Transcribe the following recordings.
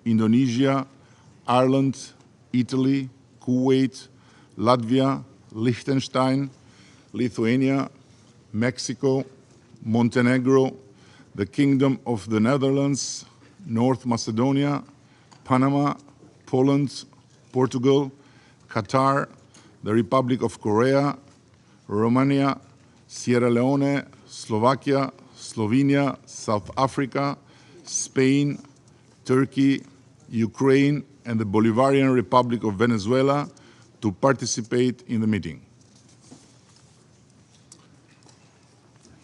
Indonesia, Ireland, Italy, Kuwait, Latvia, Liechtenstein, Lithuania, Mexico, Montenegro, the Kingdom of the Netherlands, North Macedonia, Panama, Poland, Portugal, Qatar, the Republic of Korea, Romania, Sierra Leone, Slovakia, Slovenia, South Africa, Spain, Turkey, Ukraine, and the Bolivarian Republic of Venezuela to participate in the meeting.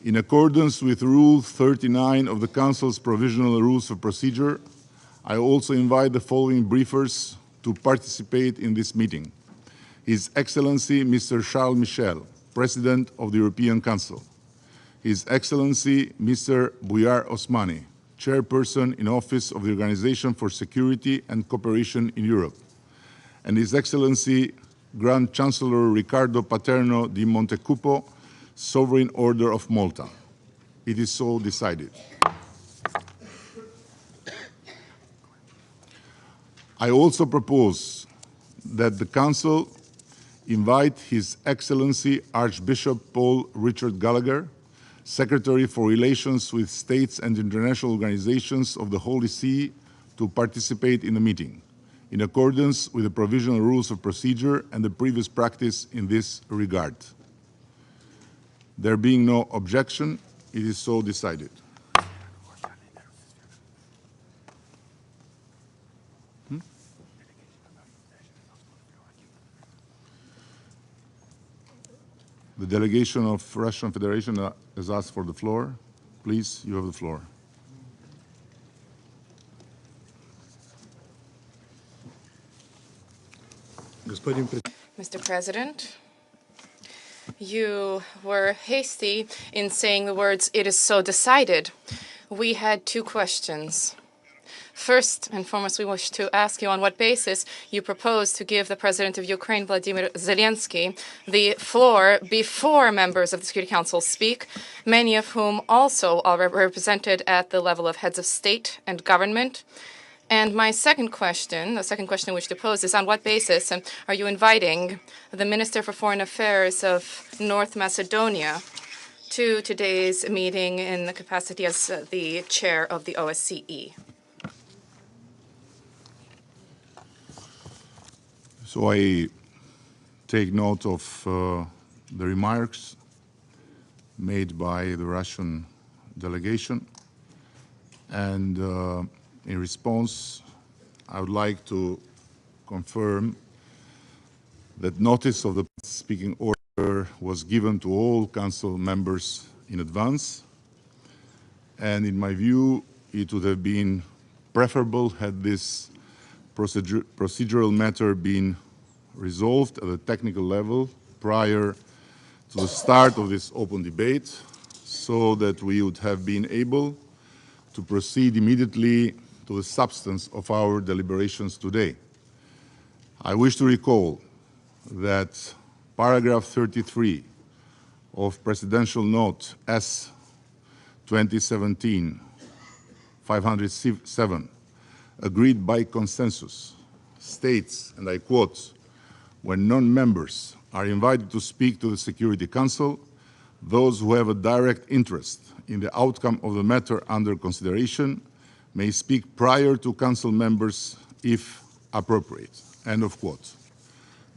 In accordance with Rule 39 of the Council's Provisional Rules of Procedure, I also invite the following briefers to participate in this meeting. His Excellency Mr. Charles Michel, President of the European Council. His Excellency Mr. Bujar Osmani, Chairperson in Office of the Organization for Security and Cooperation in Europe. And His Excellency Grand Chancellor Riccardo Paterno di Montecupo, Sovereign Order of Malta. It is so decided. I also propose that the Council invite His Excellency Archbishop Paul Richard Gallagher, Secretary for Relations with States and International Organizations of the Holy See, to participate in the meeting, in accordance with the Provisional Rules of Procedure and the previous practice in this regard. There being no objection, it is so decided. The delegation of Russian Federation has asked for the floor. Please, you have the floor. Mr. President, you were hasty in saying the words, "it is so decided." We had two questions. First and foremost, we wish to ask you on what basis you propose to give the President of Ukraine, Vladimir Zelensky, the floor before members of the Security Council speak, many of whom also are represented at the level of heads of state and government. And my second question, the second question I wish to pose, is on what basis are you inviting the Minister for Foreign Affairs of North Macedonia to today's meeting in the capacity as the chair of the OSCE? So I take note of the remarks made by the Russian delegation, and in response, I would like to confirm that notice of the speaking order was given to all Council members in advance, and in my view, it would have been preferable had this procedural matter been resolved at a technical level prior to the start of this open debate, so that we would have been able to proceed immediately to the substance of our deliberations today. I wish to recall that paragraph 33 of Presidential Note S 2017-507, agreed by consensus, states, and I quote, "When non-members are invited to speak to the Security Council, those who have a direct interest in the outcome of the matter under consideration may speak prior to Council members if appropriate." End of quote.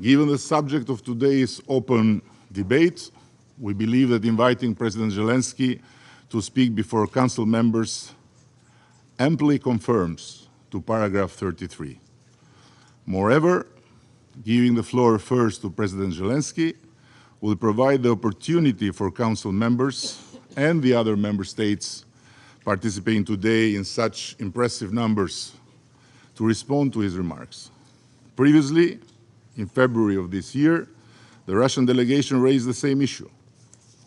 Given the subject of today's open debate, we believe that inviting President Zelensky to speak before Council members amply confirms to paragraph 33. Moreover, giving the floor first to President Zelensky will provide the opportunity for Council members and the other member states participating today in such impressive numbers to respond to his remarks. Previously, in February of this year, the Russian delegation raised the same issue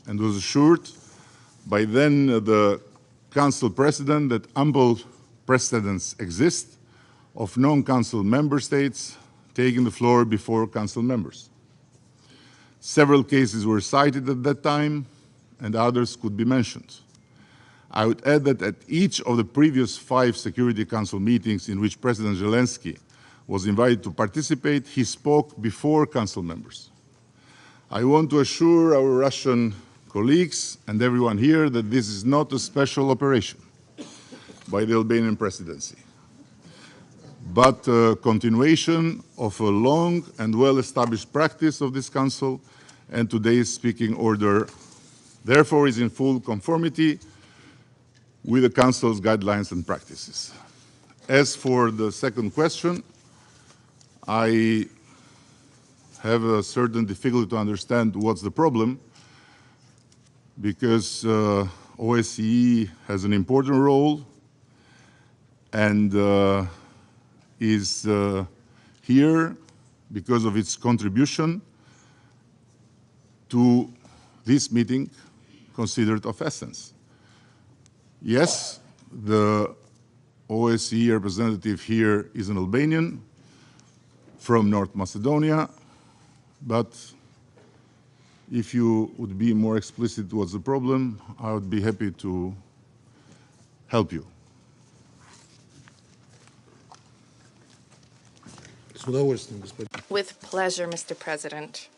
and was assured by then the Council President that ample precedents exist of non-Council member states taking the floor before Council members. Several cases were cited at that time, and others could be mentioned. I would add that at each of the previous 5 Security Council meetings in which President Zelensky was invited to participate, he spoke before Council members. I want to assure our Russian colleagues and everyone here that this is not a special operation by the Albanian presidency, but a continuation of a long and well-established practice of this Council, and today's speaking order therefore is in full conformity with the Council's guidelines and practices. As for the second question, I have a certain difficulty to understand what's the problem, because OSCE has an important role and is here because of its contribution to this meeting considered of essence. Yes, the OSCE representative here is an Albanian from North Macedonia, but if you would be more explicit what's the problem, I would be happy to help you. With pleasure, Mr. President.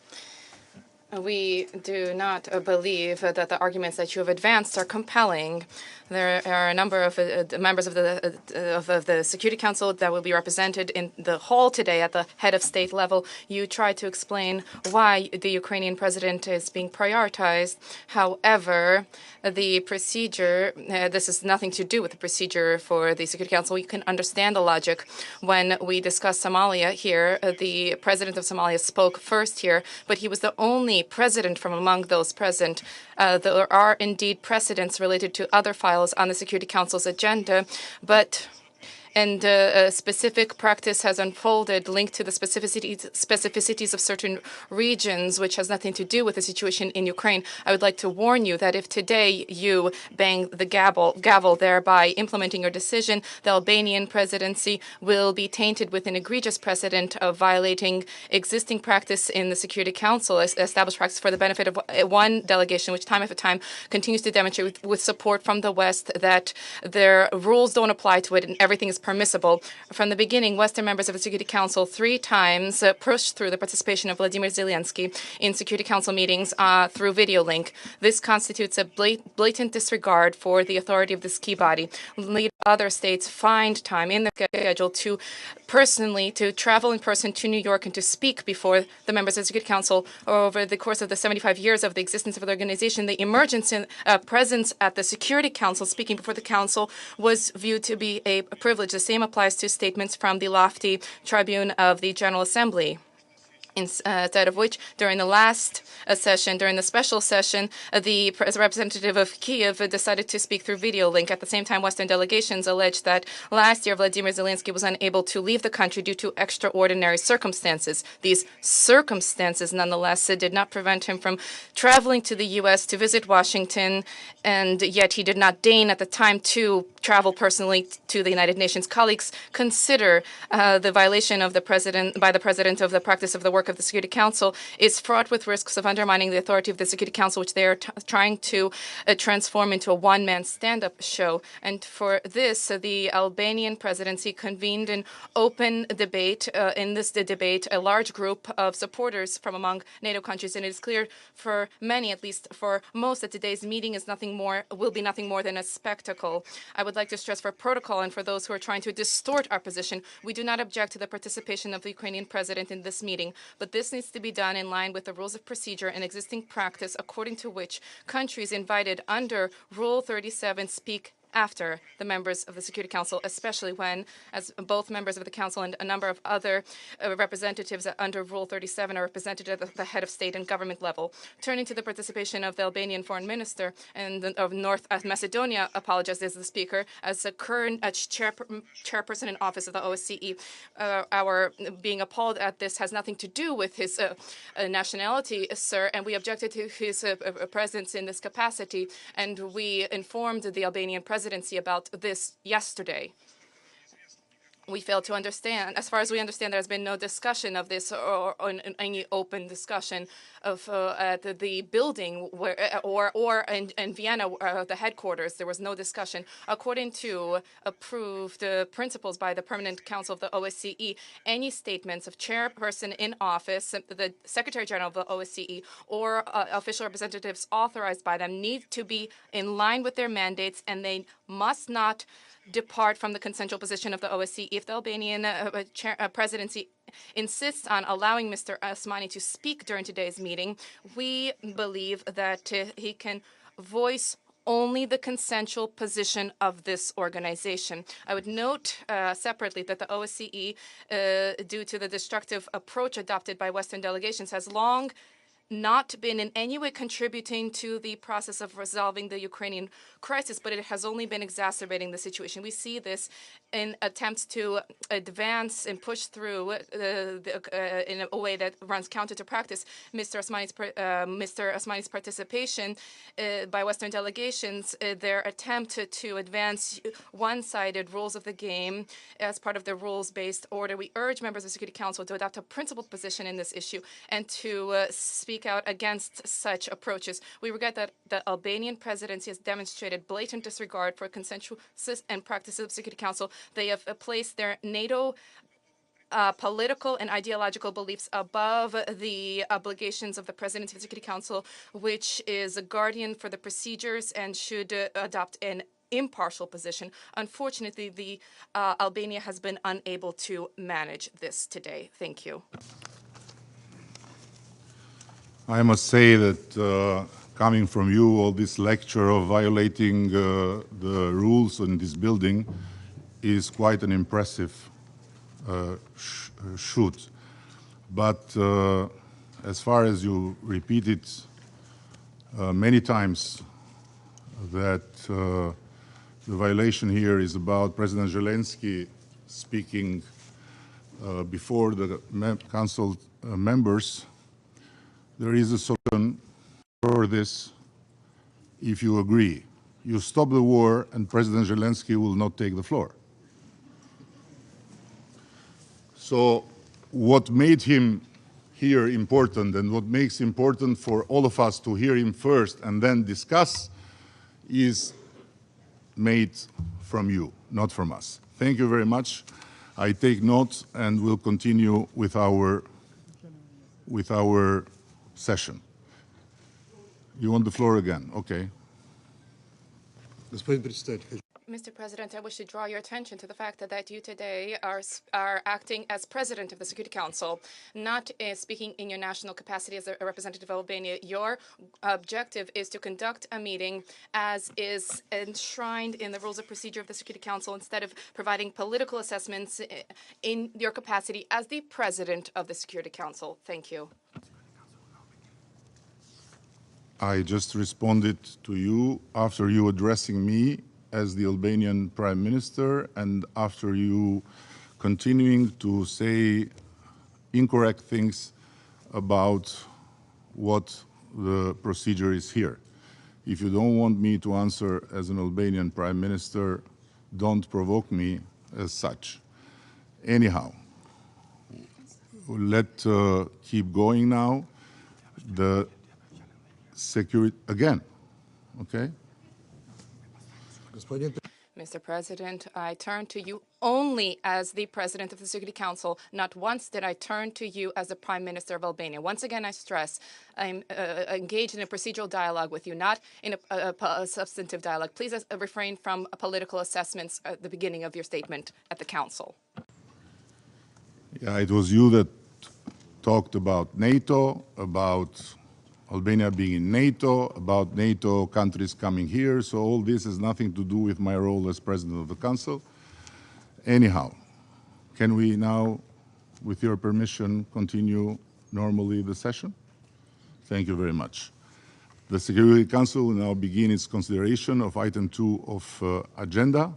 We do not believe that the arguments that you have advanced are compelling. There are a number of members of the Security Council that will be represented in the hall today at the head of state level. You tried to explain why the Ukrainian president is being prioritized. However, the procedure, this has nothing to do with the procedure for the Security Council. You can understand the logic. When we discussed Somalia here, the president of Somalia spoke first here, but he was the only president from among those present. There are indeed precedents related to other files on the Security Council's agenda, and a specific practice has unfolded linked to the specificities of certain regions, which has nothing to do with the situation in Ukraine. I would like to warn you that if today you bang the gavel thereby implementing your decision, the Albanian presidency will be tainted with an egregious precedent of violating existing practice in the Security Council, established practice for the benefit of one delegation, which time after time continues to demonstrate with support from the West that their rules don't apply to it and everything is permissible. From the beginning, Western members of the Security Council 3 times pushed through the participation of Vladimir Zelensky in Security Council meetings through video link. This constitutes a blatant disregard for the authority of this key body. Other states find time in their schedule to travel in person to New York and to speak before the members of the Security Council. Over the course of the 75 years of the existence of the organization, the emergence and presence at the Security Council, speaking before the Council, was viewed to be a privilege. The same applies to statements from the lofty tribune of the General Assembly. Instead of which, during the last session, during the special session, the representative of Kiev decided to speak through video link. At the same time, Western delegations alleged that last year Vladimir Zelensky was unable to leave the country due to extraordinary circumstances. These circumstances, nonetheless, did not prevent him from traveling to the U.S. to visit Washington, and yet he did not deign at the time to travel personally to the United Nations. Colleagues, consider the violation of the president by the president of the practice of the work of the Security Council is fraught with risks of undermining the authority of the Security Council, which they are trying to transform into a one-man stand-up show. And for this, the Albanian presidency convened an open debate. In this debate, a large group of supporters from among NATO countries, and it is clear for many, at least for most, that today's meeting is will be nothing more than a spectacle. I would like to stress for protocol and for those who are trying to distort our position, we do not object to the participation of the Ukrainian president in this meeting, but this needs to be done in line with the rules of procedure and existing practice, according to which countries invited under Rule 37 speak after the members of the Security Council, especially when, as both members of the Council and a number of other representatives under Rule 37 are represented at the head of state and government level. Turning to the participation of the Albanian foreign minister and of North Macedonia, apologizes the speaker, as a current chairperson in office of the OSCE. Our being appalled at this has nothing to do with his nationality, sir, and we objected to his presence in this capacity, and we informed the Albanian presidency about this yesterday. we fail to understand. As far as we understand, there has been no discussion of this or any open discussion of at the building where, or in Vienna, the headquarters. There was no discussion. According to approved principles by the Permanent Council of the OSCE, any statements of chairperson in office, the Secretary General of the OSCE, or official representatives authorized by them need to be in line with their mandates, and they must not depart from the consensual position of the OSCE. If the Albanian presidency insists on allowing Mr. Osmani to speak during today's meeting, we believe that he can voice only the consensual position of this organization. I would note separately that the OSCE, due to the destructive approach adopted by Western delegations, has long not been in any way contributing to the process of resolving the Ukrainian crisis, but it has only been exacerbating the situation. We see this in attempts to advance and push through in a way that runs counter to practice Mr. Osmani's participation by Western delegations, their attempt to advance one-sided rules of the game as part of the rules-based order. We urge members of the Security Council to adopt a principled position in this issue and to speak out against such approaches. We regret that the Albanian presidency has demonstrated blatant disregard for consensus and practices of the Security Council. They have placed their NATO political and ideological beliefs above the obligations of the Presidency of the Security Council, which is a guardian for the procedures and should adopt an impartial position. Unfortunately, the Albania has been unable to manage this today. Thank you. I must say that coming from you, all this lecture of violating the rules in this building is quite an impressive shoot. But as far as you repeated many times that the violation here is about President Zelensky speaking before the Council members, there is a solution for this if you agree. You stop the war and President Zelensky will not take the floor. So what made him here important and what makes important for all of us to hear him first and then discuss is made from you, not from us. Thank you very much. I take note and we'll continue with our session. You want the floor again? Okay. Mr. President, I wish to draw your attention to the fact that you today are acting as President of the Security Council, not speaking in your national capacity as a representative of Albania. Your objective is to conduct a meeting as is enshrined in the rules of procedure of the Security Council instead of providing political assessments in your capacity as the President of the Security Council. Thank you. I just responded to you after you addressing me as the Albanian Prime Minister and after you continuing to say incorrect things about what the procedure is here. If you don't want me to answer as an Albanian Prime Minister, don't provoke me as such. Anyhow, let's keep going now. The security, again, okay? Mr. President, I turn to you only as the President of the Security Council. Not once did I turn to you as the Prime Minister of Albania. Once again, I stress, I'm engaged in a procedural dialogue with you, not in a substantive dialogue. Please refrain from political assessments at the beginning of your statement at the Council. Yeah, it was you that talked about NATO, about Albania being in NATO, about NATO countries coming here, so all this has nothing to do with my role as President of the Council. Anyhow, can we now, with your permission, continue normally the session? Thank you very much. The Security Council will now begin its consideration of item 2 of agenda.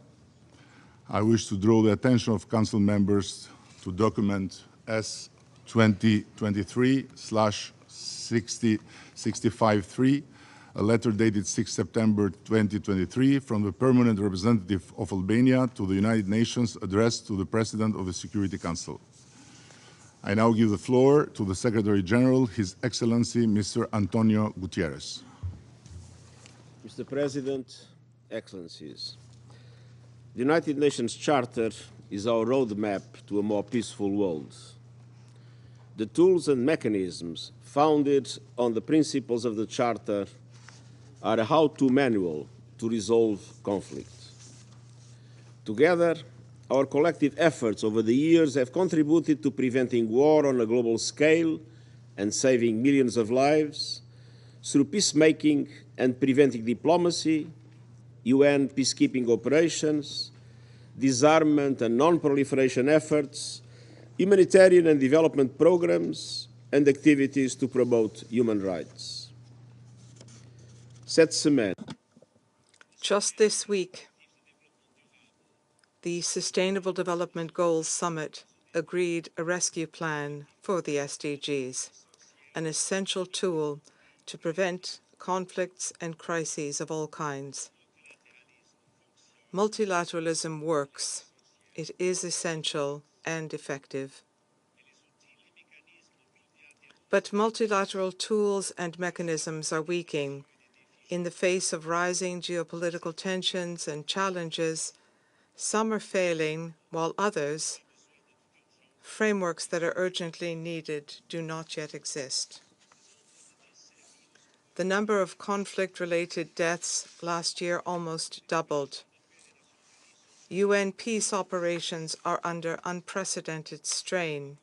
I wish to draw the attention of Council members to document S2023/653, a letter dated 6 September 2023 from the Permanent Representative of Albania to the United Nations addressed to the President of the Security Council. I now give the floor to the Secretary General, His Excellency Mr. Antonio Gutierrez. Mr. President, Excellencies, the United Nations Charter is our roadmap to a more peaceful world. The tools and mechanisms founded on the principles of the Charter are a how-to manual to resolve conflict. Together, our collective efforts over the years have contributed to preventing war on a global scale and saving millions of lives through peacemaking and preventing diplomacy, UN peacekeeping operations, disarmament and non-proliferation efforts, humanitarian and development programs, and activities to promote human rights. Cette semaine, just this week, the Sustainable Development Goals Summit agreed a rescue plan for the SDGs, an essential tool to prevent conflicts and crises of all kinds. Multilateralism works. It is essential and effective. But multilateral tools and mechanisms are weakening in the face of rising geopolitical tensions and challenges. Some are failing, while others, frameworks that are urgently needed, do not yet exist. The number of conflict-related deaths last year almost doubled. UN peace operations are under unprecedented strain.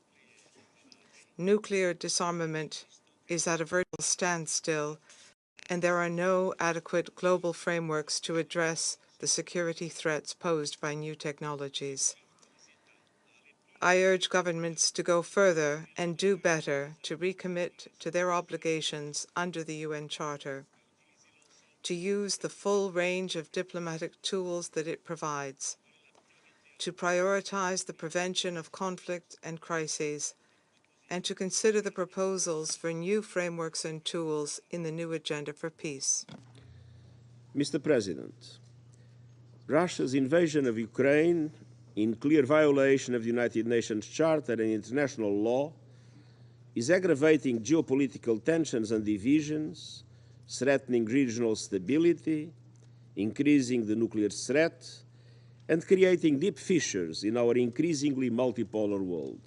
Nuclear disarmament is at a virtual standstill, and there are no adequate global frameworks to address the security threats posed by new technologies. I urge governments to go further and do better to recommit to their obligations under the UN Charter, to use the full range of diplomatic tools that it provides, to prioritize the prevention of conflict and crises, and to consider the proposals for new frameworks and tools in the new agenda for peace. Mr. President, Russia's invasion of Ukraine, in clear violation of the United Nations Charter and international law, is aggravating geopolitical tensions and divisions, threatening regional stability, increasing the nuclear threat, and creating deep fissures in our increasingly multipolar world.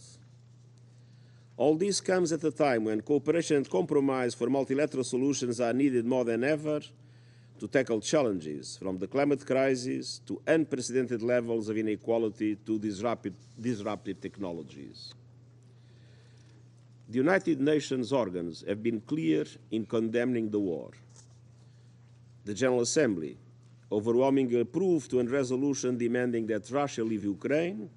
All this comes at a time when cooperation and compromise for multilateral solutions are needed more than ever to tackle challenges from the climate crisis to unprecedented levels of inequality to disruptive technologies. The United Nations organs have been clear in condemning the war. The General Assembly overwhelmingly approved one resolution demanding that Russia leave Ukraine,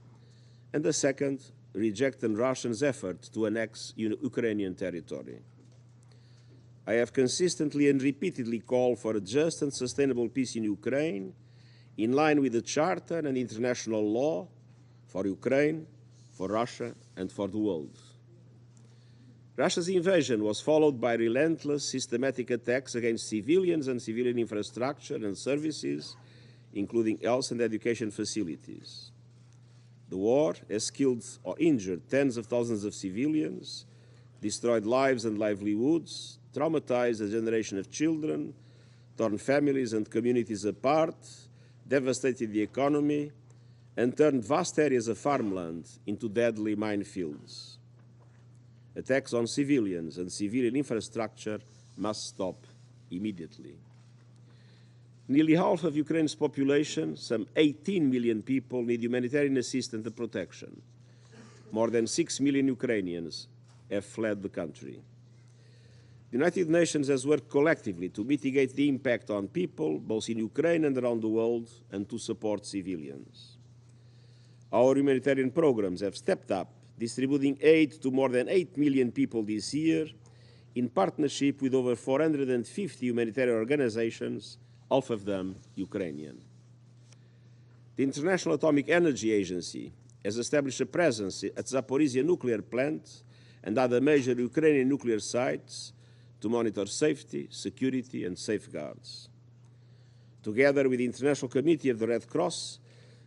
and the second rejected Russia's effort to annex Ukrainian territory. I have consistently and repeatedly called for a just and sustainable peace in Ukraine, in line with the Charter and international law, for Ukraine, for Russia, and for the world. Russia's invasion was followed by relentless, systematic attacks against civilians and civilian infrastructure and services, including health and education facilities. The war has killed or injured tens of thousands of civilians, destroyed lives and livelihoods, traumatized a generation of children, torn families and communities apart, devastated the economy, and turned vast areas of farmland into deadly minefields. Attacks on civilians and civilian infrastructure must stop immediately. Nearly half of Ukraine's population, some 18 million people, need humanitarian assistance and protection. More than 6 million Ukrainians have fled the country. The United Nations has worked collectively to mitigate the impact on people, both in Ukraine and around the world, and to support civilians. Our humanitarian programs have stepped up, distributing aid to more than 8 million people this year, in partnership with over 450 humanitarian organizations, half of them Ukrainian. The International Atomic Energy Agency has established a presence at Zaporizhia nuclear plant and other major Ukrainian nuclear sites to monitor safety, security, and safeguards. Together with the International Committee of the Red Cross,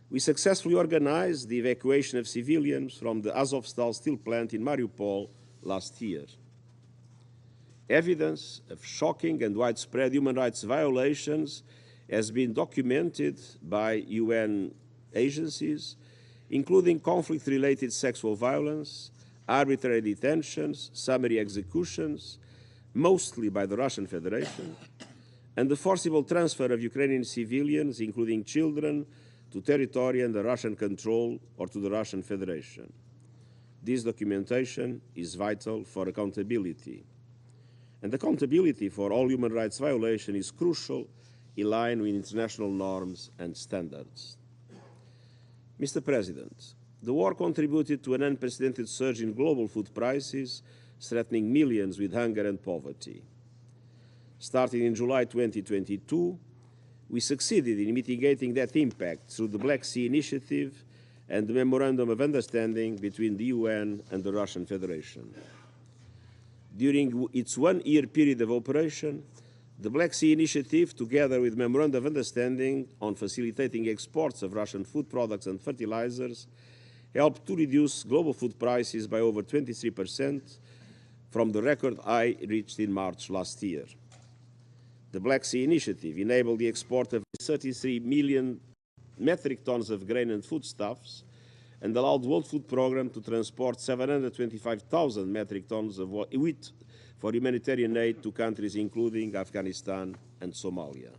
we successfully organized the evacuation of civilians from the Azovstal steel plant in Mariupol last year. Evidence of shocking and widespread human rights violations has been documented by UN agencies, including conflict-related sexual violence, arbitrary detentions, summary executions, mostly by the Russian Federation, and the forcible transfer of Ukrainian civilians, including children, to territory under Russian control or to the Russian Federation. This documentation is vital for accountability. And accountability for all human rights violations is crucial in line with international norms and standards. Mr. President, the war contributed to an unprecedented surge in global food prices, threatening millions with hunger and poverty. Starting in July 2022, we succeeded in mitigating that impact through the Black Sea Initiative and the Memorandum of Understanding between the UN and the Russian Federation. During its one-year period of operation, the Black Sea Initiative, together with Memorandum of Understanding on facilitating exports of Russian food products and fertilizers, helped to reduce global food prices by over 23% from the record high reached in March last year. The Black Sea Initiative enabled the export of 33 million metric tons of grain and foodstuffs and allowed the World Food Programme to transport 725,000 metric tons of wheat for humanitarian aid to countries including Afghanistan and Somalia.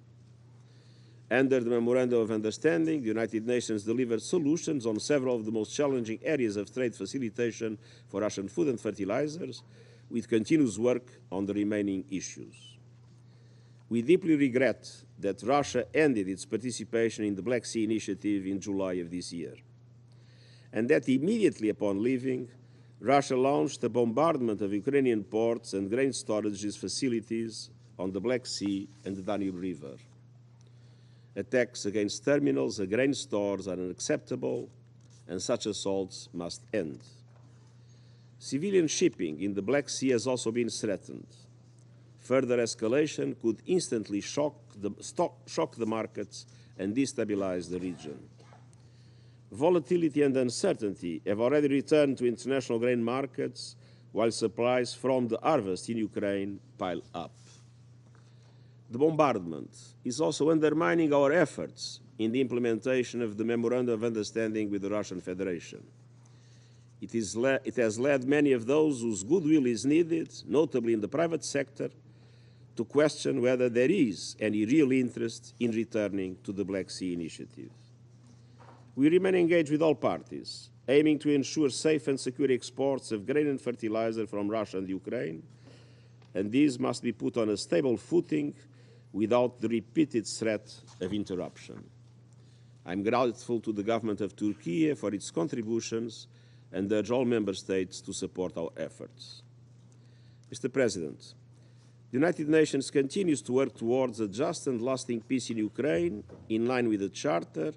Under the Memorandum of Understanding, the United Nations delivered solutions on several of the most challenging areas of trade facilitation for Russian food and fertilizers, with continuous work on the remaining issues. We deeply regret that Russia ended its participation in the Black Sea Initiative in July of this year, and that immediately upon leaving, Russia launched a bombardment of Ukrainian ports and grain storage facilities on the Black Sea and the Danube River. Attacks against terminals and grain stores are unacceptable, and such assaults must end. Civilian shipping in the Black Sea has also been threatened. Further escalation could instantly shock the markets and destabilize the region. Volatility and uncertainty have already returned to international grain markets, while supplies from the harvest in Ukraine pile up. The bombardment is also undermining our efforts in the implementation of the Memorandum of Understanding with the Russian Federation. It has led many of those whose goodwill is needed, notably in the private sector, to question whether there is any real interest in returning to the Black Sea Initiative. We remain engaged with all parties, aiming to ensure safe and secure exports of grain and fertilizer from Russia and Ukraine, and these must be put on a stable footing without the repeated threat of interruption. I'm grateful to the government of Turkey for its contributions and urge all member states to support our efforts. Mr. President, the United Nations continues to work towards a just and lasting peace in Ukraine, in line with the Charter,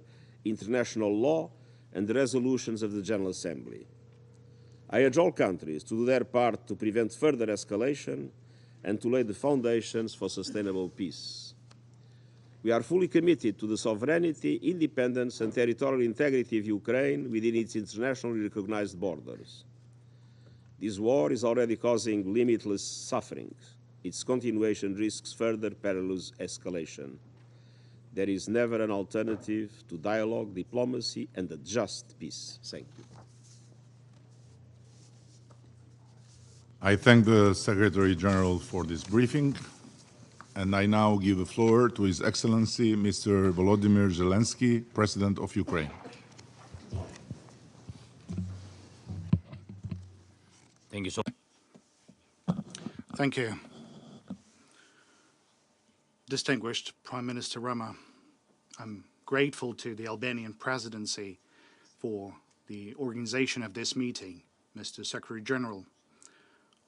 international law, and the resolutions of the General Assembly. I urge all countries to do their part to prevent further escalation and to lay the foundations for sustainable peace. We are fully committed to the sovereignty, independence, and territorial integrity of Ukraine within its internationally recognized borders. This war is already causing limitless suffering. Its continuation risks further perilous escalation. There is never an alternative to dialogue, diplomacy, and a just peace. Thank you. I thank the Secretary General for this briefing, and I now give the floor to His Excellency Mr. Volodymyr Zelensky, President of Ukraine. Thank you so much. Thank you. Distinguished Prime Minister Rama, I'm grateful to the Albanian presidency for the organization of this meeting. Mr. Secretary General,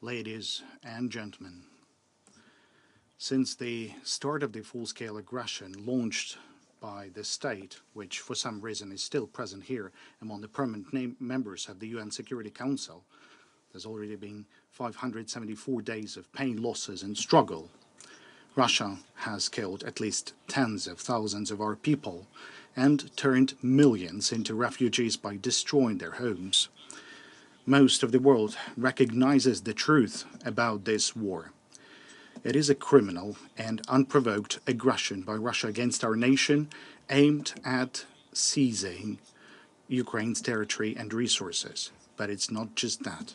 ladies and gentlemen, since the start of the full-scale aggression launched by the state, which for some reason is still present here among the permanent members of the UN Security Council, There's already been 574 days of pain, losses, and struggle. Russia has killed at least tens of thousands of our people and turned millions into refugees by destroying their homes. Most of the world recognizes the truth about this war. It is a criminal and unprovoked aggression by Russia against our nation aimed at seizing Ukraine's territory and resources. But it's not just that.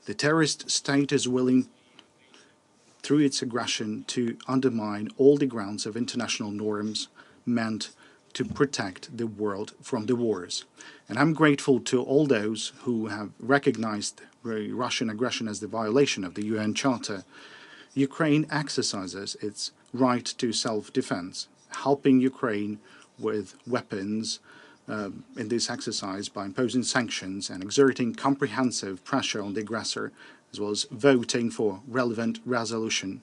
The terrorist state is willing, through its aggression, to undermine all the grounds of international norms meant to protect the world from the wars. And I'm grateful to all those who have recognized Russian aggression as the violation of the UN Charter. Ukraine exercises its right to self-defense, helping Ukraine with weapons in this exercise by imposing sanctions and exerting comprehensive pressure on the aggressor, as well as voting for relevant resolution,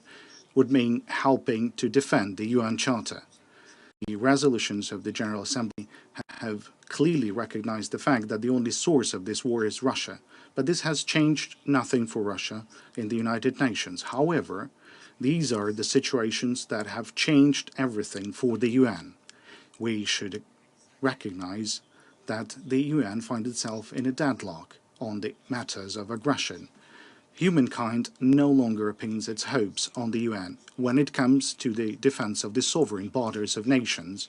would mean helping to defend the UN Charter. The resolutions of the General Assembly have clearly recognized the fact that the only source of this war is Russia. But this has changed nothing for Russia in the United Nations. However, these are the situations that have changed everything for the UN. We should recognize that the UN finds itself in a deadlock on the matters of aggression. Humankind no longer pins its hopes on the UN when it comes to the defense of the sovereign borders of nations.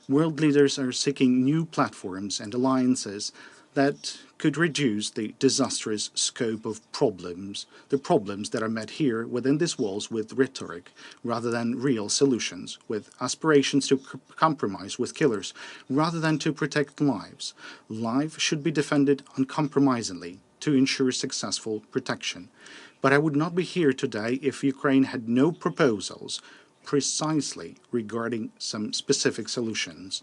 World leaders are seeking new platforms and alliances that could reduce the disastrous scope of problems, the problems that are met here within these walls with rhetoric rather than real solutions, with aspirations to compromise with killers rather than to protect lives. Life should be defended uncompromisingly to ensure successful protection. But I would not be here today if Ukraine had no proposals precisely regarding some specific solutions.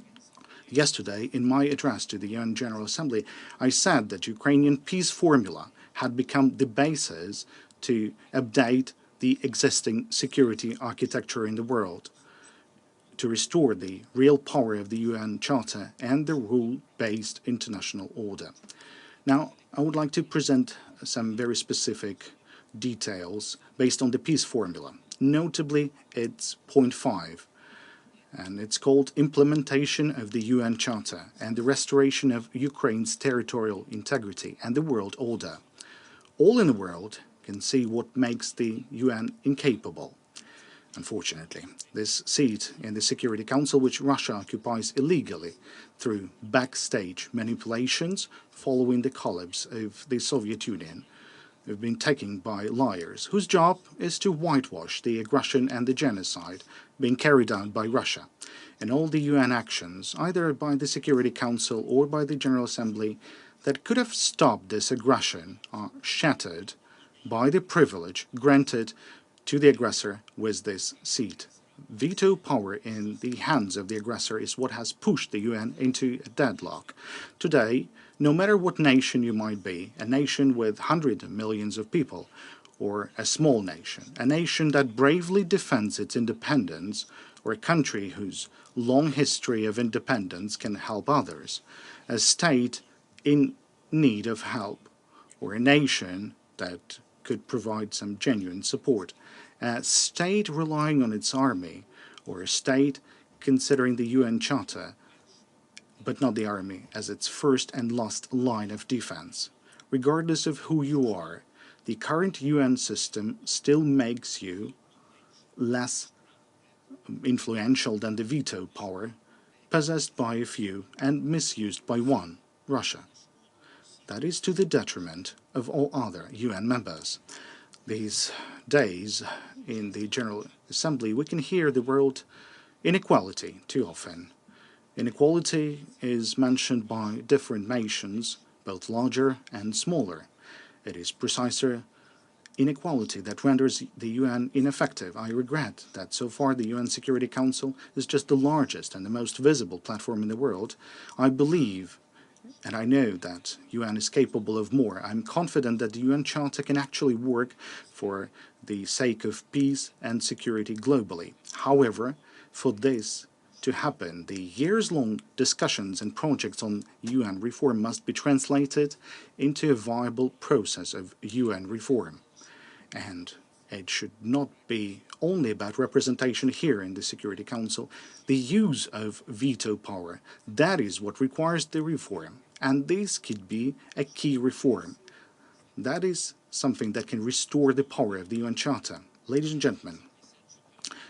Yesterday, in my address to the UN General Assembly, I said that Ukrainian peace formula had become the basis to update the existing security architecture in the world, to restore the real power of the UN Charter and the rule-based international order. Now, I would like to present some very specific details based on the peace formula. Notably, it's point 5, and it's called Implementation of the UN Charter and the Restoration of Ukraine's Territorial Integrity and the World Order. All in the world can see what makes the UN incapable. Unfortunately, this seat in the Security Council, which Russia occupies illegally through backstage manipulations following the collapse of the Soviet Union, have been taken by liars, whose job is to whitewash the aggression and the genocide being carried out by Russia. And all the UN actions, either by the Security Council or by the General Assembly, that could have stopped this aggression are shattered by the privilege granted to the aggressor with this seat. Veto power in the hands of the aggressor is what has pushed the UN into a deadlock. Today, no matter what nation you might be, a nation with hundreds of millions of people, or a small nation, a nation that bravely defends its independence, or a country whose long history of independence can help others, a state in need of help, or a nation that could provide some genuine support, a state relying on its army, or a state considering the UN Charter, but not the army, as its first and last line of defense. Regardless of who you are, the current UN system still makes you less influential than the veto power possessed by a few and misused by one, Russia. That is to the detriment of all other UN members. These days, in the General Assembly, we can hear the word inequality too often. Inequality is mentioned by different nations, both larger and smaller. It is precisely inequality that renders the UN ineffective. I regret that so far the UN Security Council is just the largest and the most visible platform in the world. I believe and I know that UN is capable of more. I'm confident that the UN Charter can actually work for the sake of peace and security globally. However, for this, to happen, the years-long discussions and projects on UN reform must be translated into a viable process of UN reform. And it should not be only about representation here in the Security Council. The use of veto power, that is what requires the reform. And this could be a key reform. That is something that can restore the power of the UN Charter. Ladies and gentlemen,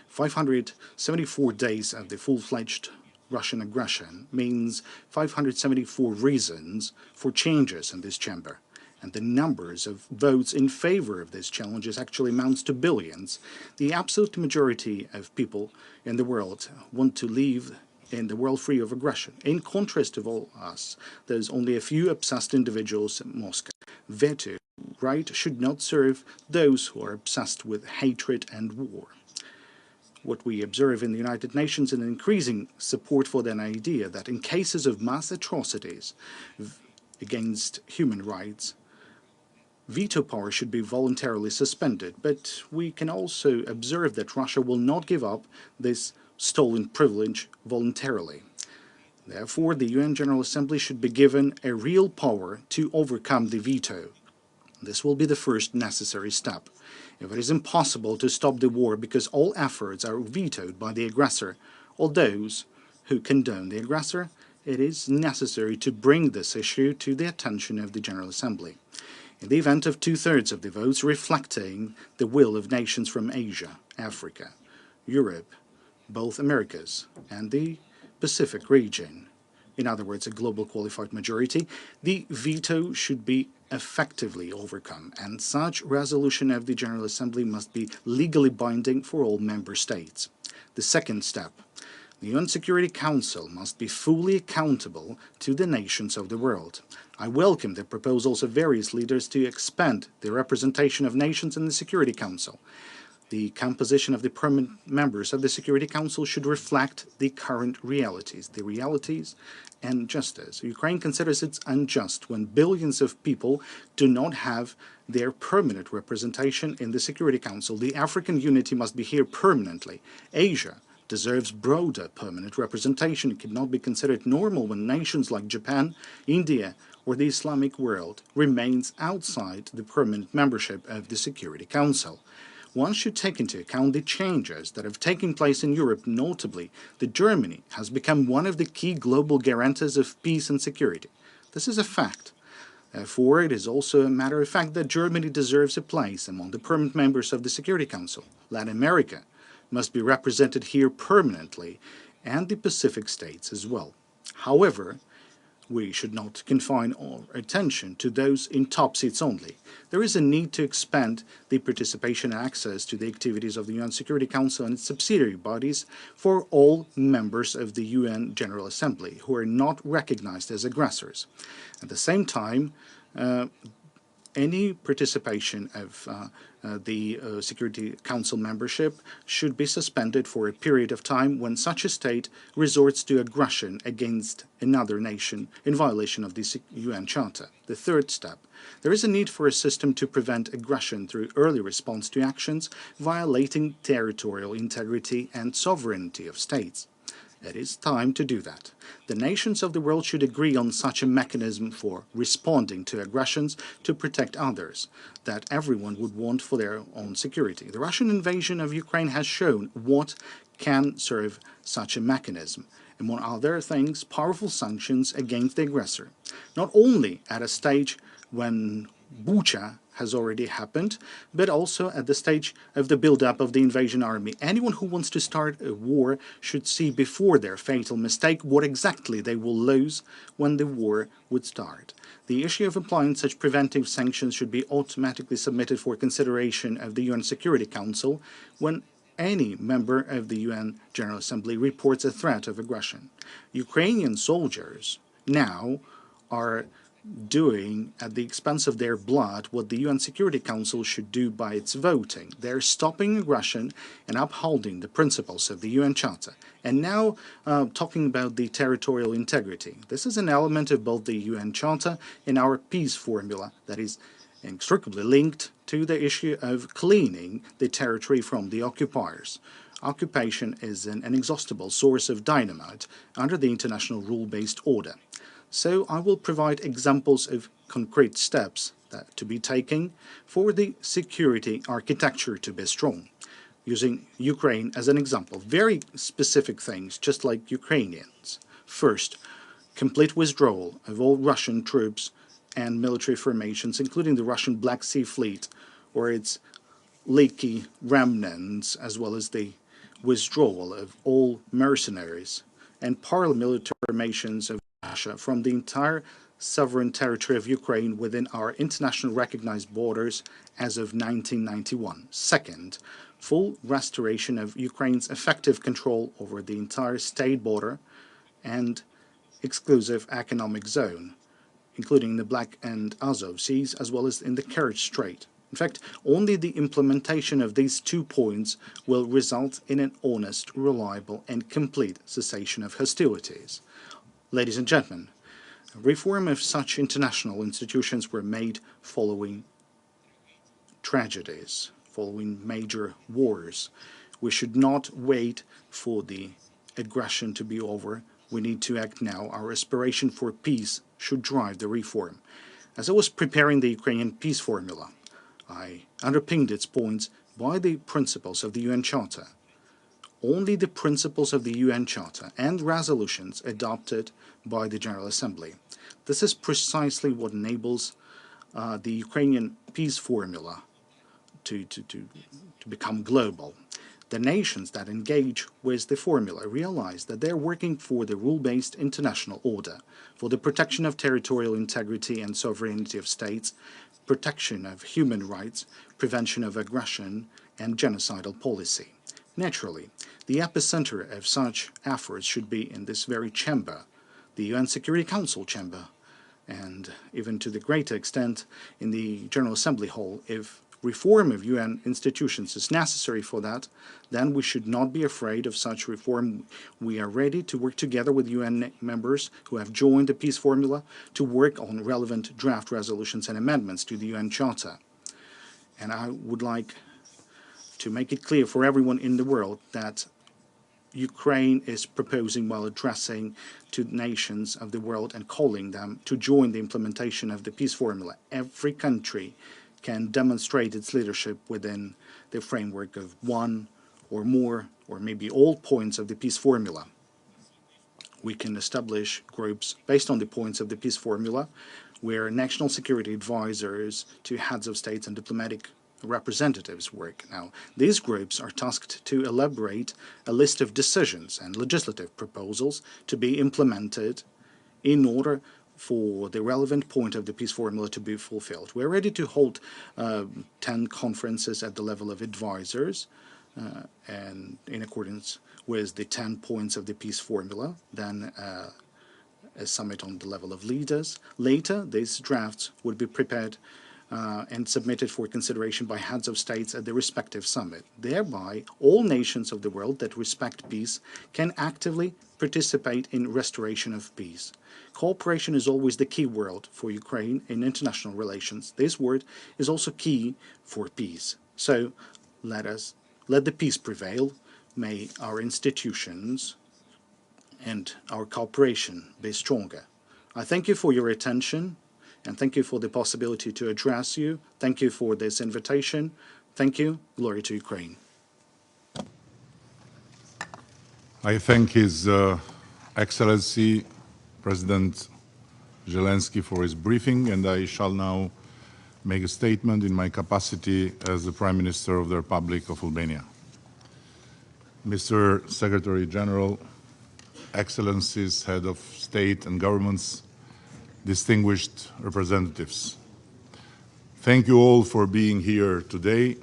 574 days of the full-fledged Russian aggression means 574 reasons for changes in this chamber. And the numbers of votes in favor of these challenges actually amounts to billions. The absolute majority of people in the world want to live in the world free of aggression. In contrast to all us, there's only a few obsessed individuals in Moscow. Veto right should not serve those who are obsessed with hatred and war. What we observe in the United Nations is an increasing support for the idea that in cases of mass atrocities against human rights, veto power should be voluntarily suspended. But we can also observe that Russia will not give up this stolen privilege voluntarily. Therefore, the UN General Assembly should be given a real power to overcome the veto. This will be the first necessary step. If it is impossible to stop the war because all efforts are vetoed by the aggressor or those who condone the aggressor, it is necessary to bring this issue to the attention of the General Assembly. In the event of two-thirds of the votes reflecting the will of nations from Asia, Africa, Europe, both Americas, and the Pacific region, in other words, a global qualified majority, the veto should be effectively overcome, and such resolution of the General Assembly must be legally binding for all member states. The second step, the UN Security Council must be fully accountable to the nations of the world. I welcome the proposals of various leaders to expand the representation of nations in the Security Council. The composition of the permanent members of the Security Council should reflect the current realities, and justice. Ukraine considers it unjust when billions of people do not have their permanent representation in the Security Council. The African unity must be here permanently. Asia deserves broader permanent representation. It cannot be considered normal when nations like Japan, India, or the Islamic world remains outside the permanent membership of the Security Council. One should take into account the changes that have taken place in Europe, notably that Germany has become one of the key global guarantors of peace and security. This is a fact. Therefore, it is also a matter of fact that Germany deserves a place among the permanent members of the Security Council. Latin America must be represented here permanently, and the Pacific states as well. However, we should not confine our attention to those in top seats only. There is a need to expand the participation and access to the activities of the UN Security Council and its subsidiary bodies for all members of the UN General Assembly who are not recognized as aggressors. At the same time, any participation of the Security Council membership should be suspended for a period of time when such a state resorts to aggression against another nation in violation of the UN Charter. The third step, there is a need for a system to prevent aggression through early response to actions violating territorial integrity and sovereignty of states. It is time to do that. The nations of the world should agree on such a mechanism for responding to aggressions to protect others that everyone would want for their own security. The Russian invasion of Ukraine has shown what can serve such a mechanism. Among other things, powerful sanctions against the aggressor. Not only at a stage when Bucha has already happened, but also at the stage of the build-up of the invasion army. Anyone who wants to start a war should see before their fatal mistake what exactly they will lose when the war would start. The issue of applying such preventive sanctions should be automatically submitted for consideration of the UN Security Council when any member of the UN General Assembly reports a threat of aggression. Ukrainian soldiers now are doing at the expense of their blood what the UN Security Council should do by its voting. They're stopping aggression and upholding the principles of the UN Charter. And now talking about the territorial integrity. This is an element of both the UN Charter and our peace formula that is inextricably linked to the issue of cleaning the territory from the occupiers. occupation is an inexhaustible source of dynamite under the international rule-based order. So I will provide examples of concrete steps that to be taken for the security architecture to be strong, using Ukraine as an example. Very specific things, just like Ukrainians. First, complete withdrawal of all Russian troops and military formations, including the Russian Black Sea Fleet or its leaky remnants, as well as the withdrawal of all mercenaries and paramilitary formations of Russia from the entire sovereign territory of Ukraine within our international recognized borders as of 1991. Second, full restoration of Ukraine's effective control over the entire state border and exclusive economic zone, including the Black and Azov Seas, as well as in the Kerch Strait. In fact, only the implementation of these 2 points will result in an honest, reliable, and complete cessation of hostilities. Ladies and gentlemen, reform of such international institutions were made following tragedies, following major wars. We should not wait for the aggression to be over. We need to act now. Our aspiration for peace should drive the reform. As I was preparing the Ukrainian peace formula, I underpinned its points by the principles of the UN Charter. Only the principles of the UN Charter and resolutions adopted by the General Assembly. This is precisely what enables the Ukrainian peace formula to become global. The nations that engage with the formula realize that they're working for the rule-based international order, for the protection of territorial integrity and sovereignty of states, protection of human rights, prevention of aggression, and genocidal policy. Naturally, the epicenter of such efforts should be in this very chamber, the UN Security Council chamber, and even to the greater extent in the General Assembly Hall. If reform of UN institutions is necessary for that, then we should not be afraid of such reform. We are ready to work together with UN members who have joined the peace formula to work on relevant draft resolutions and amendments to the UN Charter. And I would like to make it clear for everyone in the world that Ukraine is proposing, while addressing to nations of the world and calling them to join the implementation of the peace formula. Every country can demonstrate its leadership within the framework of one or more, or maybe all points of the peace formula. We can establish groups based on the points of the peace formula, where national security advisors to heads of states and diplomatic representatives work. Now, these groups are tasked to elaborate a list of decisions and legislative proposals to be implemented in order for the relevant point of the peace formula to be fulfilled. We're ready to hold 10 conferences at the level of advisors and in accordance with the 10 points of the peace formula, then a summit on the level of leaders. Later, these drafts would be prepared and submitted for consideration by heads of states at the respective summit. Thereby, all nations of the world that respect peace can actively participate in restoration of peace. Cooperation is always the key word for Ukraine in international relations. This word is also key for peace. So let the peace prevail. May our institutions and our cooperation be stronger. I thank you for your attention, and thank you for the possibility to address you. Thank you for this invitation. Thank you. Glory to Ukraine. I thank His Excellency President Zelensky for his briefing, and I shall now make a statement in my capacity as the Prime Minister of the Republic of Albania. Mr. Secretary General, Excellencies, Head of State and Governments, distinguished representatives, thank you all for being here today.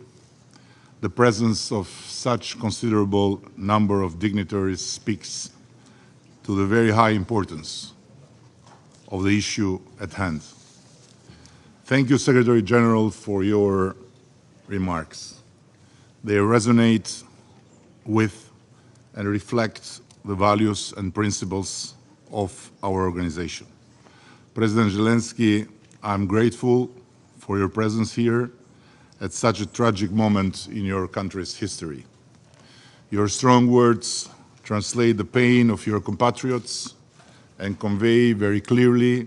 The presence of such considerable number of dignitaries speaks to the very high importance of the issue at hand. Thank you, Secretary General, for your remarks. They resonate with and reflect the values and principles of our organization. President Zelensky, I'm grateful for your presence here at such a tragic moment in your country's history. Your strong words translate the pain of your compatriots and convey very clearly,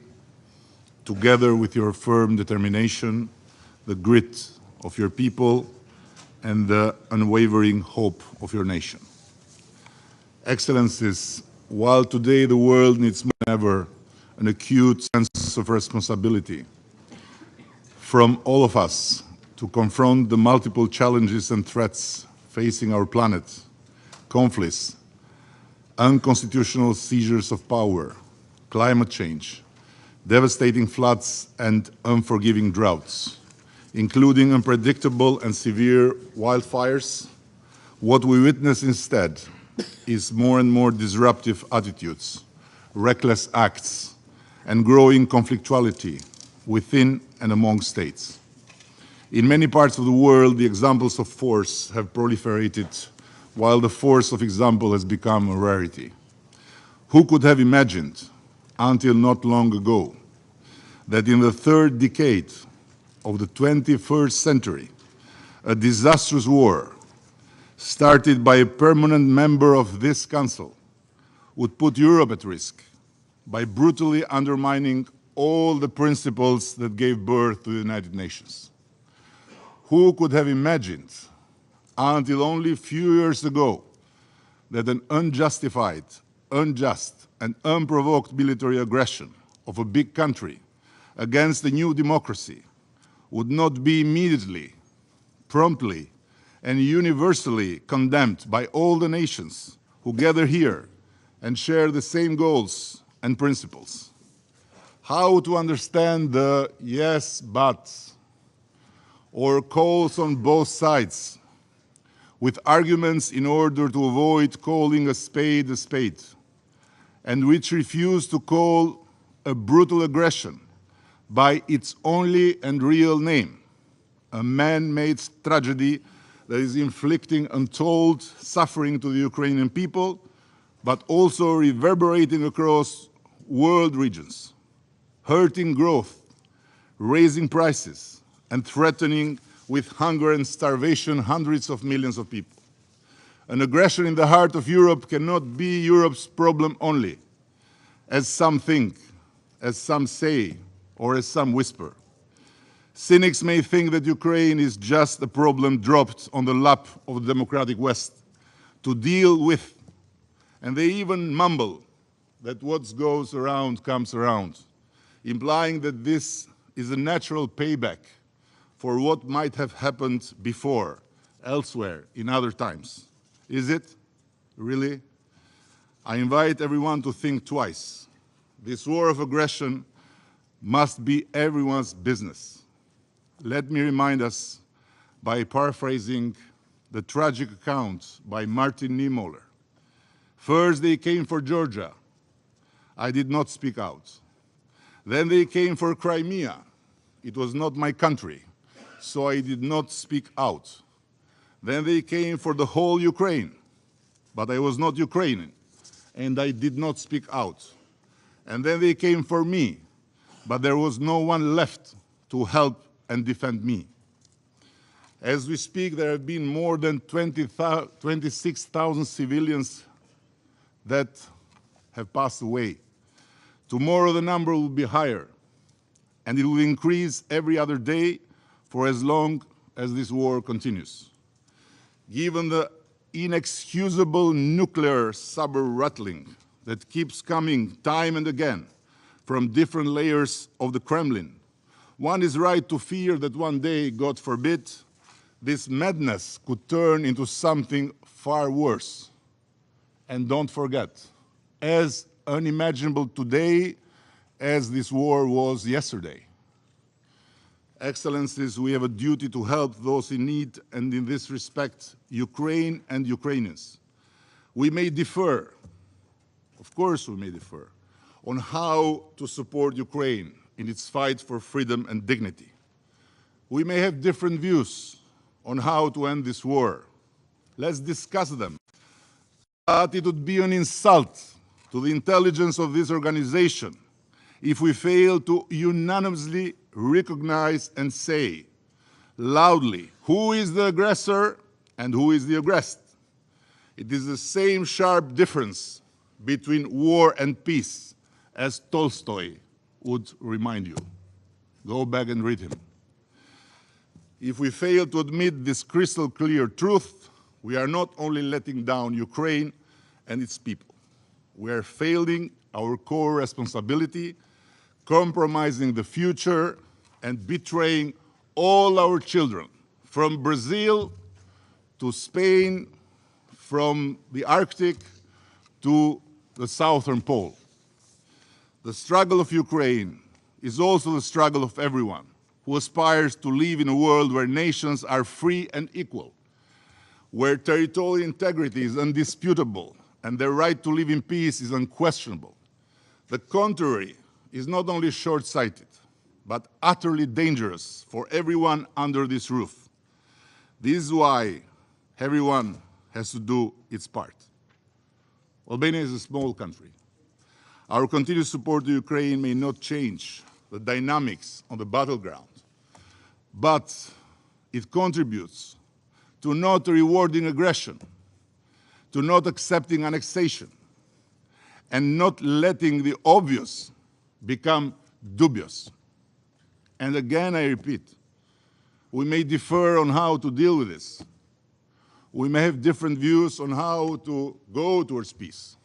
together with your firm determination, the grit of your people and the unwavering hope of your nation. Excellencies, while today the world needs more than ever an acute sense of responsibility from all of us to confront the multiple challenges and threats facing our planet, conflicts, unconstitutional seizures of power, climate change, devastating floods and unforgiving droughts, including unpredictable and severe wildfires, what we witness instead is more and more disruptive attitudes, reckless acts, and growing conflictuality within and among states. In many parts of the world, the examples of force have proliferated, while the force of example has become a rarity. Who could have imagined, until not long ago, that in the third decade of the 21st century, a disastrous war started by a permanent member of this Council would put Europe at risk by brutally undermining all the principles that gave birth to the United Nations? Who could have imagined, until only a few years ago, that an unjustified, unjust, and unprovoked military aggression of a big country against a new democracy would not be immediately, promptly, and universally condemned by all the nations who gather here and share the same goals and principles? How to understand the yes, buts, or calls on both sides with arguments in order to avoid calling a spade, and which refuse to call a brutal aggression by its only and real name, a man-made tragedy that is inflicting untold suffering to the Ukrainian people, but also reverberating across world regions, hurting growth, raising prices, and threatening with hunger and starvation hundreds of millions of people. An aggression in the heart of Europe cannot be Europe's problem only, as some think, as some say, or as some whisper. Cynics may think that Ukraine is just a problem dropped on the lap of the democratic West to deal with, and they even mumble that what goes around comes around, implying that this is a natural payback for what might have happened before, elsewhere, in other times. Is it? Really? I invite everyone to think twice. This war of aggression must be everyone's business. Let me remind us by paraphrasing the tragic account by Martin Niemöller. First they came for Georgia. I did not speak out. Then they came for Crimea. It was not my country, so I did not speak out. Then they came for the whole Ukraine, but I was not Ukrainian, and I did not speak out. And then they came for me, but there was no one left to help and defend me. As we speak, there have been more than 26,000 civilians that have passed away. Tomorrow the number will be higher, and it will increase every other day for as long as this war continues. Given the inexcusable nuclear saber rattling that keeps coming time and again from different layers of the Kremlin, one is right to fear that one day, God forbid, this madness could turn into something far worse. And don't forget, as unimaginable today as this war was yesterday. Excellencies, we have a duty to help those in need, and in this respect, Ukraine and Ukrainians. We may differ, of course we may differ, on how to support Ukraine in its fight for freedom and dignity. We may have different views on how to end this war. Let's discuss them. But it would be an insult to the intelligence of this organization if we fail to unanimously recognize and say loudly who is the aggressor and who is the aggressed. It is the same sharp difference between war and peace as Tolstoy would remind you. Go back and read him. If we fail to admit this crystal clear truth, we are not only letting down Ukraine and its people, we are failing our core responsibility, compromising the future, and betraying all our children, from Brazil to Spain, from the Arctic to the Southern Pole. The struggle of Ukraine is also the struggle of everyone who aspires to live in a world where nations are free and equal, where territorial integrity is undisputable and their right to live in peace is unquestionable. The contrary is not only short-sighted, but utterly dangerous for everyone under this roof. This is why everyone has to do its part. Albania is a small country. Our continued support to Ukraine may not change the dynamics on the battleground, but it contributes to not rewarding aggression, to not accepting annexation, and not letting the obvious become dubious. And again, I repeat, we may differ on how to deal with this. We may have different views on how to go towards peace.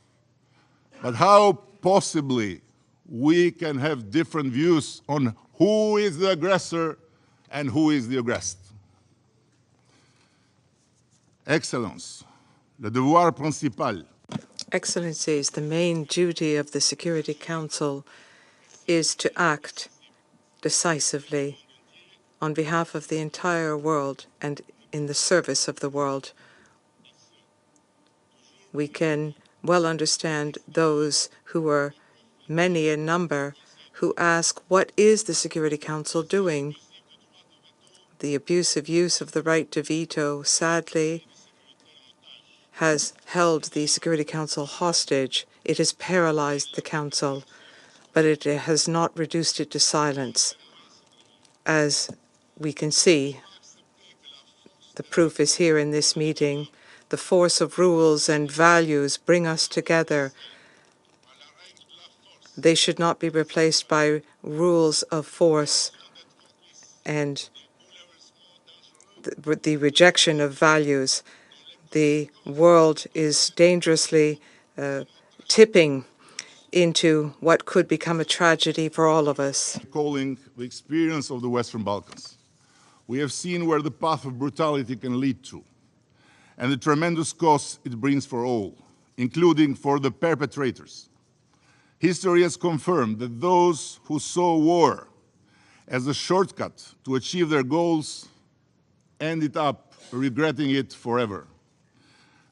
But how possibly we can have different views on who is the aggressor and who is the aggressed? Excellence, le devoir principal. Excellencies, the main duty of the Security Council is to act decisively on behalf of the entire world and in the service of the world. We can well understand those who are many in number who ask, what is the Security Council doing? The abusive use of the right to veto, sadly, has held the Security Council hostage. It has paralyzed the Council, but it has not reduced it to silence. As we can see, the proof is here in this meeting. The force of rules and values bring us together. They should not be replaced by rules of force and the rejection of values. The world is dangerously tipping into what could become a tragedy for all of us. Recalling the experience of the Western Balkans, we have seen where the path of brutality can lead to, and the tremendous costs it brings for all, including for the perpetrators. History has confirmed that those who saw war as a shortcut to achieve their goals ended up regretting it forever.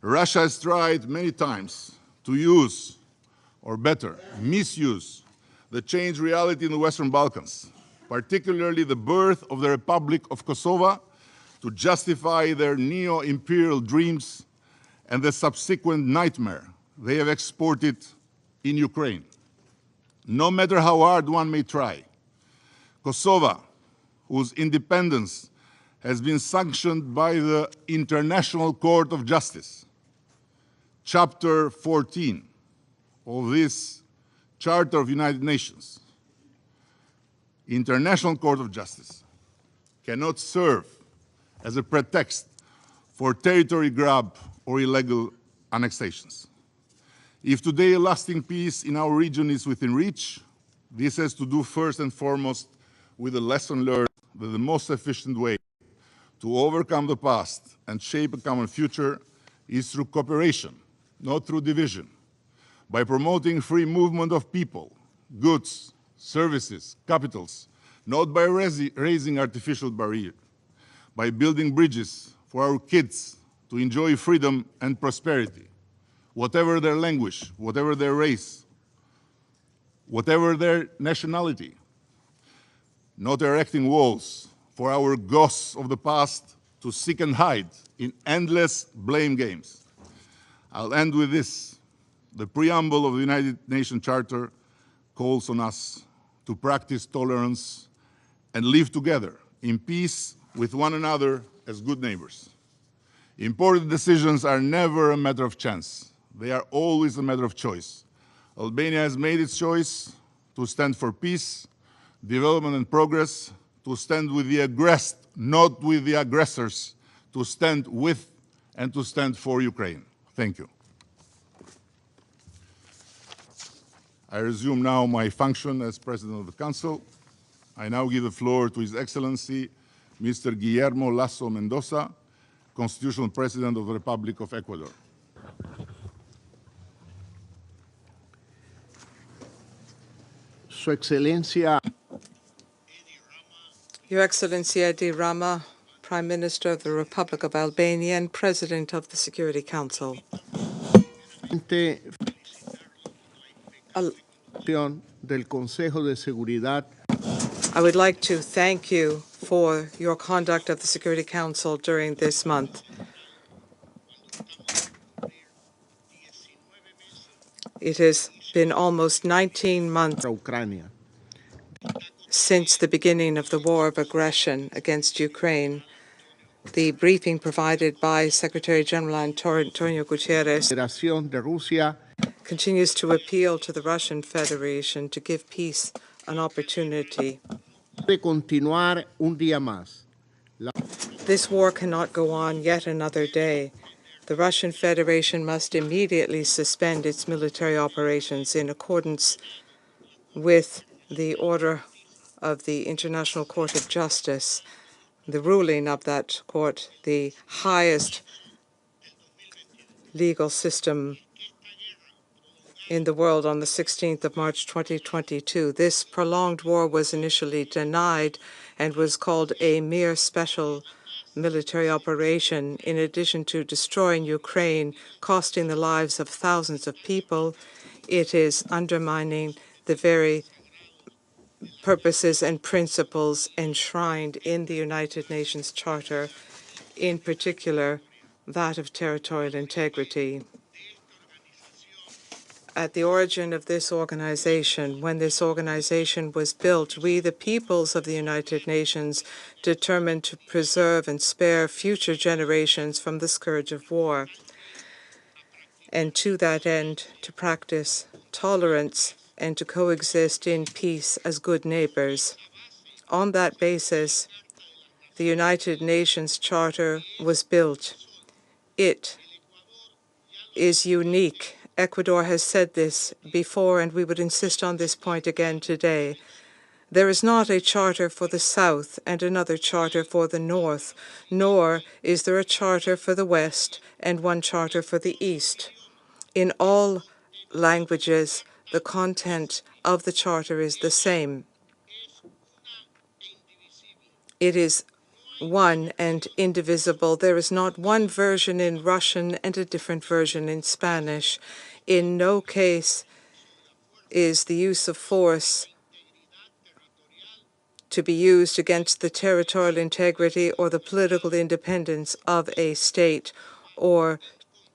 Russia has tried many times to use, or better, misuse, the changed reality in the Western Balkans, particularly the birth of the Republic of Kosovo, to justify their neo-imperial dreams and the subsequent nightmare they have exported in Ukraine. No matter how hard one may try, Kosovo, whose independence has been sanctioned by the International Court of Justice, Chapter 14 of this Charter of United Nations, International Court of Justice, cannot serve as a pretext for territory grab or illegal annexations. If today a lasting peace in our region is within reach, this has to do first and foremost with the lesson learned that the most efficient way to overcome the past and shape a common future is through cooperation, not through division, by promoting free movement of people, goods, services, capitals, not by raising artificial barriers, by building bridges for our kids to enjoy freedom and prosperity, whatever their language, whatever their race, whatever their nationality, not erecting walls for our ghosts of the past to seek and hide in endless blame games. I'll end with this. The preamble of the United Nations Charter calls on us to practice tolerance and live together in peace with one another as good neighbors. Important decisions are never a matter of chance. They are always a matter of choice. Albania has made its choice to stand for peace, development and progress, to stand with the aggressed, not with the aggressors, to stand with and to stand for Ukraine. Thank you. I resume now my function as President of the Council. I now give the floor to His Excellency, Mr. Guillermo Lasso Mendoza, Constitutional President of the Republic of Ecuador. Su Excelencia. Your Excellency Edi Rama, Prime Minister of the Republic of Albania and President of the Security Council. Del Consejo de Seguridad. I would like to thank you for your conduct of the Security Council during this month. It has been almost 19 months since the beginning of the war of aggression against Ukraine. The briefing provided by Secretary General Antonio Guterres continues to appeal to the Russian Federation to give peace an opportunity. This war cannot go on yet another day. The Russian Federation must immediately suspend its military operations in accordance with the order of the International Court of Justice, the ruling of that court, the highest legal system in the world, on the 16th of March 2022. This prolonged war was initially denied and was called a mere special military operation. In addition to destroying Ukraine, costing the lives of thousands of people, it is undermining the very purposes and principles enshrined in the United Nations Charter, in particular that of territorial integrity. At the origin of this organization, when this organization was built, we, the peoples of the United Nations, determined to preserve and spare future generations from the scourge of war, and to that end, to practice tolerance and to coexist in peace as good neighbors. On that basis, the United Nations Charter was built. It is unique. Ecuador has said this before, and we would insist on this point again today. There is not a charter for the South and another charter for the North, nor is there a charter for the West and one charter for the East. In all languages, the content of the charter is the same. It is one and indivisible. There is not one version in Russian and a different version in Spanish. In no case is the use of force to be used against the territorial integrity or the political independence of a state, or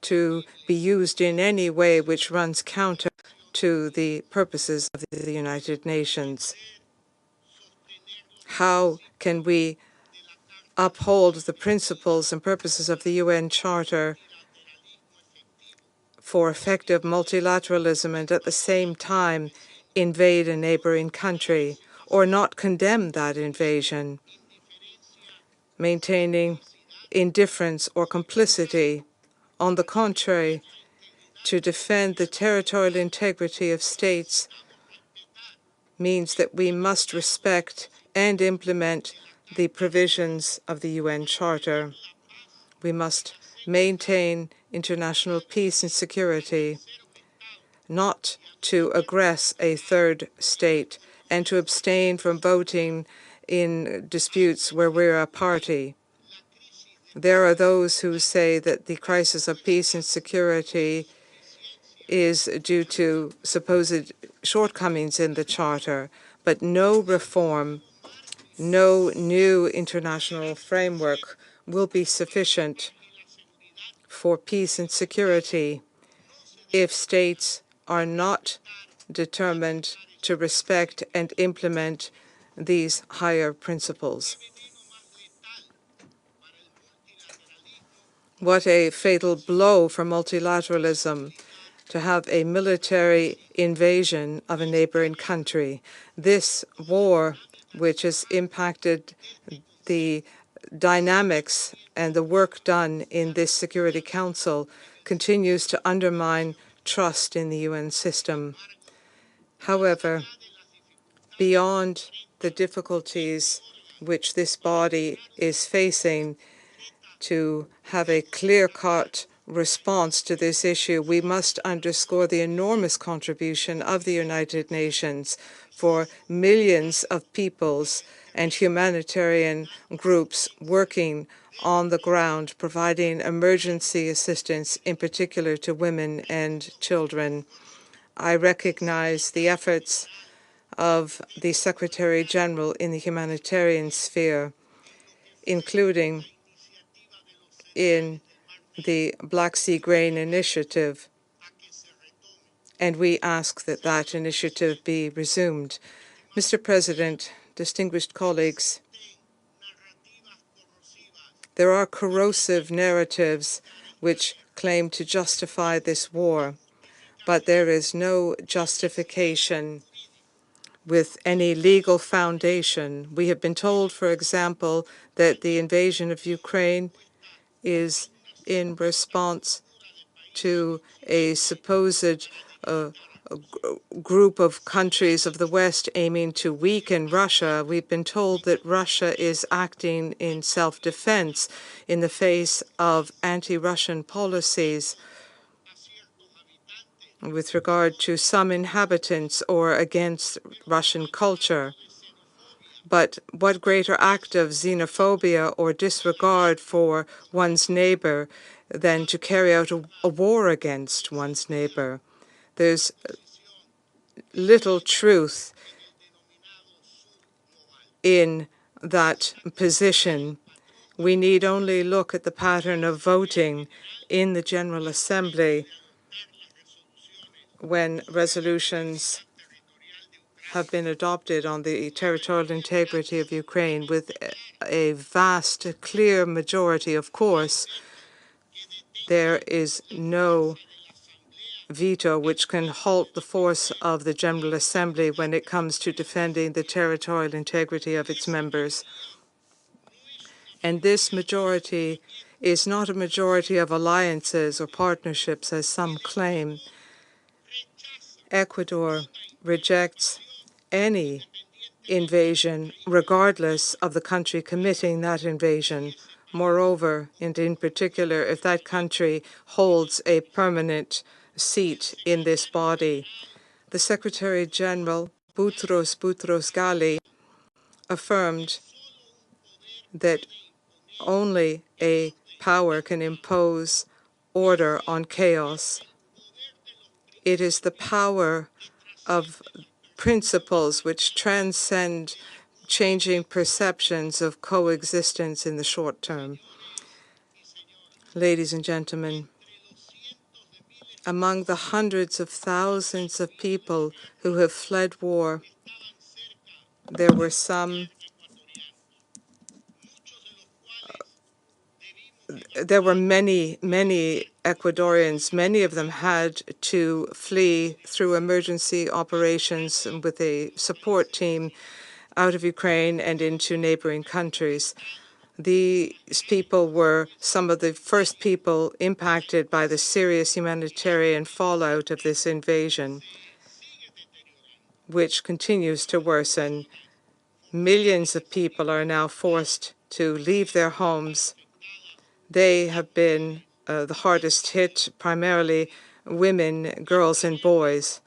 to be used in any way which runs counter to the purposes of the United Nations. How can we uphold the principles and purposes of the UN Charter for effective multilateralism and at the same time invade a neighboring country, or not condemn that invasion, maintaining indifference or complicity? On the contrary, to defend the territorial integrity of states means that we must respect and implement the provisions of the UN Charter. We must maintain international peace and security, not to aggress a third state, and to abstain from voting in disputes where we're a party. There are those who say that the crisis of peace and security is due to supposed shortcomings in the Charter, but no reform, no new international framework will be sufficient for peace and security if states are not determined to respect and implement these higher principles. What a fatal blow for multilateralism to have a military invasion of a neighboring country. This war, which has impacted the dynamics and the work done in this Security Council, continues to undermine trust in the UN system. However, beyond the difficulties which this body is facing to have a clear-cut response to this issue, we must underscore the enormous contribution of the United Nations for millions of peoples and humanitarian groups working on the ground, providing emergency assistance, in particular to women and children. I recognize the efforts of the Secretary General in the humanitarian sphere, including in the Black Sea Grain Initiative, and we ask that that initiative be resumed. Mr. President, distinguished colleagues, there are corrosive narratives which claim to justify this war, but there is no justification with any legal foundation. We have been told, for example, that the invasion of Ukraine is in response to a supposed group of countries of the West aiming to weaken Russia. We've been told that Russia is acting in self-defense in the face of anti-Russian policies with regard to some inhabitants or against Russian culture. But what greater act of xenophobia or disregard for one's neighbor than to carry out a war against one's neighbor? There's little truth in that position. We need only look at the pattern of voting in the General Assembly when resolutions have been adopted on the territorial integrity of Ukraine with a vast, clear majority. Of course, there is no veto which can halt the force of the General Assembly when it comes to defending the territorial integrity of its members. And this majority is not a majority of alliances or partnerships, as some claim. Ecuador rejects any invasion, regardless of the country committing that invasion. Moreover, and in particular, if that country holds a permanent seat in this body. The Secretary General, Boutros Boutros-Ghali, affirmed that only a power can impose order on chaos. It is the power of principles which transcend changing perceptions of coexistence in the short term. Ladies and gentlemen, among the hundreds of thousands of people who have fled war, there were many Ecuadorians. Many of them had to flee through emergency operations with a support team out of Ukraine and into neighboring countries. These people were some of the first people impacted by the serious humanitarian fallout of this invasion, which continues to worsen. Millions of people are now forced to leave their homes. They have been the hardest hit. Primarily women, girls, and boys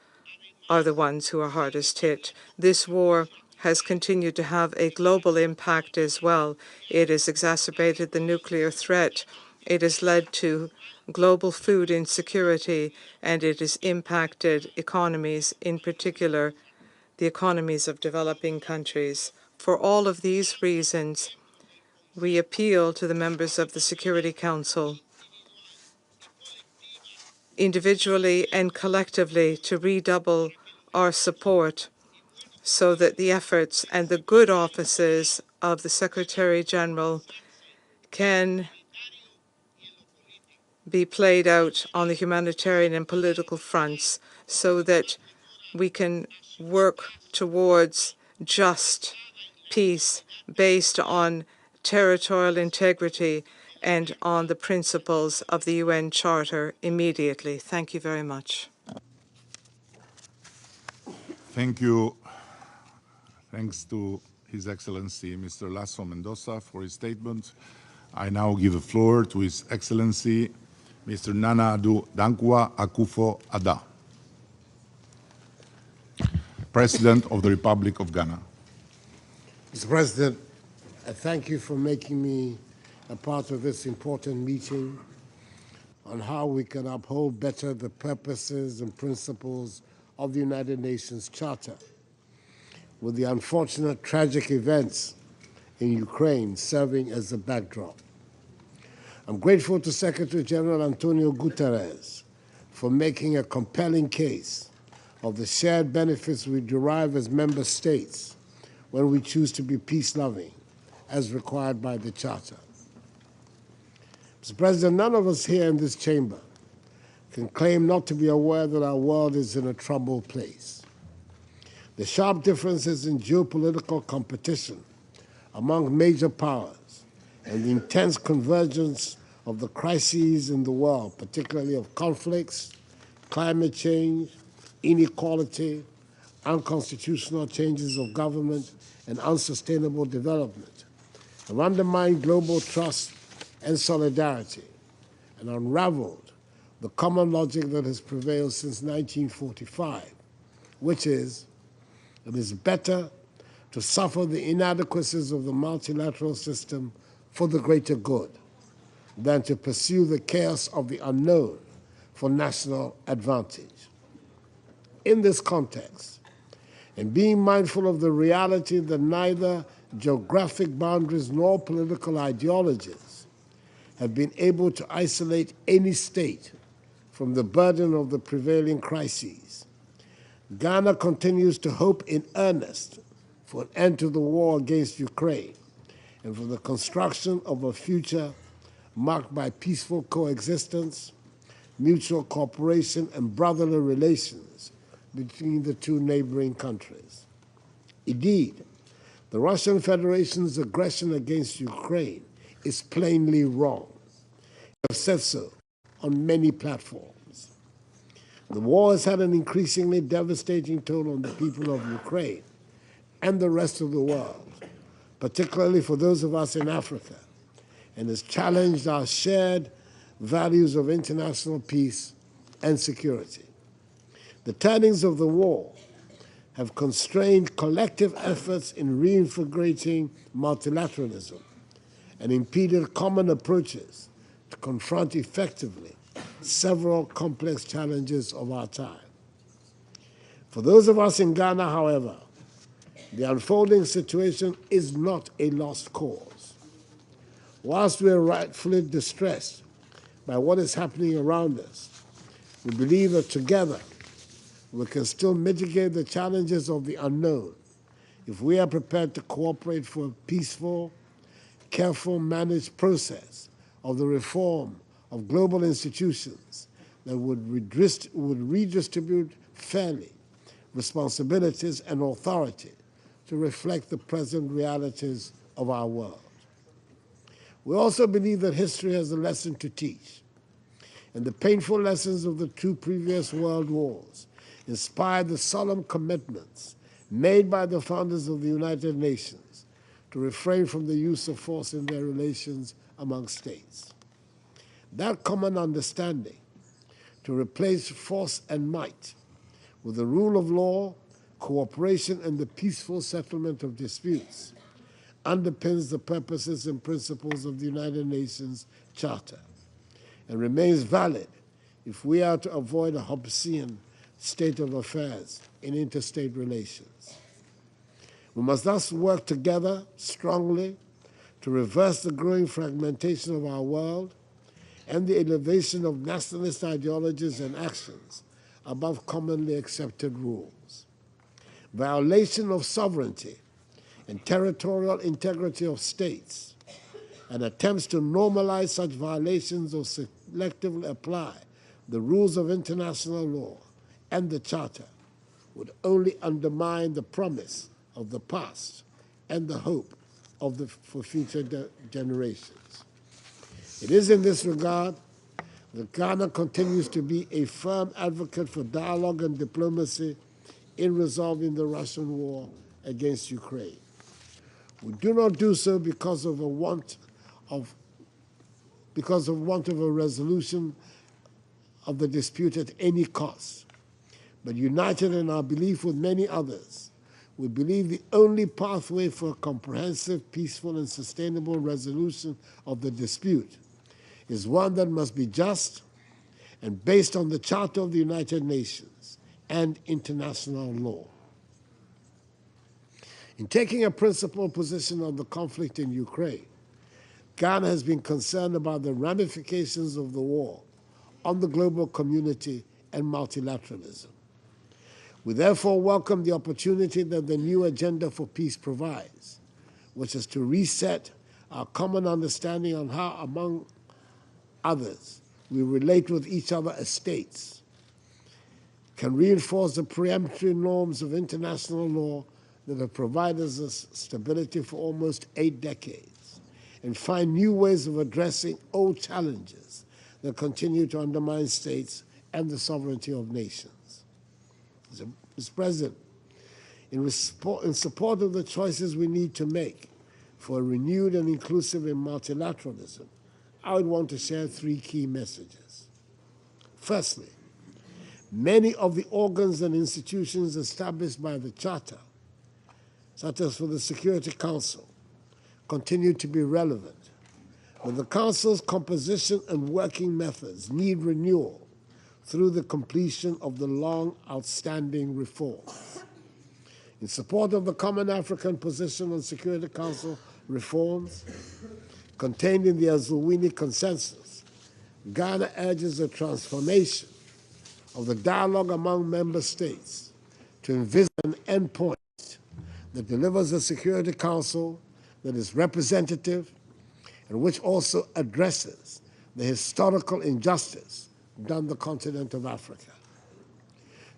are the ones who are hardest hit. This war has continued to have a global impact as well. It has exacerbated the nuclear threat. It has led to global food insecurity, and it has impacted economies, in particular the economies of developing countries. For all of these reasons, we appeal to the members of the Security Council, individually and collectively, to redouble our support so that the efforts and the good offices of the Secretary General can be played out on the humanitarian and political fronts so that we can work towards just peace based on territorial integrity and on the principles of the UN Charter immediately. Thank you very much. Thank you. Thanks to His Excellency Mr. Lasso Mendoza for his statement. I now give the floor to His Excellency Mr. Nana Addo Dankwa Akufo-Addo, President of the Republic of Ghana. Mr. President, I thank you for making me a part of this important meeting on how we can uphold better the purposes and principles of the United Nations Charter, with the unfortunate tragic events in Ukraine serving as a backdrop. I'm grateful to Secretary General Antonio Guterres for making a compelling case of the shared benefits we derive as member states when we choose to be peace-loving, as required by the Charter. Mr. President, none of us here in this chamber can claim not to be aware that our world is in a troubled place. The sharp differences in geopolitical competition among major powers and the intense convergence of the crises in the world, particularly of conflicts, climate change, inequality, unconstitutional changes of government, and unsustainable development, have undermined global trust and solidarity and unraveled the common logic that has prevailed since 1945, which is, it is better to suffer the inadequacies of the multilateral system for the greater good than to pursue the chaos of the unknown for national advantage. In this context, and being mindful of the reality that neither geographic boundaries nor political ideologies have been able to isolate any state from the burden of the prevailing crises, Ghana continues to hope in earnest for an end to the war against Ukraine and for the construction of a future marked by peaceful coexistence, mutual cooperation, and brotherly relations between the two neighboring countries. Indeed, the Russian Federation's aggression against Ukraine is plainly wrong. We have said so on many platforms. The war has had an increasingly devastating toll on the people of Ukraine and the rest of the world, particularly for those of us in Africa, and has challenged our shared values of international peace and security. The turnings of the war have constrained collective efforts in reinvigorating multilateralism and impeded common approaches to confront effectively several complex challenges of our time. For those of us in Ghana, however, the unfolding situation is not a lost cause. Whilst we are rightfully distressed by what is happening around us, we believe that together we can still mitigate the challenges of the unknown if we are prepared to cooperate for a peaceful, careful, managed process of the reform of global institutions that would redistribute fairly responsibilities and authority to reflect the present realities of our world. We also believe that history has a lesson to teach, and the painful lessons of the two previous world wars inspired the solemn commitments made by the founders of the United Nations to refrain from the use of force in their relations among states. That common understanding to replace force and might with the rule of law, cooperation, and the peaceful settlement of disputes underpins the purposes and principles of the United Nations Charter and remains valid if we are to avoid a Hobbesian state of affairs in interstate relations. We must thus work together strongly to reverse the growing fragmentation of our world and the elevation of nationalist ideologies and actions above commonly accepted rules. Violation of sovereignty and territorial integrity of states and attempts to normalize such violations selectively apply the rules of international law and the Charter would only undermine the promise of the past and the hope for future generations. It is in this regard that Ghana continues to be a firm advocate for dialogue and diplomacy in resolving the Russian war against Ukraine. We do not do so because of want of a resolution of the dispute at any cost, but united in our belief with many others, we believe the only pathway for a comprehensive, peaceful, and sustainable resolution of the dispute is one that must be just and based on the Charter of the United Nations and international law. In taking a principled position on the conflict in Ukraine, Ghana has been concerned about the ramifications of the war on the global community and multilateralism. We therefore welcome the opportunity that the new agenda for peace provides, which is to reset our common understanding on how, among others, we relate with each other as states, can reinforce the preemptory norms of international law that have provided us stability for almost 8 decades, and find new ways of addressing old challenges that continue to undermine states and the sovereignty of nations. Mr. President, in support of the choices we need to make for a renewed and inclusive multilateralism, I would want to share 3 key messages. Firstly, many of the organs and institutions established by the Charter, such as for the Security Council, continue to be relevant, but the Council's composition and working methods need renewal through the completion of the long outstanding reforms. In support of the Common African Position on Security Council reforms contained in the Azulwini Consensus, Ghana urges a transformation of the dialogue among member states to envisage an endpoint that delivers a Security Council that is representative and which also addresses the historical injustice done the continent of Africa.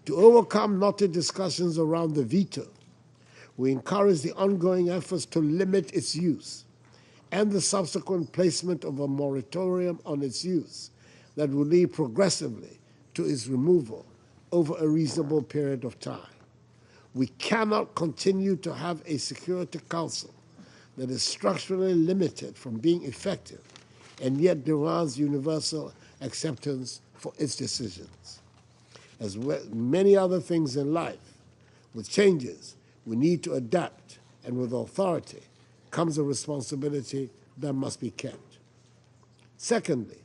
To overcome knotted discussions around the veto, we encourage the ongoing efforts to limit its use and the subsequent placement of a moratorium on its use that will lead progressively to its removal over a reasonable period of time. We cannot continue to have a Security Council that is structurally limited from being effective and yet demands universal acceptance for its decisions. As with many other things in life, with changes, we need to adapt, and with authority comes a responsibility that must be kept. Secondly,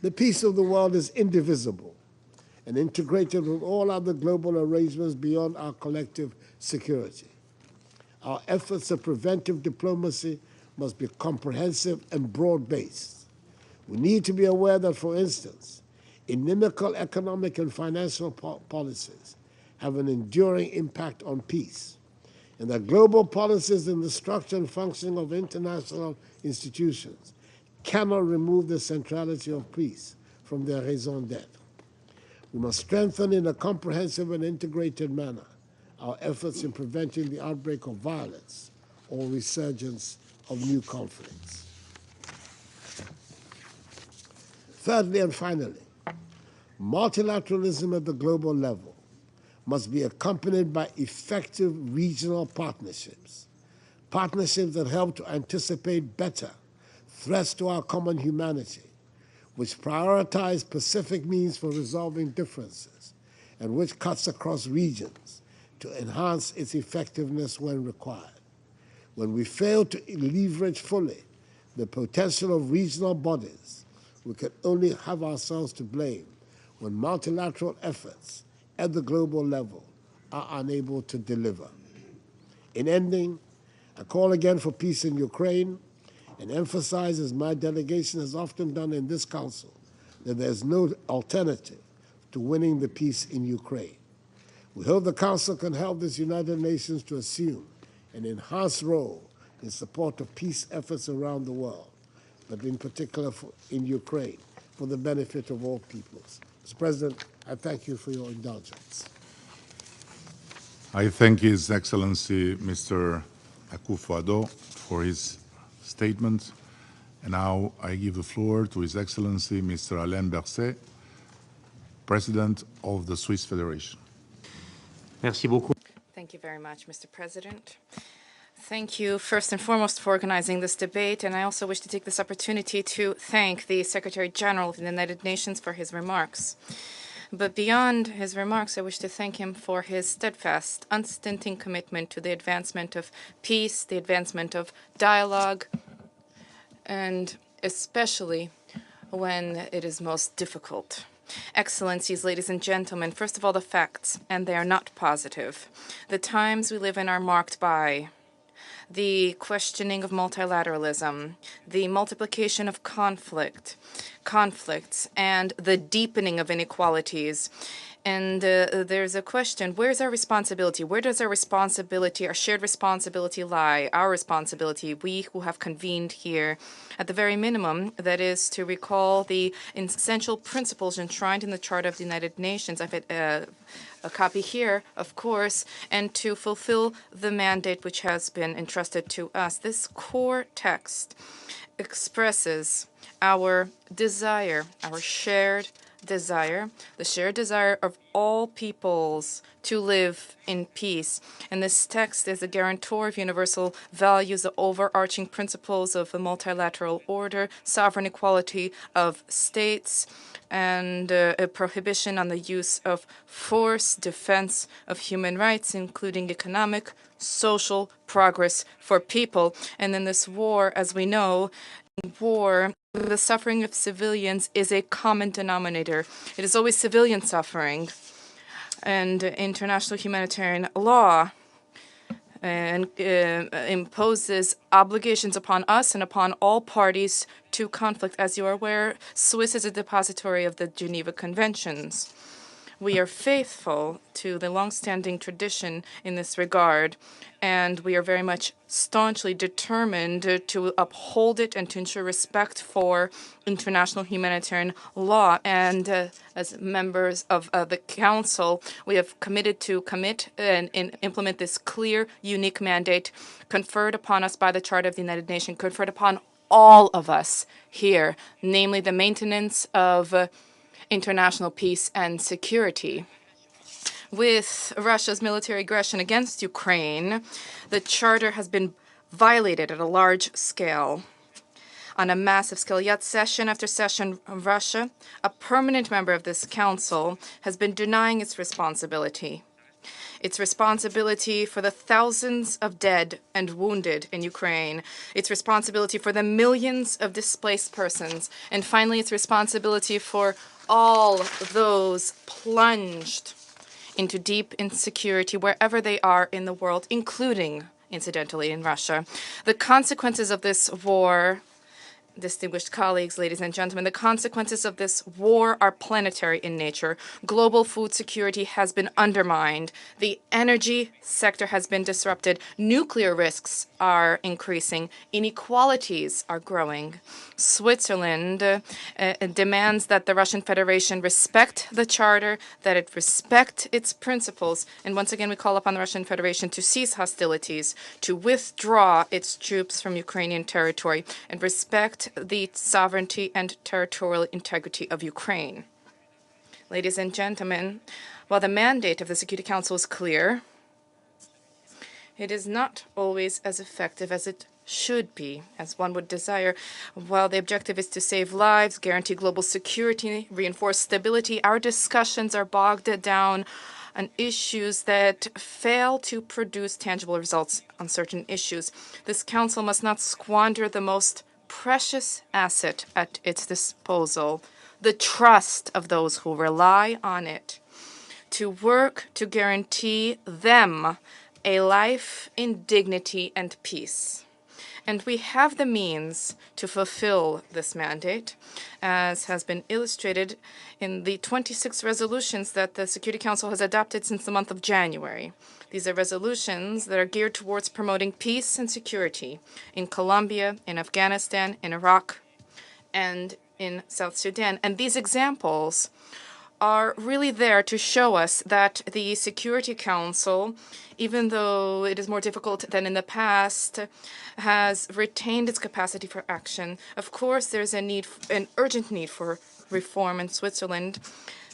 the peace of the world is indivisible and integrated with all other global arrangements beyond our collective security. Our efforts of preventive diplomacy must be comprehensive and broad-based. We need to be aware that, for instance, inimical economic and financial policies have an enduring impact on peace, and that global policies in the structure and functioning of international institutions cannot remove the centrality of peace from their raison d'etre. We must strengthen in a comprehensive and integrated manner our efforts in preventing the outbreak of violence or resurgence of new conflicts. Thirdly and finally, multilateralism at the global level must be accompanied by effective regional partnerships, partnerships that help to anticipate better threats to our common humanity, which prioritize specific means for resolving differences, and which cuts across regions to enhance its effectiveness when required. When we fail to leverage fully the potential of regional bodies, we can only have ourselves to blame when multilateral efforts at the global level are unable to deliver. In ending, I call again for peace in Ukraine and emphasize, as my delegation has often done in this Council, that there is no alternative to winning the peace in Ukraine. We hope the Council can help this United Nations to assume an enhanced role in support of peace efforts around the world, but in particular in Ukraine, for the benefit of all peoples. Mr. President, I thank you for your indulgence. I thank His Excellency Mr. Akufo-Addo for his statement. And now I give the floor to His Excellency Mr. Alain Berset, President of the Swiss Federation. Merci beaucoup. Thank you very much, Mr. President. Thank you, first and foremost, for organizing this debate, and I also wish to take this opportunity to thank the Secretary General of the United Nations for his remarks. But beyond his remarks, I wish to thank him for his steadfast, unstinting commitment to the advancement of peace, the advancement of dialogue, and especially when it is most difficult. Excellencies, ladies and gentlemen, first of all, the facts, and they are not positive. The times we live in are marked by the questioning of multilateralism, the multiplication of conflicts, and the deepening of inequalities. And there's a question, where's our responsibility? Where does our responsibility, our shared responsibility lie? Our responsibility, we who have convened here, at the very minimum, that is to recall the essential principles enshrined in the Charter of the United Nations. I've had a copy here, of course, and to fulfill the mandate which has been entrusted to us. This core text expresses our desire, our shared desire, the shared desire of all peoples to live in peace. And this text is a guarantor of universal values, the overarching principles of a multilateral order, sovereign equality of states, and a prohibition on the use of force, defense of human rights, including economic, social progress for people. And in this war, as we know, the suffering of civilians is a common denominator. It is always civilian suffering. And international humanitarian law imposes obligations upon us and upon all parties to conflict. As you are aware, Swiss is a depository of the Geneva Conventions. We are faithful to the long-standing tradition in this regard, and we are very much staunchly determined to uphold it and to ensure respect for international humanitarian law. And as members of the Council, we have committed to commit and implement this clear, unique mandate conferred upon us by the Charter of the United Nations, conferred upon all of us here, namely the maintenance of international peace and security. With Russia's military aggression against Ukraine, the Charter has been violated at a large scale. On a massive scale, yet session after session, Russia, a permanent member of this Council, has been denying its responsibility. Its responsibility for the thousands of dead and wounded in Ukraine, its responsibility for the millions of displaced persons, and finally its responsibility for all those plunged into deep insecurity wherever they are in the world, including, incidentally, in Russia. The consequences of this war, distinguished colleagues, ladies and gentlemen, the consequences of this war are planetary in nature. Global food security has been undermined. The energy sector has been disrupted. Nuclear risks are increasing. Inequalities are growing. Switzerland demands that the Russian Federation respect the Charter, that it respect its principles. And once again, we call upon the Russian Federation to cease hostilities, to withdraw its troops from Ukrainian territory, and respect the sovereignty and territorial integrity of Ukraine. Ladies and gentlemen, while the mandate of the Security Council is clear, it is not always as effective as it should be, as one would desire. While the objective is to save lives, guarantee global security, reinforce stability, our discussions are bogged down on issues that fail to produce tangible results on certain issues. This Council must not squander the most precious asset at its disposal, the trust of those who rely on it, to work to guarantee them a life in dignity and peace. And we have the means to fulfill this mandate, as has been illustrated in the 26 resolutions that the Security Council has adopted since the month of January. These are resolutions that are geared towards promoting peace and security in Colombia, in Afghanistan, in Iraq, and in South Sudan. And these examples are really there to show us that the Security Council, even though it is more difficult than in the past, has retained its capacity for action. Of course, there's an urgent need for reform, and Switzerland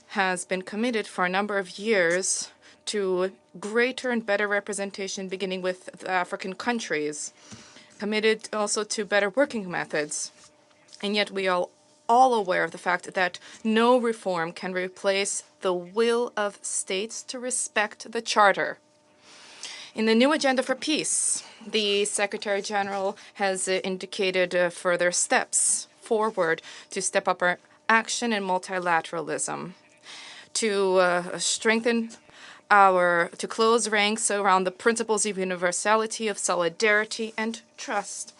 has been committed for a number of years to greater and better representation, beginning with the African countries, committed also to better working methods. And yet we are all aware of the fact that no reform can replace the will of states to respect the Charter. In the new agenda for peace, the Secretary General has indicated further steps forward to step up our action in multilateralism, to strengthen to close ranks around the principles of universality, of solidarity, and trust.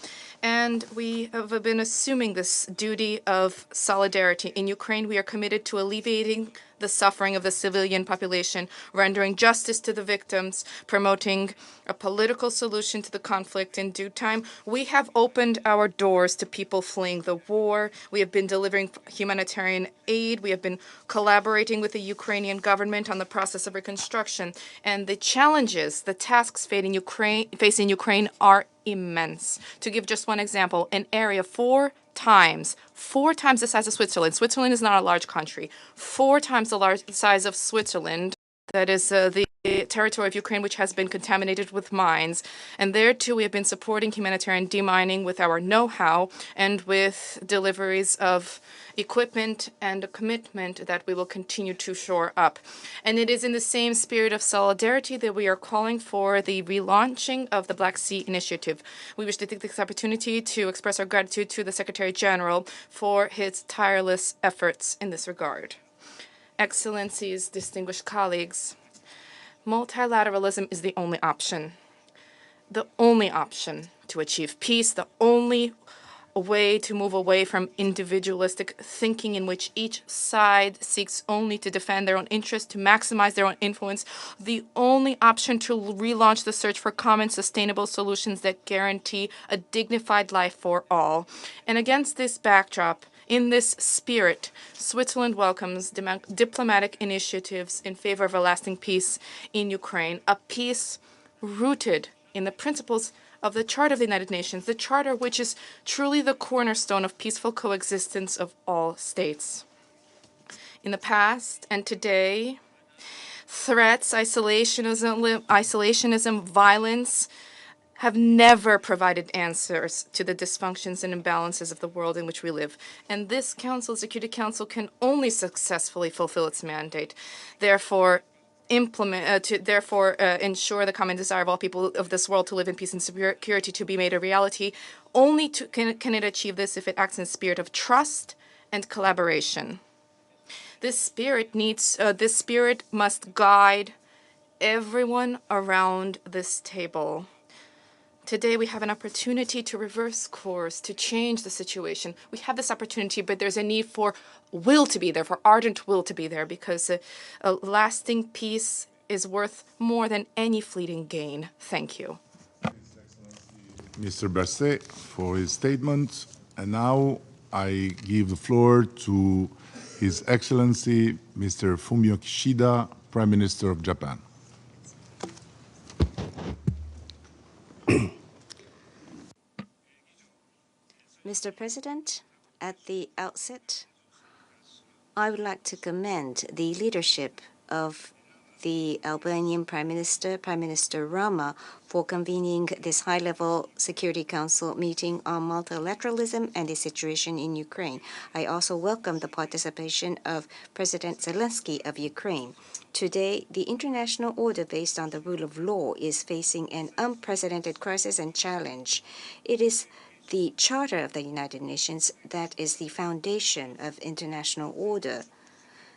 And we have been assuming this duty of solidarity. In Ukraine, we are committed to alleviating the suffering of the civilian population, rendering justice to the victims, promoting a political solution to the conflict in due time. We have opened our doors to people fleeing the war. We have been delivering humanitarian aid. We have been collaborating with the Ukrainian government on the process of reconstruction. And the challenges, the tasks facing Ukraine are immense. To give just one example, an area four times the size of Switzerland. Switzerland is not a large country. 4 times the size of Switzerland. That is the territory of Ukraine, which has been contaminated with mines. And there, too, we have been supporting humanitarian demining with our know-how and with deliveries of equipment and a commitment that we will continue to shore up. And it is in the same spirit of solidarity that we are calling for the relaunching of the Black Sea Initiative. We wish to take this opportunity to express our gratitude to the Secretary General for his tireless efforts in this regard. Excellencies, distinguished colleagues, multilateralism is the only option to achieve peace, the only way to move away from individualistic thinking in which each side seeks only to defend their own interests, to maximize their own influence, the only option to relaunch the search for common sustainable solutions that guarantee a dignified life for all. And against this backdrop, in this spirit, Switzerland welcomes diplomatic initiatives in favor of a lasting peace in Ukraine, a peace rooted in the principles of the Charter of the United Nations, the Charter which is truly the cornerstone of peaceful coexistence of all states. In the past and today, threats, isolationism, violence have never provided answers to the dysfunctions and imbalances of the world in which we live. And this Council, Security Council, can only successfully fulfill its mandate. Therefore, ensure the common desire of all people of this world to live in peace and security to be made a reality. Only can it achieve this if it acts in a spirit of trust and collaboration. This spirit must guide everyone around this table. Today, we have an opportunity to reverse course, to change the situation. We have this opportunity, but there's a need for will to be there, for ardent will to be there, because a lasting peace is worth more than any fleeting gain. Thank you. Mr. Berset for his statement. And now I give the floor to His Excellency Mr. Fumio Kishida, Prime Minister of Japan. Mr. President, at the outset, I would like to commend the leadership of the Albanian Prime Minister Rama, for convening this high-level Security Council meeting on multilateralism and the situation in Ukraine. I also welcome the participation of President Zelensky of Ukraine. Today, the international order based on the rule of law is facing an unprecedented crisis and challenge. It is the Charter of the United Nations that is the foundation of international order.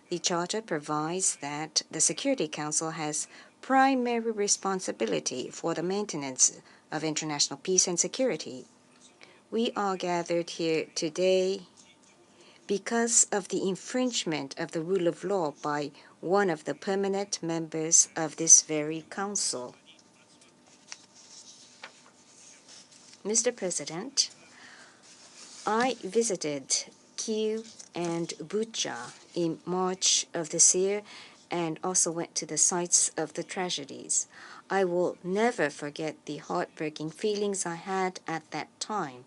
The Charter provides that the Security Council has primary responsibility for the maintenance of international peace and security. We are gathered here today because of the infringement of the rule of law by one of the permanent members of this very council. Mr. President, I visited Kyiv and Bucha in March of this year and also went to the sites of the tragedies. I will never forget the heartbreaking feelings I had at that time.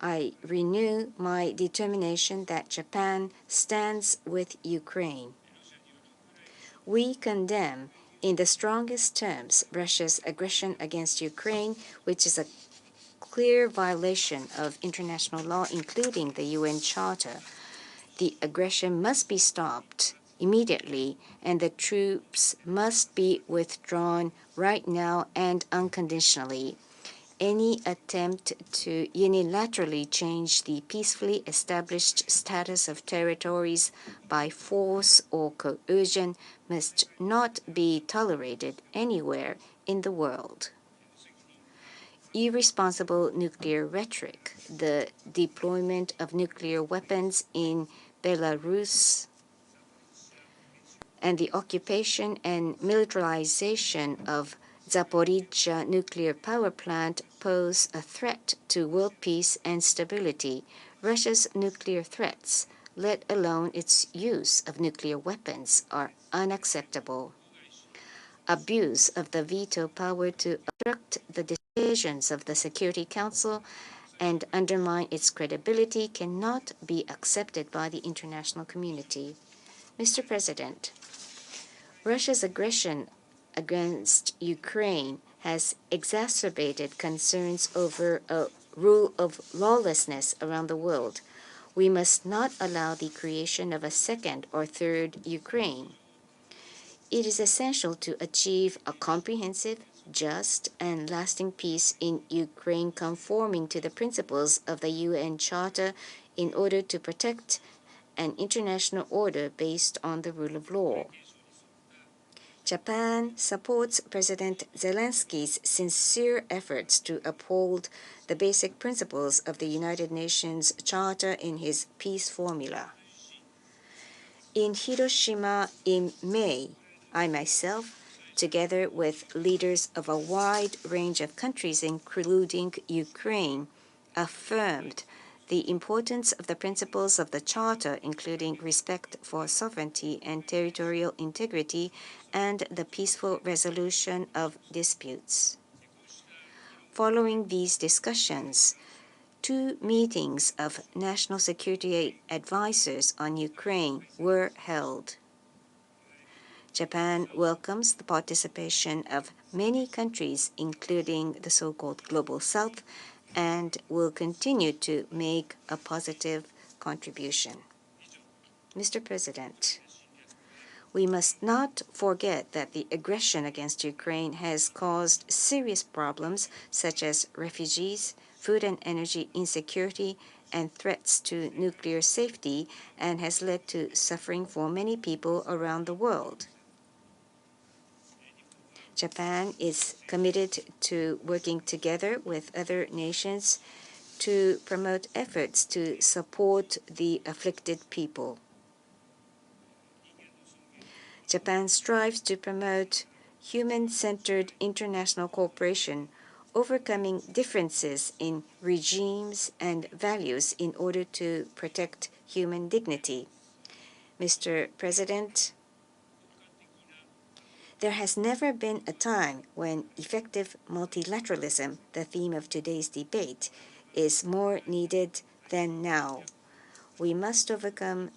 I renew my determination that Japan stands with Ukraine. We condemn in the strongest terms Russia's aggression against Ukraine, which is a clear violation of international law, including the UN Charter. The aggression must be stopped immediately, and the troops must be withdrawn right now and unconditionally. Any attempt to unilaterally change the peacefully established status of territories by force or coercion must not be tolerated anywhere in the world. Irresponsible nuclear rhetoric, the deployment of nuclear weapons in Belarus, and the occupation and militarization of Zaporizhzhia nuclear power plant pose a threat to world peace and stability. Russia's nuclear threats, let alone its use of nuclear weapons, are unacceptable. Abuse of the veto power to obstruct the decisions of the Security Council and undermine its credibility cannot be accepted by the international community. Mr. President, Russia's aggression against Ukraine has exacerbated concerns over a rule of lawlessness around the world. We must not allow the creation of a second or third Ukraine. It is essential to achieve a comprehensive, just, and lasting peace in Ukraine conforming to the principles of the UN Charter in order to protect an international order based on the rule of law. Japan supports President Zelensky's sincere efforts to uphold the basic principles of the United Nations Charter in his peace formula. In Hiroshima in May, I myself, together with leaders of a wide range of countries, including Ukraine, affirmed the importance of the principles of the Charter, including respect for sovereignty and territorial integrity and the peaceful resolution of disputes. Following these discussions, 2 meetings of National Security Advisors on Ukraine were held. Japan welcomes the participation of many countries, including the so-called Global South, and will continue to make a positive contribution. Mr. President, we must not forget that the aggression against Ukraine has caused serious problems such as refugees, food and energy insecurity, and threats to nuclear safety, and has led to suffering for many people around the world. Japan is committed to working together with other nations to promote efforts to support the afflicted people. Japan strives to promote human-centered international cooperation, overcoming differences in regimes and values in order to protect human dignity. Mr. President, there has never been a time when effective multilateralism, the theme of today's debate, is more needed than now. We must overcome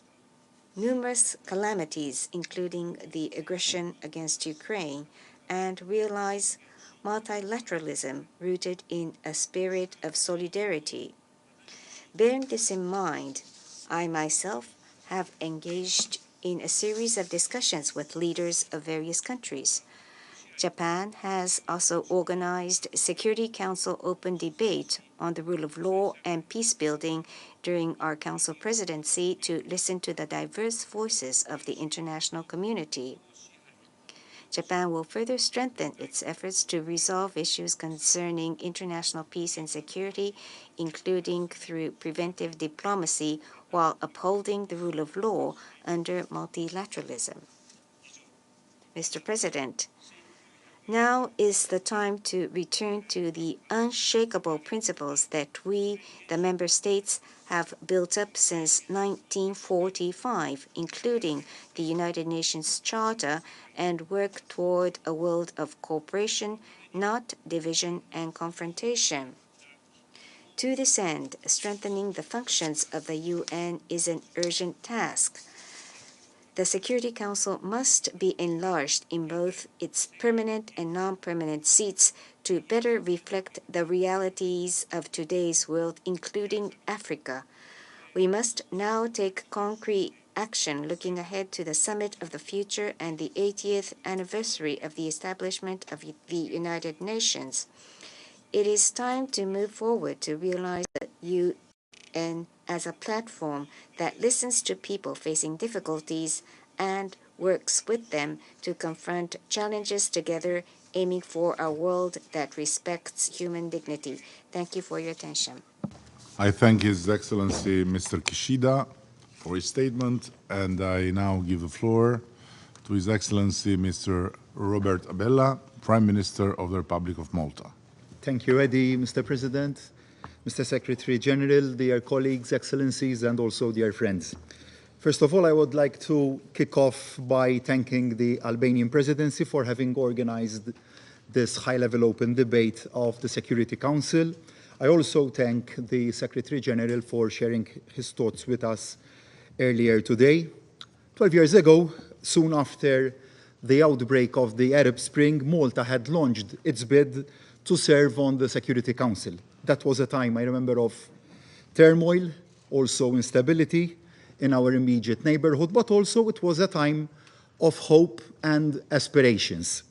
numerous calamities, including the aggression against Ukraine, and realize multilateralism rooted in a spirit of solidarity. Bearing this in mind, I myself have engaged in a series of discussions with leaders of various countries. Japan has also organized Security Council open debate on the rule of law and peace building during our Council presidency to listen to the diverse voices of the international community. Japan will further strengthen its efforts to resolve issues concerning international peace and security, including through preventive diplomacy, while upholding the rule of law under multilateralism. Mr. President, Now is the time to return to the unshakable principles that we, the member states, have built up since 1945, including the United Nations Charter, and work toward a world of cooperation, not division and confrontation. To this end, strengthening the functions of the UN is an urgent task. The Security Council must be enlarged in both its permanent and non-permanent seats to better reflect the realities of today's world, including Africa. We must now take concrete action looking ahead to the Summit of the Future and the 80th anniversary of the establishment of the United Nations. It is time to move forward to realize that UN as a platform that listens to people facing difficulties and works with them to confront challenges together, aiming for a world that respects human dignity. Thank you for your attention. I thank His Excellency Mr. Kishida for his statement, and I now give the floor to His Excellency Mr. Robert Abella, Prime Minister of the Republic of Malta. Thank you, Eddie, Mr. President, Mr. Secretary General, dear colleagues, excellencies, and also dear friends. First of all, I would like to kick off by thanking the Albanian presidency for having organized this high-level open debate of the Security Council. I also thank the Secretary General for sharing his thoughts with us earlier today. 12 years ago, soon after the outbreak of the Arab Spring, Malta had launched its bid to serve on the Security Council. That was a time, I remember, of turmoil, also instability in our immediate neighborhood, but also it was a time of hope and aspirations.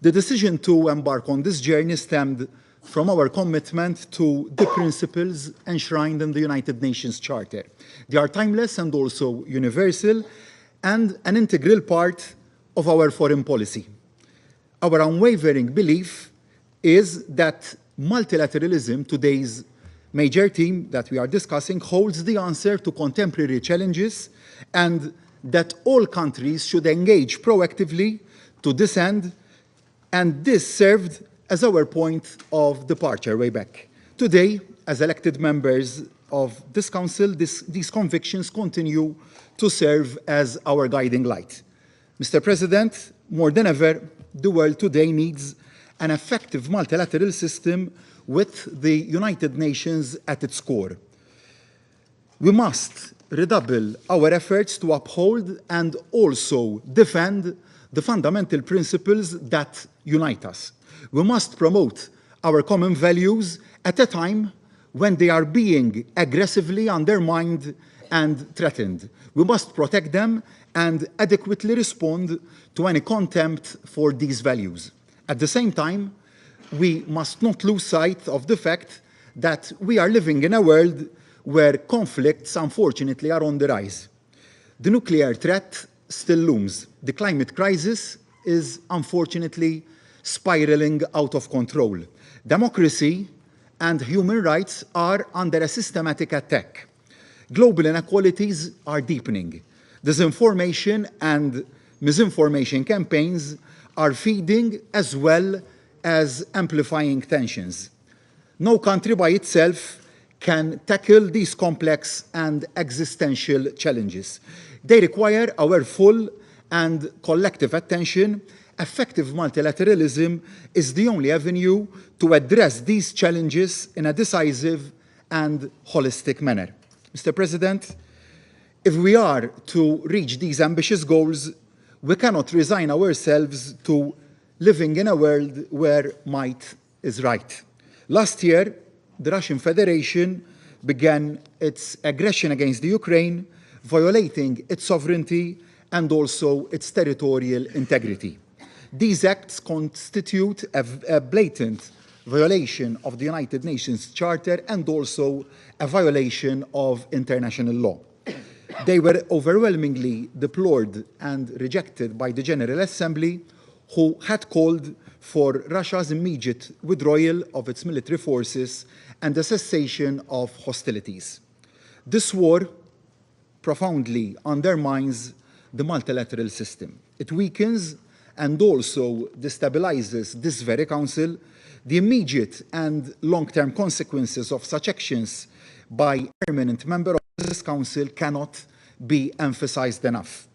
The decision to embark on this journey stemmed from our commitment to the principles enshrined in the United Nations Charter. They are timeless and also universal and an integral part of our foreign policy. Our unwavering belief is that multilateralism, today's major theme that we are discussing, holds the answer to contemporary challenges, and that all countries should engage proactively to this end, and this served as our point of departure way back. Today, as elected members of this council, these convictions continue to serve as our guiding light. Mr. President, more than ever, the world today needs an effective multilateral system with the United Nations at its core. We must redouble our efforts to uphold and also defend the fundamental principles that unite us. We must promote our common values at a time when they are being aggressively undermined and threatened. We must protect them and adequately respond to any contempt for these values. At the same time, we must not lose sight of the fact that we are living in a world where conflicts, unfortunately, are on the rise. The nuclear threat still looms. The climate crisis is, unfortunately, spiraling out of control. Democracy and human rights are under a systematic attack. Global inequalities are deepening. Disinformation and misinformation campaigns are feeding as well as amplifying tensions. No country by itself can tackle these complex and existential challenges. They require our full and collective attention. Effective multilateralism is the only avenue to address these challenges in a decisive and holistic manner. Mr. President, if we are to reach these ambitious goals, we cannot resign ourselves to living in a world where might is right. Last year, the Russian Federation began its aggression against the Ukraine, violating its sovereignty and also its territorial integrity. These acts constitute a blatant violation of the United Nations Charter and also a violation of international law. They were overwhelmingly deplored and rejected by the General Assembly, who had called for Russia's immediate withdrawal of its military forces and the cessation of hostilities. This war profoundly undermines the multilateral system. It weakens and also destabilizes this very Council, the immediate and long-term consequences of such actions by a permanent member of this Council cannot be emphasized enough.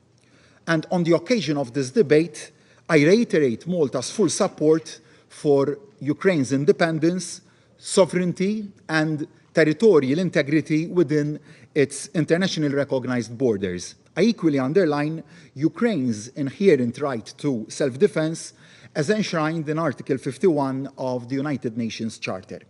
And on the occasion of this debate, I reiterate Malta's full support for Ukraine's independence, sovereignty, and territorial integrity within its internationally recognized borders. I equally underline Ukraine's inherent right to self-defense as enshrined in Article 51 of the United Nations Charter.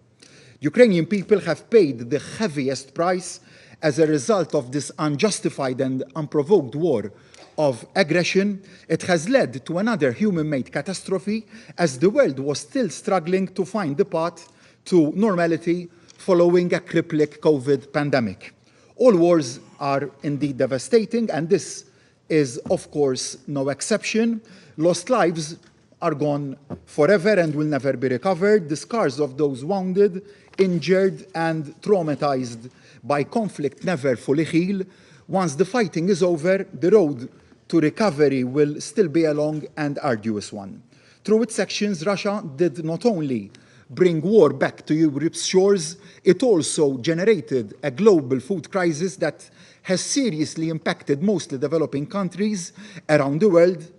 Ukrainian people have paid the heaviest price as a result of this unjustified and unprovoked war of aggression. It has led to another human-made catastrophe as the world was still struggling to find the path to normality following a crippling COVID pandemic. All wars are indeed devastating, and this is, of course, no exception. Lost lives are gone forever and will never be recovered. The scars of those wounded, injured, and traumatized by conflict never fully heal. Once the fighting is over, the road to recovery will still be a long and arduous one. Through its actions, Russia did not only bring war back to Europe's shores, it also generated a global food crisis that has seriously impacted mostly developing countries around the world.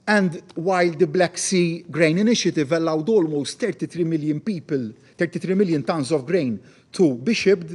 And while the Black Sea Grain Initiative allowed almost 33 million tons of grain to be shipped,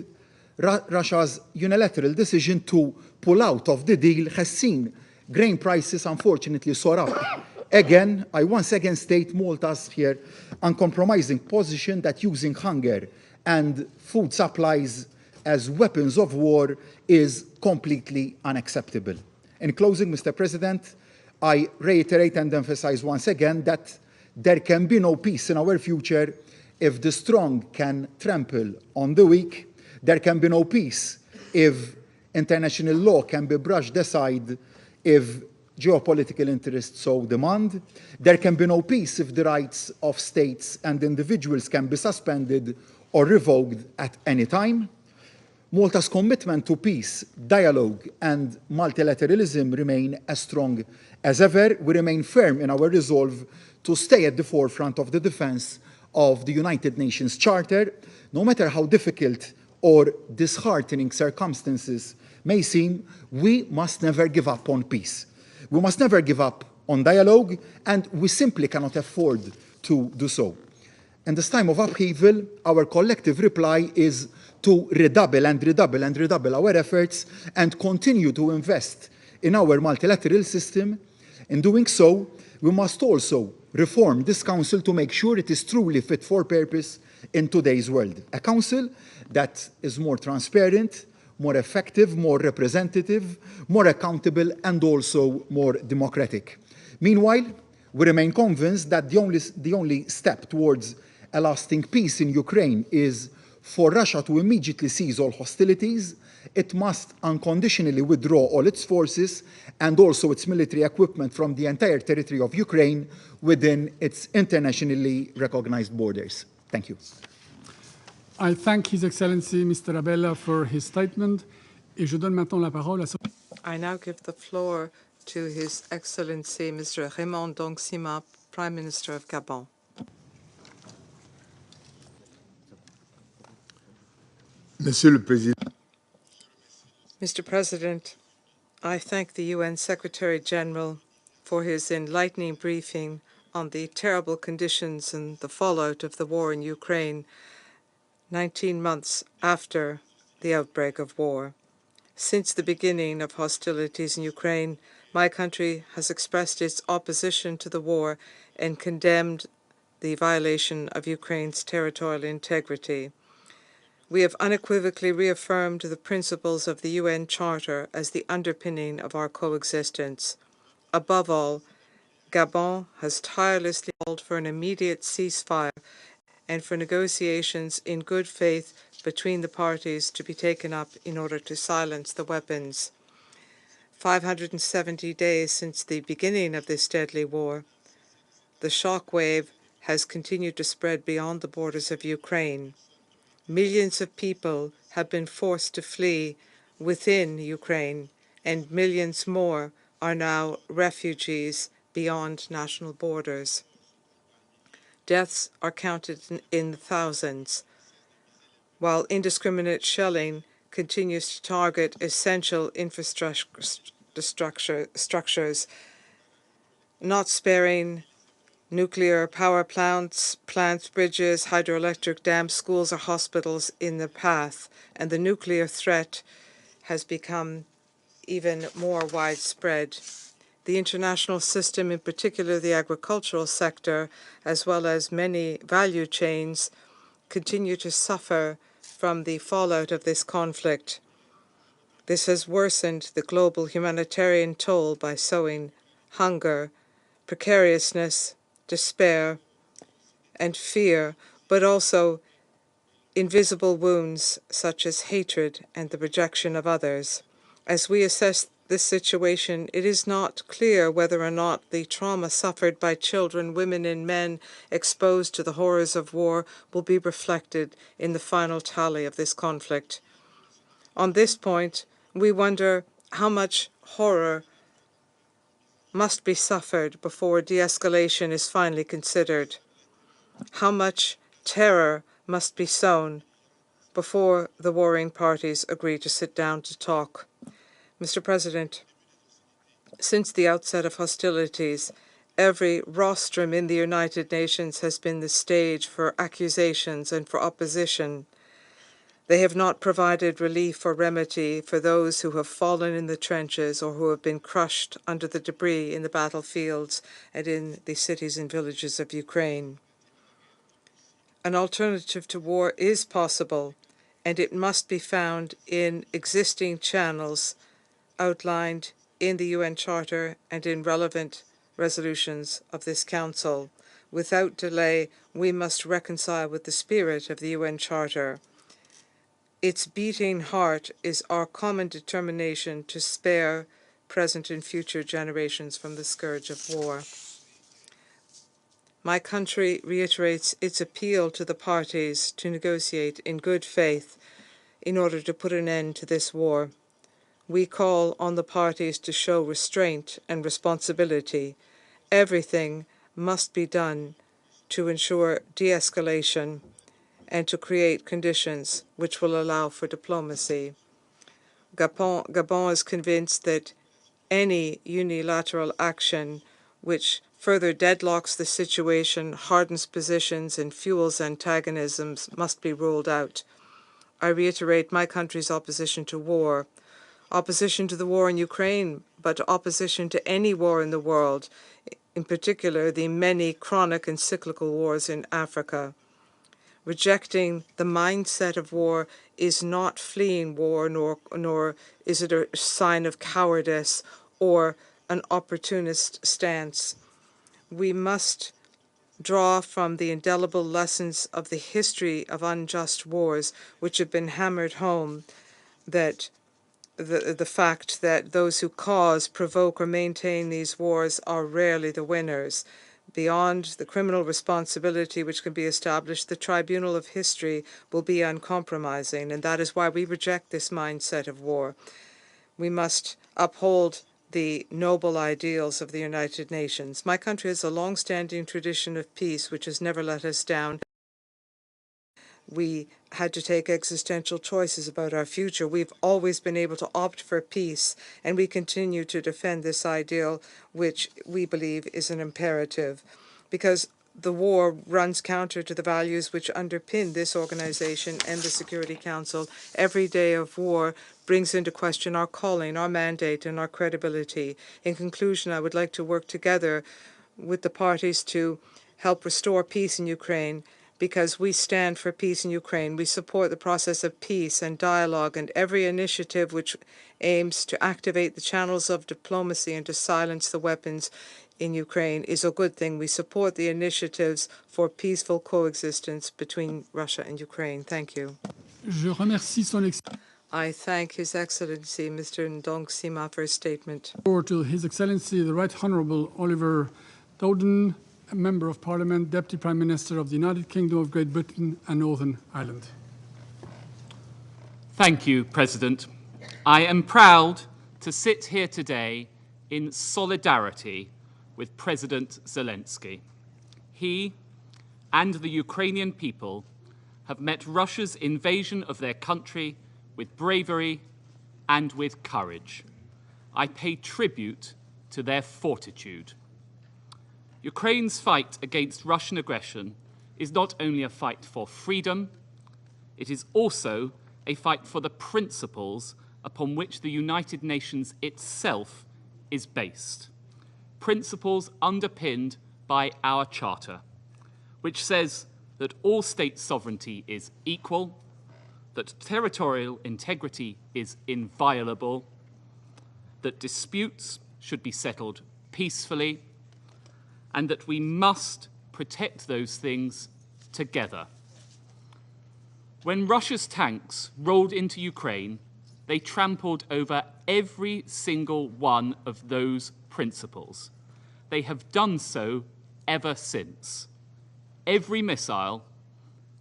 Russia's unilateral decision to pull out of the deal has seen grain prices unfortunately soar up. Again, I once again state Malta's here uncompromising position that using hunger and food supplies as weapons of war is completely unacceptable. In closing, Mr. President, I reiterate and emphasize once again that there can be no peace in our future if the strong can trample on the weak. There can be no peace if international law can be brushed aside, if geopolitical interests so demand. There can be no peace if the rights of states and individuals can be suspended or revoked at any time. Malta's commitment to peace, dialogue, and multilateralism remain as strong as ever. We remain firm in our resolve to stay at the forefront of the defense of the United Nations Charter, no matter how difficult or disheartening circumstances may seem. We must never give up on peace. We must never give up on dialogue, and we simply cannot afford to do so. In this time of upheaval, our collective reply is to redouble and redouble and redouble our efforts and continue to invest in our multilateral system. In doing so, we must also reform this Council to make sure it is truly fit for purpose in today's world. A Council that is more transparent, more effective, more representative, more accountable, and also more democratic. Meanwhile, we remain convinced that the only step towards a lasting peace in Ukraine is for Russia to immediately cease all hostilities. It must unconditionally withdraw all its forces and also its military equipment from the entire territory of Ukraine within its internationally recognized borders. Thank you. I thank His Excellency Mr. Abella for his statement. Et je donne maintenant la parole à son... I now give the floor to His Excellency Mr. Raymond Dongsima, Prime Minister of Gabon. Monsieur le Président, Mr. President, I thank the UN Secretary-General for his enlightening briefing on the terrible conditions and the fallout of the war in Ukraine 19 months after the outbreak of war. Since the beginning of hostilities in Ukraine, my country has expressed its opposition to the war and condemned the violation of Ukraine's territorial integrity. We have unequivocally reaffirmed the principles of the UN Charter as the underpinning of our coexistence. Above all, Gabon has tirelessly called for an immediate ceasefire and for negotiations in good faith between the parties to be taken up in order to silence the weapons. 570 days since the beginning of this deadly war, the shock wave has continued to spread beyond the borders of Ukraine. Millions of people have been forced to flee within Ukraine, and millions more are now refugees beyond national borders. Deaths are counted in the thousands, while indiscriminate shelling continues to target essential structures, not sparing nuclear power plants, bridges, hydroelectric dams, schools, or hospitals in the path, and the nuclear threat has become even more widespread. The international system, in particular the agricultural sector, as well as many value chains, continue to suffer from the fallout of this conflict. This has worsened the global humanitarian toll by sowing hunger, precariousness, despair, and fear, but also invisible wounds such as hatred and the rejection of others. As we assess this situation, it is not clear whether or not the trauma suffered by children, women, and men exposed to the horrors of war will be reflected in the final tally of this conflict. On this point, we wonder how much horror must be suffered before de-escalation is finally considered. How much terror must be sown before the warring parties agree to sit down to talk. Mr. President, since the outset of hostilities, every rostrum in the United Nations has been the stage for accusations and for opposition. They have not provided relief or remedy for those who have fallen in the trenches or who have been crushed under the debris in the battlefields and in the cities and villages of Ukraine. An alternative to war is possible, and it must be found in existing channels outlined in the UN Charter and in relevant resolutions of this Council. Without delay, we must reconcile with the spirit of the UN Charter. Its beating heart is our common determination to spare present and future generations from the scourge of war. My country reiterates its appeal to the parties to negotiate in good faith in order to put an end to this war. We call on the parties to show restraint and responsibility. Everything must be done to ensure de-escalation and to create conditions which will allow for diplomacy. Gabon is convinced that any unilateral action which further deadlocks the situation, hardens positions, and fuels antagonisms must be ruled out. I reiterate my country's opposition to war, opposition to the war in Ukraine, but opposition to any war in the world, in particular the many chronic and cyclical wars in Africa. Rejecting the mindset of war is not fleeing war, nor is it a sign of cowardice or an opportunist stance. We must draw from the indelible lessons of the history of unjust wars, which have been hammered home, that the fact that those who cause, provoke, or maintain these wars are rarely the winners. Beyond the criminal responsibility which can be established, the tribunal of history will be uncompromising, and that is why we reject this mindset of war. We must uphold the noble ideals of the United Nations. My country has a long-standing tradition of peace which has never let us down. We had to take existential choices about our future. We've always been able to opt for peace, and we continue to defend this ideal, which we believe is an imperative, because the war runs counter to the values which underpin this organization and the Security Council. Every day of war brings into question our calling, our mandate, and our credibility. In conclusion, I would like to work together with the parties to help restore peace in Ukraine, because we stand for peace in Ukraine. We support the process of peace and dialogue, and every initiative which aims to activate the channels of diplomacy and to silence the weapons in Ukraine is a good thing. We support the initiatives for peaceful coexistence between Russia and Ukraine. Thank you. Je remercie son I thank His Excellency Mr. Ndong Sima for his statement. To His Excellency the Right Honourable Oliver Dowden, a Member of Parliament, Deputy Prime Minister of the United Kingdom of Great Britain and Northern Ireland. Thank you, President. I am proud to sit here today in solidarity with President Zelensky. He and the Ukrainian people have met Russia's invasion of their country with bravery and with courage. I pay tribute to their fortitude. Ukraine's fight against Russian aggression is not only a fight for freedom, it is also a fight for the principles upon which the United Nations itself is based. Principles underpinned by our Charter, which says that all state sovereignty is equal, that territorial integrity is inviolable, that disputes should be settled peacefully, and that we must protect those things together. When Russia's tanks rolled into Ukraine, they trampled over every single one of those principles. They have done so ever since. Every missile,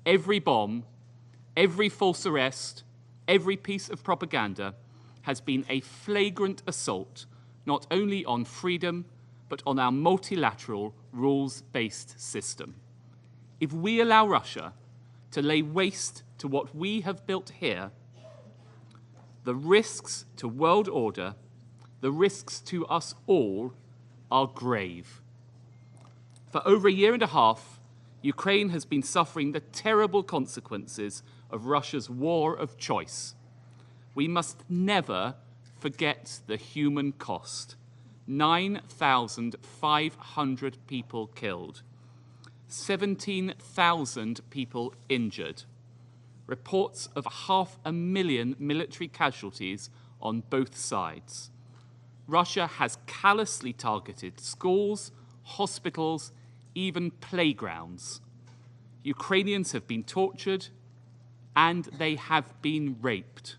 every bomb, every false arrest, every piece of propaganda has been a flagrant assault not only on freedom, but on our multilateral rules-based system. If we allow Russia to lay waste to what we have built here, the risks to world order, the risks to us all, are grave. For over a year and a half, Ukraine has been suffering the terrible consequences of Russia's war of choice. We must never forget the human cost. 9,500 people killed, 17,000 people injured, reports of 500,000 military casualties on both sides. Russia has callously targeted schools, hospitals, even playgrounds. Ukrainians have been tortured and they have been raped.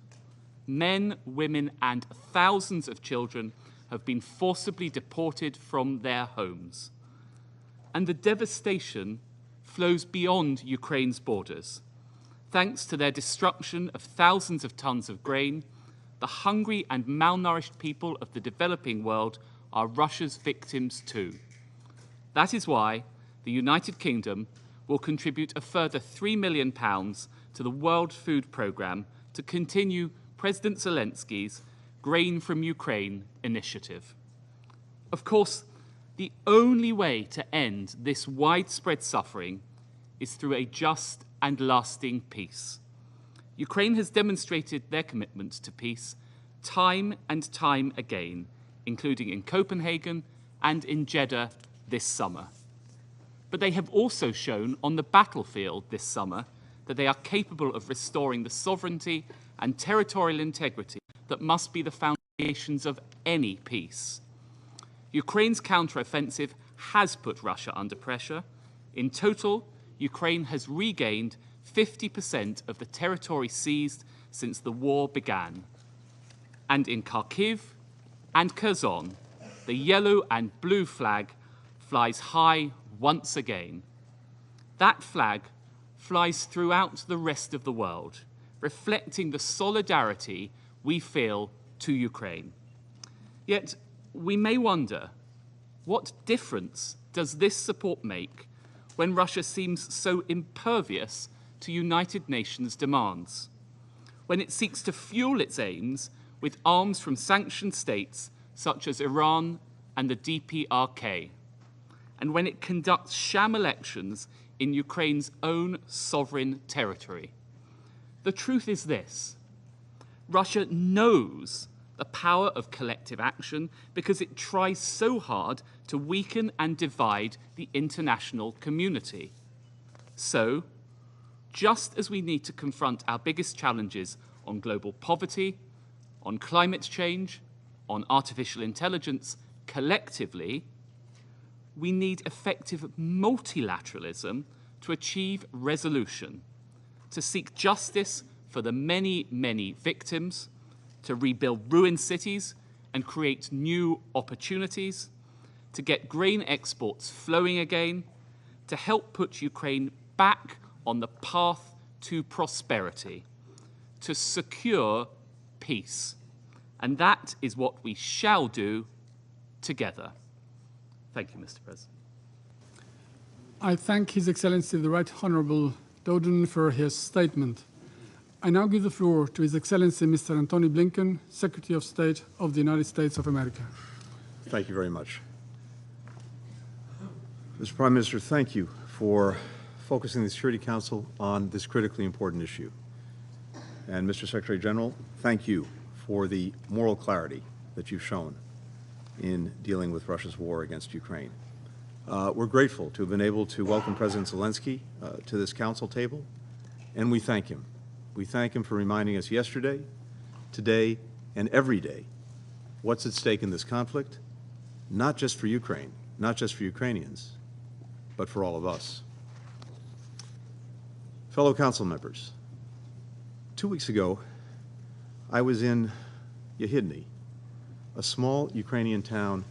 Men, women, and thousands of children have been forcibly deported from their homes. And the devastation flows beyond Ukraine's borders. Thanks to their destruction of thousands of tons of grain, the hungry and malnourished people of the developing world are Russia's victims too. That is why the United Kingdom will contribute a further £3 million to the World Food Programme to continue President Zelensky's Grain from Ukraine initiative. Of course, the only way to end this widespread suffering is through a just and lasting peace. Ukraine has demonstrated their commitment to peace time and time again, including in Copenhagen and in Jeddah this summer. But they have also shown on the battlefield this summer that they are capable of restoring the sovereignty and territorial integrity that must be the foundations of any peace. Ukraine's counteroffensive has put Russia under pressure. In total, Ukraine has regained 50% of the territory seized since the war began. And in Kharkiv and Kherson, the yellow and blue flag flies high once again. That flag flies throughout the rest of the world, reflecting the solidarity we feel to Ukraine. Yet, we may wonder, what difference does this support make when Russia seems so impervious to United Nations demands? When it seeks to fuel its aims with arms from sanctioned states such as Iran and the DPRK, and when it conducts sham elections in Ukraine's own sovereign territory? The truth is this: Russia knows the power of collective action because it tries so hard to weaken and divide the international community. So, just as we need to confront our biggest challenges on global poverty, on climate change, on artificial intelligence collectively, we need effective multilateralism to achieve resolution, to seek justice for the many, many victims, to rebuild ruined cities and create new opportunities, to get grain exports flowing again, to help put Ukraine back on the path to prosperity, to secure peace. And that is what we shall do together. Thank you, Mr. President. I thank His Excellency the Right Honourable Dowden for his statement. I now give the floor to His Excellency Mr. Antony Blinken, Secretary of State of the United States of America. Thank you very much. Mr. Prime Minister, thank you for focusing the Security Council on this critically important issue. And Mr. Secretary General, thank you for the moral clarity that you've shown in dealing with Russia's war against Ukraine. We're grateful to have been able to welcome President Zelensky to this council table, and we thank him. We thank him for reminding us yesterday, today, and every day what's at stake in this conflict, not just for Ukraine, not just for Ukrainians, but for all of us. Fellow council members, 2 weeks ago, I was in Yehidny, a small Ukrainian town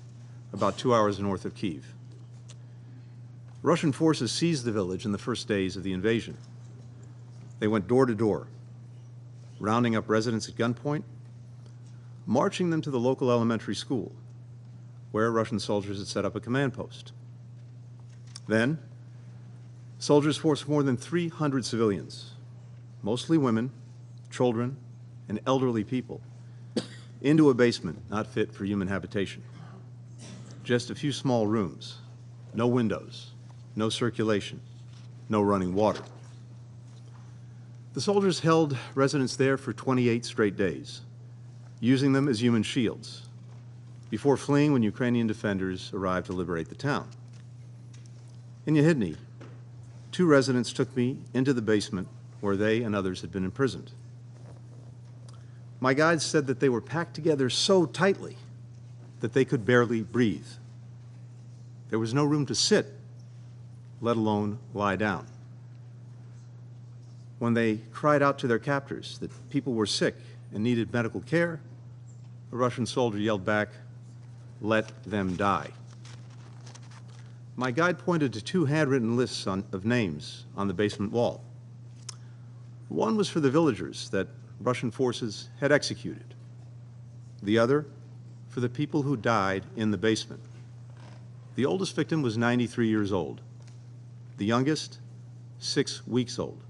about 2 hours north of Kyiv. Russian forces seized the village in the first days of the invasion. They went door to door, rounding up residents at gunpoint, marching them to the local elementary school, where Russian soldiers had set up a command post. Then, soldiers forced more than 300 civilians, mostly women, children, and elderly people, into a basement not fit for human habitation. Just a few small rooms, no windows, no circulation, no running water. The soldiers held residents there for 28 straight days, using them as human shields, before fleeing when Ukrainian defenders arrived to liberate the town. In Yehidny, 2 residents took me into the basement where they and others had been imprisoned. My guides said that they were packed together so tightly that they could barely breathe. There was no room to sit, let alone lie down. When they cried out to their captors that people were sick and needed medical care, a Russian soldier yelled back, "Let them die." My guide pointed to 2 handwritten lists of names on the basement wall. One was for the villagers that Russian forces had executed. The other for the people who died in the basement. The oldest victim was 93 years old. The youngest, 6 weeks old.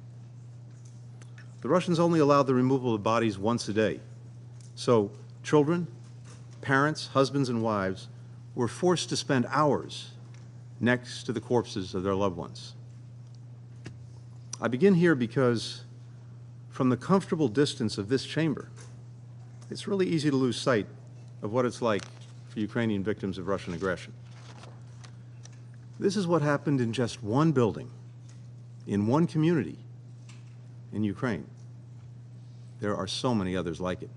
The Russians only allowed the removal of bodies once a day. So children, parents, husbands, and wives were forced to spend hours next to the corpses of their loved ones. I begin here because from the comfortable distance of this chamber, it's really easy to lose sight of what it's like for Ukrainian victims of Russian aggression. This is what happened in just one building, in one community in Ukraine. There are so many others like it.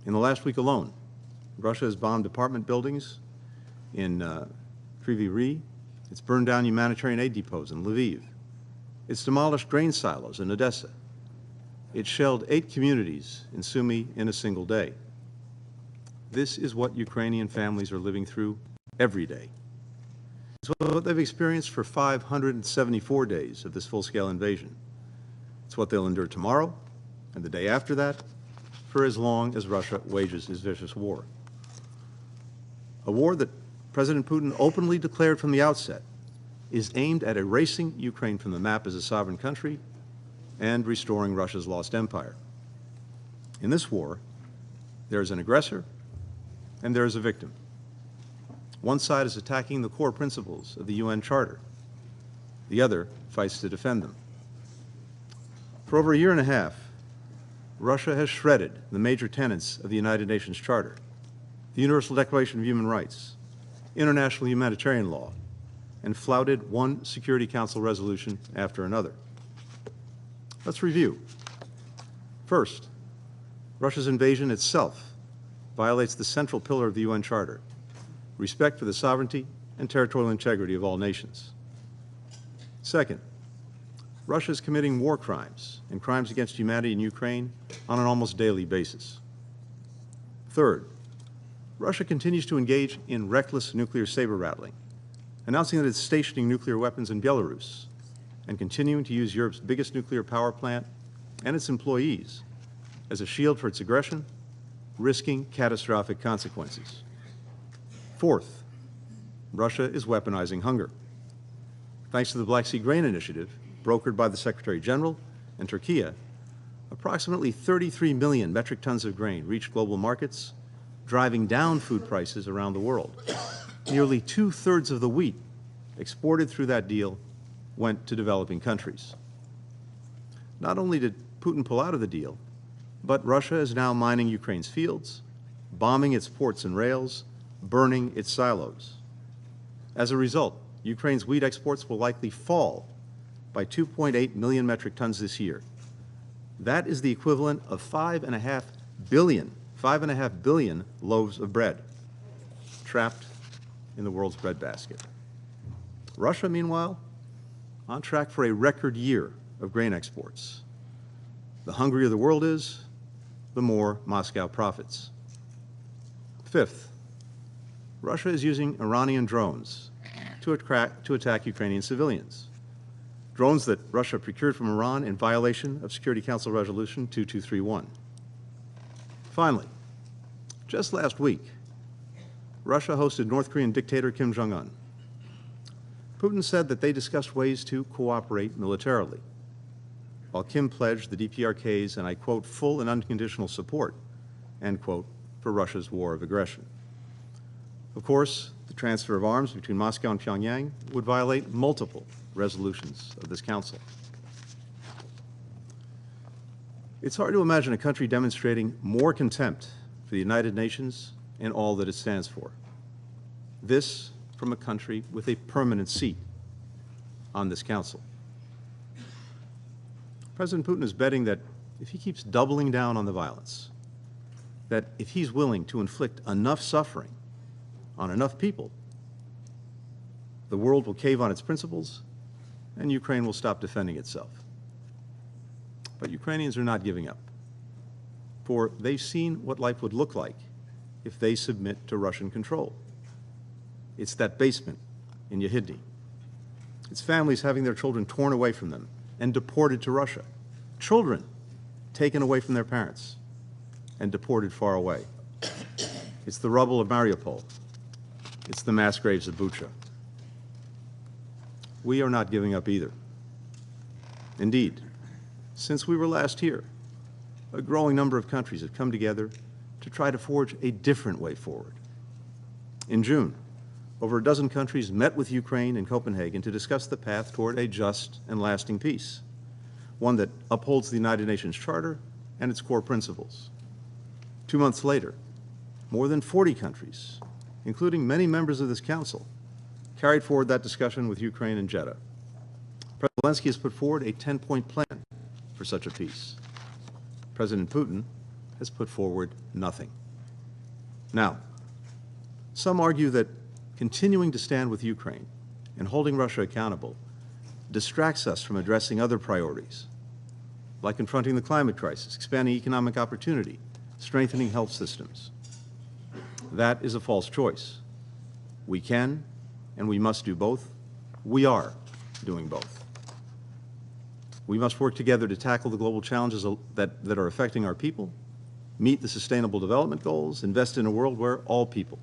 In the last week alone, Russia has bombed apartment buildings in Kryvyi Rih. It's burned down humanitarian aid depots in Lviv. It's demolished grain silos in Odessa. It shelled 8 communities in Sumy in a single day. This is what Ukrainian families are living through every day. It's what they've experienced for 574 days of this full-scale invasion. It's what they'll endure tomorrow and the day after that, for as long as Russia wages his vicious war. A war that President Putin openly declared from the outset is aimed at erasing Ukraine from the map as a sovereign country and restoring Russia's lost empire. In this war, there is an aggressor and there is a victim. One side is attacking the core principles of the UN Charter. The other fights to defend them. For over a year and a half, Russia has shredded the major tenets of the United Nations Charter, the Universal Declaration of Human Rights, international humanitarian law, and flouted one Security Council resolution after another. Let's review. First, Russia's invasion itself violates the central pillar of the UN Charter, respect for the sovereignty and territorial integrity of all nations. Second, Russia is committing war crimes and crimes against humanity in Ukraine on an almost daily basis. Third, Russia continues to engage in reckless nuclear saber-rattling, announcing that it's stationing nuclear weapons in Belarus and continuing to use Europe's biggest nuclear power plant and its employees as a shield for its aggression, risking catastrophic consequences. Fourth, Russia is weaponizing hunger. Thanks to the Black Sea Grain Initiative, brokered by the Secretary General and Turkey, approximately 33 million metric tons of grain reached global markets, driving down food prices around the world. Nearly 2/3 of the wheat exported through that deal went to developing countries. Not only did Putin pull out of the deal, but Russia is now mining Ukraine's fields, bombing its ports and rails, burning its silos. As a result, Ukraine's wheat exports will likely fall by 2.8 million metric tons this year. That is the equivalent of 5.5 billion loaves of bread trapped in the world's breadbasket. Russia, meanwhile, on track for a record year of grain exports. The hungrier the world is, the more Moscow profits. Fifth, Russia is using Iranian drones to attack Ukrainian civilians. Drones that Russia procured from Iran in violation of Security Council Resolution 2231. Finally, just last week, Russia hosted North Korean dictator Kim Jong-un. Putin said that they discussed ways to cooperate militarily, while Kim pledged the DPRK's, and I quote, full and unconditional support, end quote, for Russia's war of aggression. Of course, the transfer of arms between Moscow and Pyongyang would violate multiple resolutions of this council. It's hard to imagine a country demonstrating more contempt for the United Nations and all that it stands for. This from a country with a permanent seat on this council. President Putin is betting that if he keeps doubling down on the violence, that if he's willing to inflict enough suffering on enough people, the world will cave on its principles and Ukraine will stop defending itself. But Ukrainians are not giving up, for they've seen what life would look like if they submit to Russian control. It's that basement in Yehidny. It's families having their children torn away from them and deported to Russia. Children taken away from their parents and deported far away. It's the rubble of Mariupol. It's the mass graves of Bucha. We are not giving up either. Indeed, since we were last here, a growing number of countries have come together to try to forge a different way forward. In June, over a dozen countries met with Ukraine in Copenhagen to discuss the path toward a just and lasting peace, one that upholds the United Nations Charter and its core principles. 2 months later, more than 40 countries, including many members of this council, carried forward that discussion with Ukraine and Jeddah. President Zelensky has put forward a 10-point plan for such a peace. President Putin has put forward nothing. Now, some argue that continuing to stand with Ukraine and holding Russia accountable distracts us from addressing other priorities, like confronting the climate crisis, expanding economic opportunity, strengthening health systems. That is a false choice. We can and we must do both. We are doing both. We must work together to tackle the global challenges that are affecting our people, meet the Sustainable Development Goals, invest in a world where all people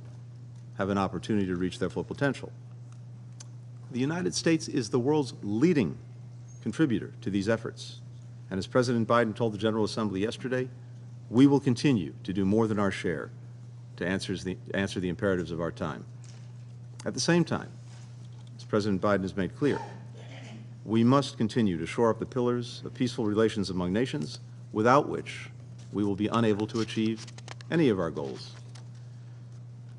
have an opportunity to reach their full potential. The United States is the world's leading contributor to these efforts. And as President Biden told the General Assembly yesterday, we will continue to do more than our share to answer the imperatives of our time. At the same time, as President Biden has made clear, we must continue to shore up the pillars of peaceful relations among nations, without which we will be unable to achieve any of our goals.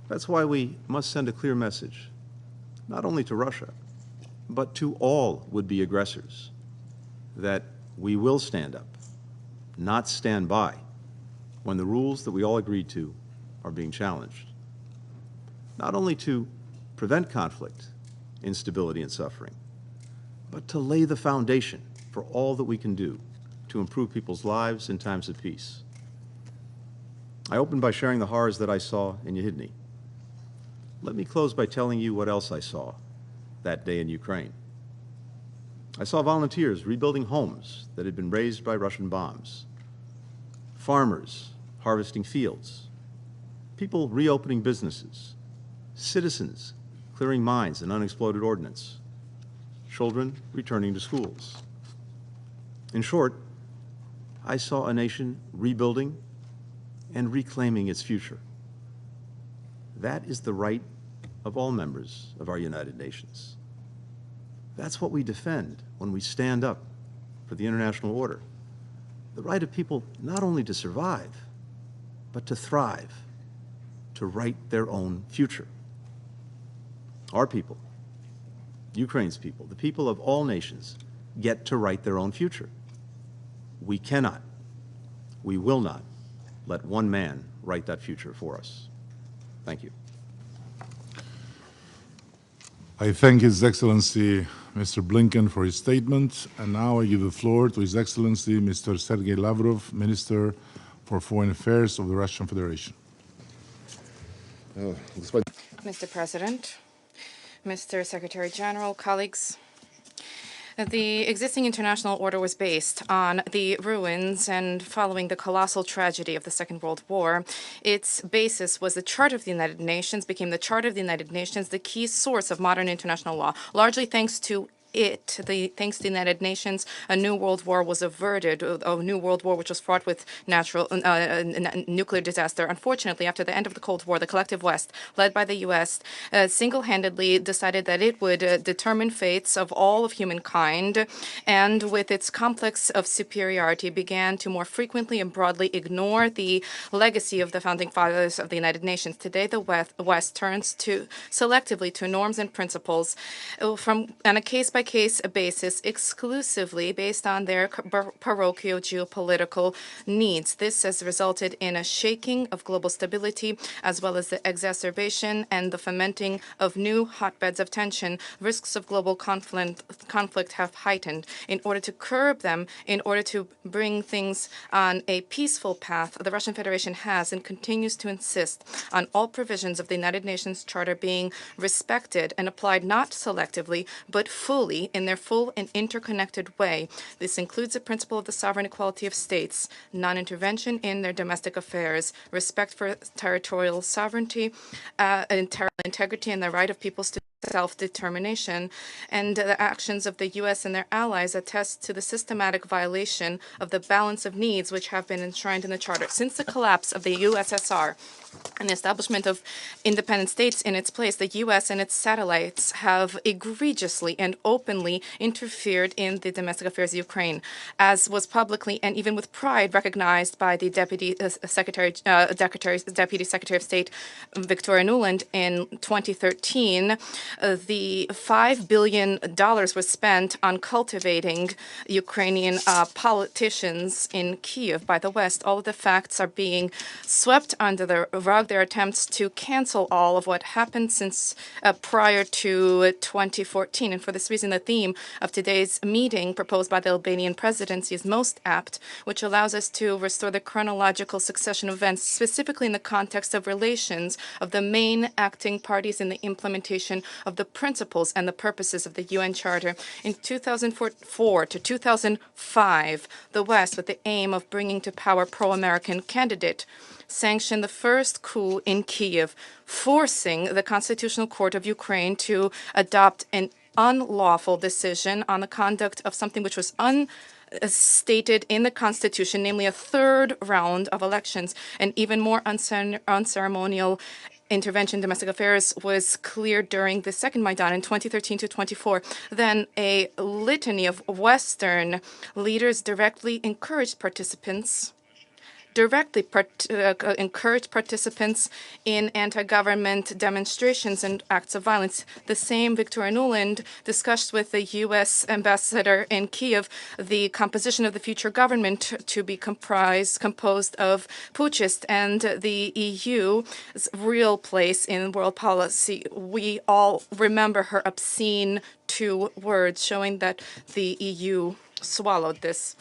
That's why we must send a clear message, not only to Russia, but to all would-be aggressors, that we will stand up, not stand by, when the rules that we all agreed to are being challenged. Not only to prevent conflict, instability, and suffering, but to lay the foundation for all that we can do to improve people's lives in times of peace. I opened by sharing the horrors that I saw in Yehidny. Let me close by telling you what else I saw that day in Ukraine. I saw volunteers rebuilding homes that had been razed by Russian bombs, farmers harvesting fields, people reopening businesses, citizens clearing mines and unexploded ordnance, children returning to schools. In short, I saw a nation rebuilding and reclaiming its future. That is the right of all members of our United Nations. That's what we defend when we stand up for the international order. The right of people not only to survive, but to thrive, to write their own future. Our people, Ukraine's people, the people of all nations, get to write their own future. We cannot, we will not let one man write that future for us. Thank you. I thank His Excellency Mr. Blinken for his statement, and now I give the floor to His Excellency Mr. Sergei Lavrov, Minister for Foreign Affairs of the Russian Federation. Mr. President, Mr. Secretary General, colleagues, the existing international order was based on the ruins and following the colossal tragedy of the Second World War. Its basis was the Charter of the United Nations, became the Charter of the United Nations, the key source of modern international law, largely thanks to thanks to the United Nations, a new world war was averted, a new world war which was fraught with nuclear disaster. Unfortunately, after the end of the Cold War, the collective West, led by the U.S., single-handedly decided that it would determine fates of all of humankind, and with its complex of superiority, began to more frequently and broadly ignore the legacy of the founding fathers of the United Nations. Today, the West turns selectively to norms and principles on a case-by-case basis, exclusively based on their parochial geopolitical needs. This has resulted in a shaking of global stability, as well as the exacerbation and the fomenting of new hotbeds of tension. Risks of global conflict have heightened. In order to curb them, in order to bring things on a peaceful path, the Russian Federation has and continues to insist on all provisions of the United Nations Charter being respected and applied not selectively, but fully in their full and interconnected way. This includes the principle of the sovereign equality of states, non-intervention in their domestic affairs, respect for territorial sovereignty, territorial integrity, and the right of peoples to self-determination. And the actions of the U.S. and their allies attest to the systematic violation of the balance of needs which have been enshrined in the Charter. Since the collapse of the USSR and the establishment of independent states in its place, the U.S. and its satellites have egregiously and openly interfered in the domestic affairs of Ukraine, as was publicly and even with pride recognized by the Deputy Secretary of State Victoria Nuland in 2013. The $5 billion was spent on cultivating Ukrainian politicians in Kyiv by the West. All of the facts are being swept under the rug. Their attempts to cancel all of what happened since prior to 2014. And for this reason, the theme of today's meeting proposed by the Albanian presidency is most apt, which allows us to restore the chronological succession of events, specifically in the context of relations of the main acting parties in the implementation of the principles and the purposes of the UN Charter. In 2004 to 2005, the West, with the aim of bringing to power pro-American candidate, sanctioned the first coup in Kyiv, forcing the Constitutional Court of Ukraine to adopt an unlawful decision on the conduct of something which was stated in the Constitution, namely a third round of elections. And even more unceremonial intervention in domestic affairs was cleared during the second Maidan in 2013 to 24. Then a litany of Western leaders directly encouraged participants in anti-government demonstrations and acts of violence. The same Victoria Nuland discussed with the U.S. ambassador in Kyiv the composition of the future government to be composed of putschists and the EU's real place in world policy. We all remember her obscene 2 words, showing that the EU swallowed this.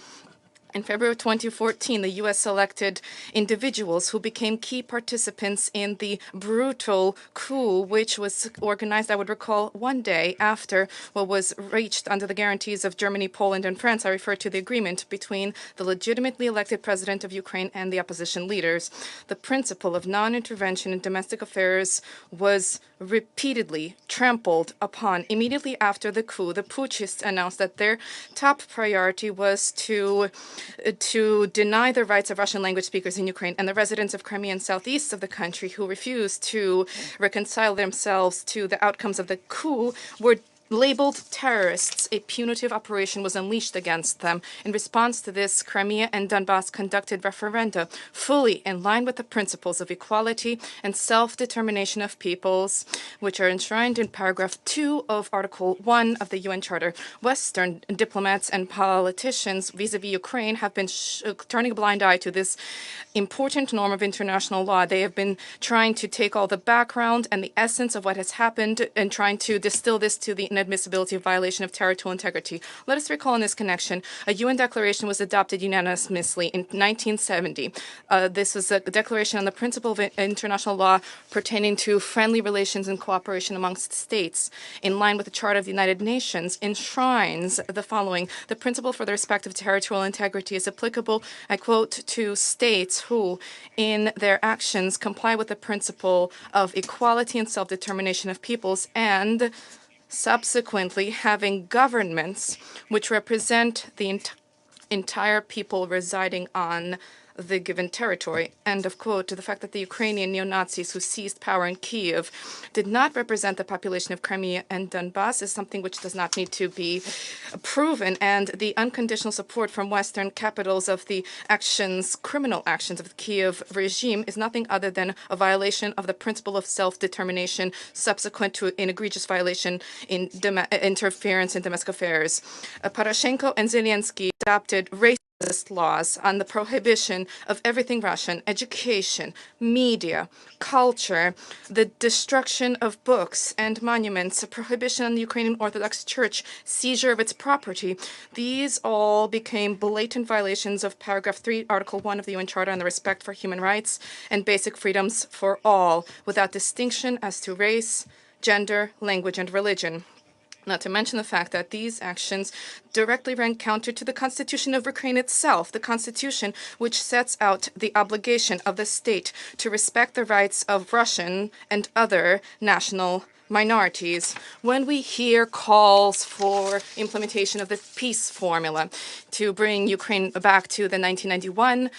In February 2014, the U.S. selected individuals who became key participants in the brutal coup, which was organized, I would recall, one day after what was reached under the guarantees of Germany, Poland, and France. I refer to the agreement between the legitimately elected president of Ukraine and the opposition leaders. The principle of non-intervention in domestic affairs was repeatedly trampled upon. Immediately after the coup, the putschists announced that their top priority was to deny the rights of Russian language speakers in Ukraine, and the residents of Crimea and southeast of the country who refused to reconcile themselves to the outcomes of the coup were labeled terrorists. A punitive operation was unleashed against them. In response to this, Crimea and Donbass conducted referenda fully in line with the principles of equality and self-determination of peoples, which are enshrined in paragraph 2 of Article 1 of the UN Charter. Western diplomats and politicians vis-à-vis Ukraine have been turning a blind eye to this important norm of international law. They have been trying to take all the background and the essence of what has happened and trying to distill this to the inadmissibility of violation of territorial integrity. Let us recall in this connection, a UN declaration was adopted unanimously in 1970. This was a declaration on the principle of international law pertaining to friendly relations and cooperation amongst states. In line with the Charter of the United Nations, enshrines the following: the principle for the respect of territorial integrity is applicable, I quote, to states who, in their actions, comply with the principle of equality and self-determination of peoples, and subsequently having governments which represent the entire people residing on the given territory. End of quote. To the fact that the Ukrainian neo-Nazis who seized power in Kiev did not represent the population of Crimea and Donbass is something which does not need to be proven, and the unconditional support from Western capitals of the criminal actions of the Kiev regime is nothing other than a violation of the principle of self-determination subsequent to an egregious violation in interference in domestic affairs. Poroshenko and Zelensky adopted racist laws on the prohibition of everything Russian: education, media, culture, the destruction of books and monuments, a prohibition on the Ukrainian Orthodox Church, seizure of its property. These all became blatant violations of paragraph 3, article 1 of the UN Charter on the respect for human rights and basic freedoms for all, without distinction as to race, gender, language, and religion. Not to mention the fact that these actions directly ran counter to the Constitution of Ukraine itself, the Constitution which sets out the obligation of the state to respect the rights of Russian and other national minorities. When we hear calls for implementation of the peace formula to bring Ukraine back to the 1991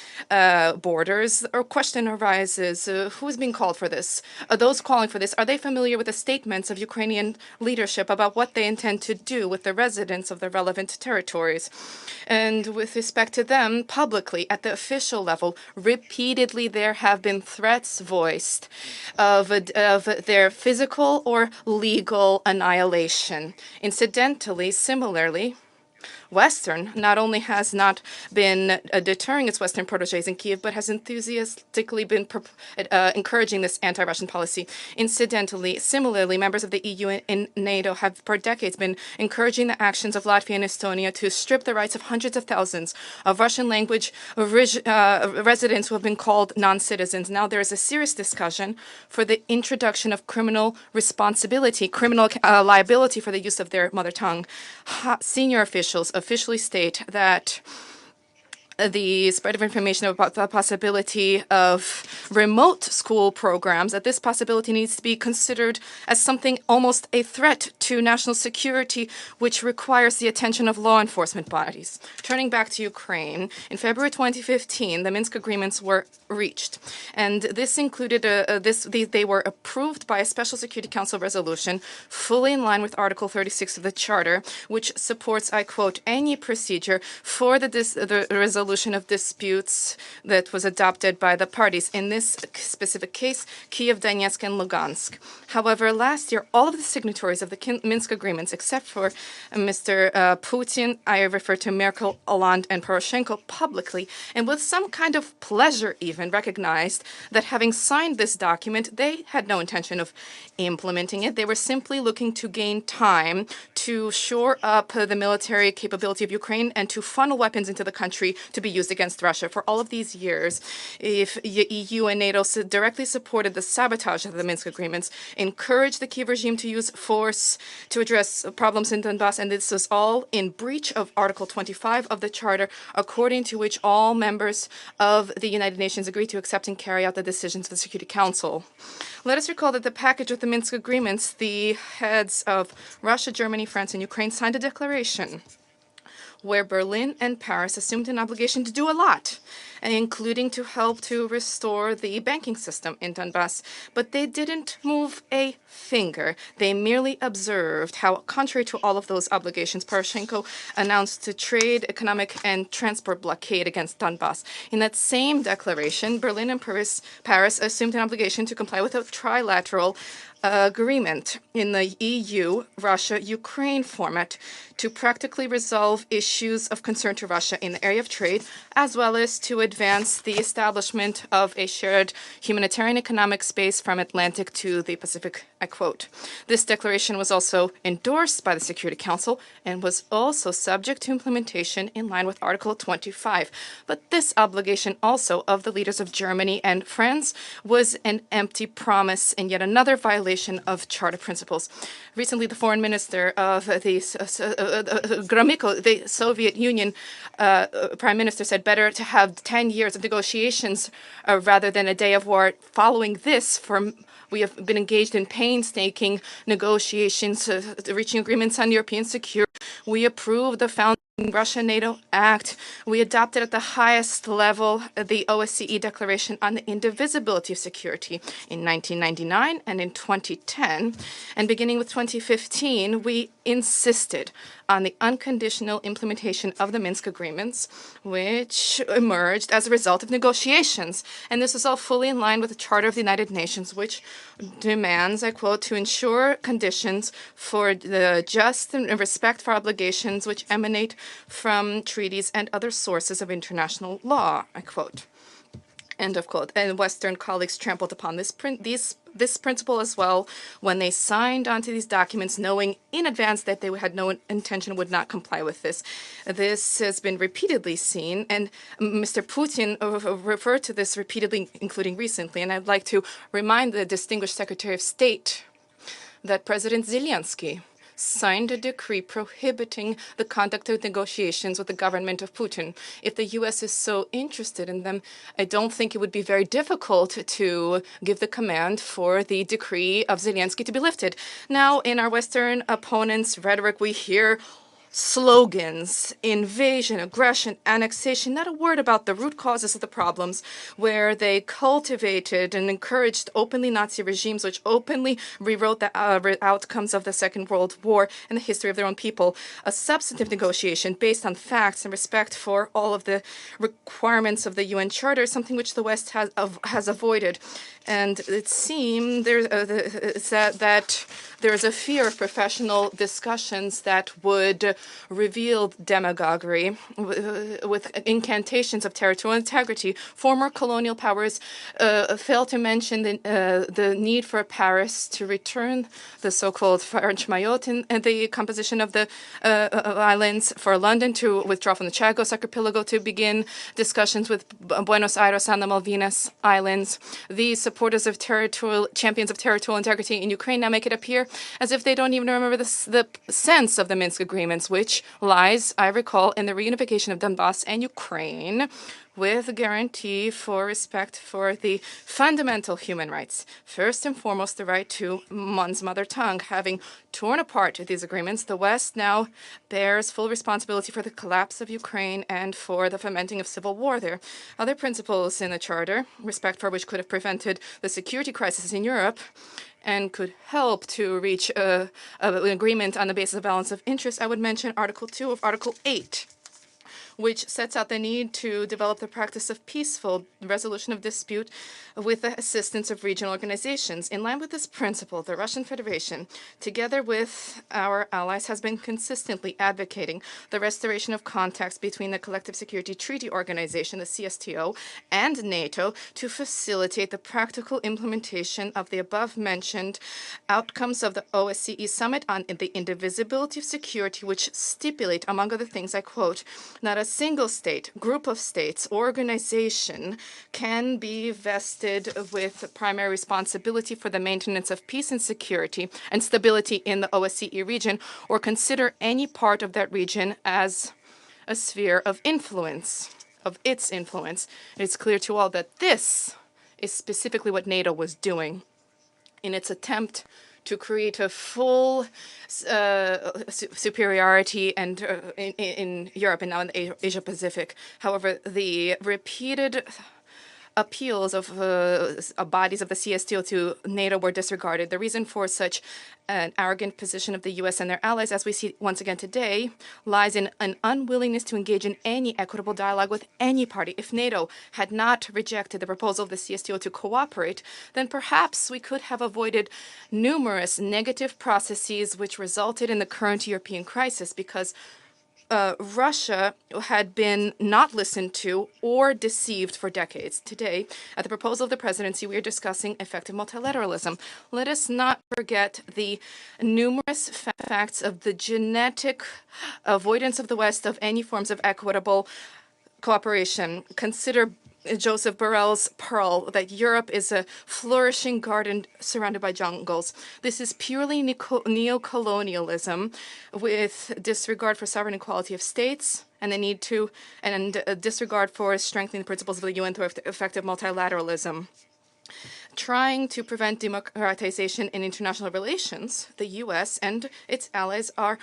borders, a question arises, who is being called for this? Those calling for this, are they familiar with the statements of Ukrainian leadership about what they intend to do with the residents of the relevant territories? And with respect to them, publicly, at the official level, repeatedly there have been threats voiced of their physical or legal annihilation. Incidentally, similarly, Western not only has not been deterring its Western protégés in Kiev, but has enthusiastically been encouraging this anti-Russian policy. Incidentally, similarly, members of the EU and NATO have for decades been encouraging the actions of Latvia and Estonia to strip the rights of hundreds of thousands of Russian language residents who have been called non-citizens. Now there is a serious discussion for the introduction of criminal responsibility, criminal liability for the use of their mother tongue. Senior officials officially state that the spread of information about the possibility of remote school programs, that this possibility needs to be considered as something almost a threat to national security, which requires the attention of law enforcement bodies. Turning back to Ukraine, in February 2015, the Minsk agreements were reached, and this included they were approved by a Special Security Council resolution fully in line with Article 36 of the Charter, which supports, I quote, any procedure for the resolution of disputes that was adopted by the parties. In this specific case, Kiev, Donetsk, and Lugansk. However, last year, all of the signatories of the Minsk agreements, except for Mr. Putin, I refer to Merkel, Hollande, and Poroshenko, publicly, and with some kind of pleasure even, recognized that having signed this document, they had no intention of implementing it. They were simply looking to gain time to shore up the military capability of Ukraine and to funnel weapons into the country to be used against Russia. For all of these years, if EU and NATO directly supported the sabotage of the Minsk agreements, encouraged the Kiev regime to use force to address problems in Donbass, and this was all in breach of Article 25 of the Charter, according to which all members of the United Nations agree to accept and carry out the decisions of the Security Council. Let us recall that the package with the Minsk agreements, the heads of Russia, Germany, France, and Ukraine signed a declaration where Berlin and Paris assumed an obligation to do a lot, including to help to restore the banking system in Donbass. But they didn't move a finger. They merely observed how, contrary to all of those obligations, Poroshenko announced a trade, economic, and transport blockade against Donbass. In that same declaration, Berlin and Paris assumed an obligation to comply with a trilateral agreement in the EU, Russia, Ukraine format to practically resolve issues of concern to Russia in the area of trade, as well as to advance the establishment of a shared humanitarian economic space from Atlantic to the Pacific, I quote. This declaration was also endorsed by the Security Council and was also subject to implementation in line with Article 25. But this obligation also of the leaders of Germany and France was an empty promise and yet another violation of Charter principles. Recently, the foreign minister of the Gromyko, the Soviet Union prime minister, said better to have 10 years of negotiations rather than a day of war. Following this, we have been engaged in painstaking negotiations, reaching agreements on European security. We approved the founding Russia-NATO Act. We adopted at the highest level the OSCE Declaration on the Indivisibility of Security in 1999 and in 2010. And beginning with 2015, we insisted on the unconditional implementation of the Minsk agreements, which emerged as a result of negotiations. And this is all fully in line with the Charter of the United Nations, which demands, I quote, to ensure conditions for the just and respect for obligations which emanate from treaties and other sources of international law, I quote. End of quote. And Western colleagues trampled upon this principle as well when they signed onto these documents, knowing in advance that they had no intention, would not comply with this. This has been repeatedly seen, and Mr. Putin referred to this repeatedly, including recently. And I'd like to remind the distinguished Secretary of State that President Zelensky signed a decree prohibiting the conduct of negotiations with the government of Putin. If the U.S. is so interested in them, I don't think it would be very difficult to give the command for the decree of Zelensky to be lifted. Now, in our Western opponents' rhetoric, we hear slogans, invasion, aggression, annexation, not a word about the root causes of the problems, where they cultivated and encouraged openly Nazi regimes, which openly rewrote the outcomes of the Second World War and the history of their own people. A substantive negotiation based on facts and respect for all of the requirements of the UN Charter, something which the West has avoided. And it seems that there is a fear of professional discussions that would reveal demagoguery with incantations of territorial integrity. Former colonial powers failed to mention the need for Paris to return the so-called French Mayotte and the composition of the islands, for London to withdraw from the Chagos archipelago, to begin discussions with Buenos Aires and the Malvinas Islands. The supporters of champions of territorial integrity in Ukraine now make it appear as if they don't even remember the sense of the Minsk agreements, which lies, I recall, in the reunification of Donbass and Ukraine, with a guarantee for respect for the fundamental human rights. First and foremost, the right to one's mother tongue. Having torn apart these agreements, the West now bears full responsibility for the collapse of Ukraine and for the fomenting of civil war there. Other principles in the Charter, respect for which could have prevented the security crisis in Europe and could help to reach an agreement on the basis of balance of interest, I would mention Article 2 of Article 8, which sets out the need to develop the practice of peaceful resolution of dispute with the assistance of regional organizations. In line with this principle, the Russian Federation, together with our allies, has been consistently advocating the restoration of contacts between the Collective Security Treaty Organization, the CSTO, and NATO to facilitate the practical implementation of the above-mentioned outcomes of the OSCE Summit on the Indivisibility of Security, which stipulate, among other things, I quote, not a single state, group of states, organization can be vested with primary responsibility for the maintenance of peace and security and stability in the OSCE region, or consider any part of that region as a sphere of influence, of its influence. It's clear to all that this is specifically what NATO was doing in its attempt to create a full superiority and in Europe and now in the Asia-Pacific. However, the repeated appeals of bodies of the CSTO to NATO were disregarded. The reason for such an arrogant position of the U.S. and their allies, as we see once again today, lies in an unwillingness to engage in any equitable dialogue with any party. If NATO had not rejected the proposal of the CSTO to cooperate, then perhaps we could have avoided numerous negative processes which resulted in the current European crisis, because Russia had been not listened to or deceived for decades. Today, at the proposal of the presidency, we are discussing effective multilateralism. Let us not forget the numerous facts of the genetic avoidance of the West of any forms of equitable cooperation. Consider Joseph Borrell's pearl that Europe is a flourishing garden surrounded by jungles. This is purely neo-colonialism with disregard for sovereign equality of states and the need to, and disregard for strengthening the principles of the UN through effective multilateralism. Trying to prevent democratization in international relations, the U.S. and its allies are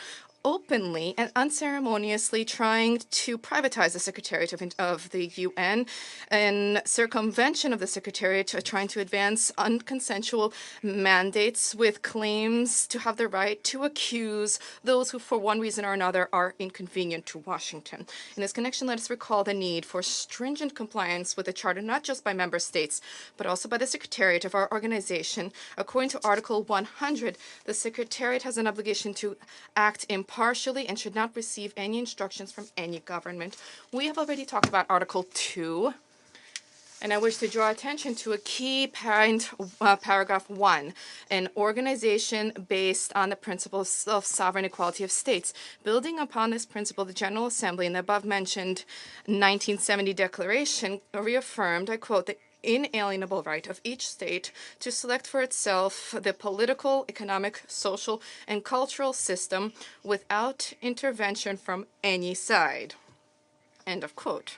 openly and unceremoniously trying to privatize the Secretariat of the UN in circumvention of the Secretariat, trying to advance unconsensual mandates with claims to have the right to accuse those who, for one reason or another, are inconvenient to Washington. In this connection, let us recall the need for stringent compliance with the Charter, not just by member states, but also by the Secretariat of our organization. According to Article 100, the Secretariat has an obligation to act impartially and should not receive any instructions from any government. We have already talked about Article 2, and I wish to draw attention to a key point, paragraph 1, an organization based on the principles of sovereign equality of states. Building upon this principle, the General Assembly in the above-mentioned 1970 declaration reaffirmed, I quote, the inalienable right of each state to select for itself the political, economic, social, and cultural system without intervention from any side. End of quote.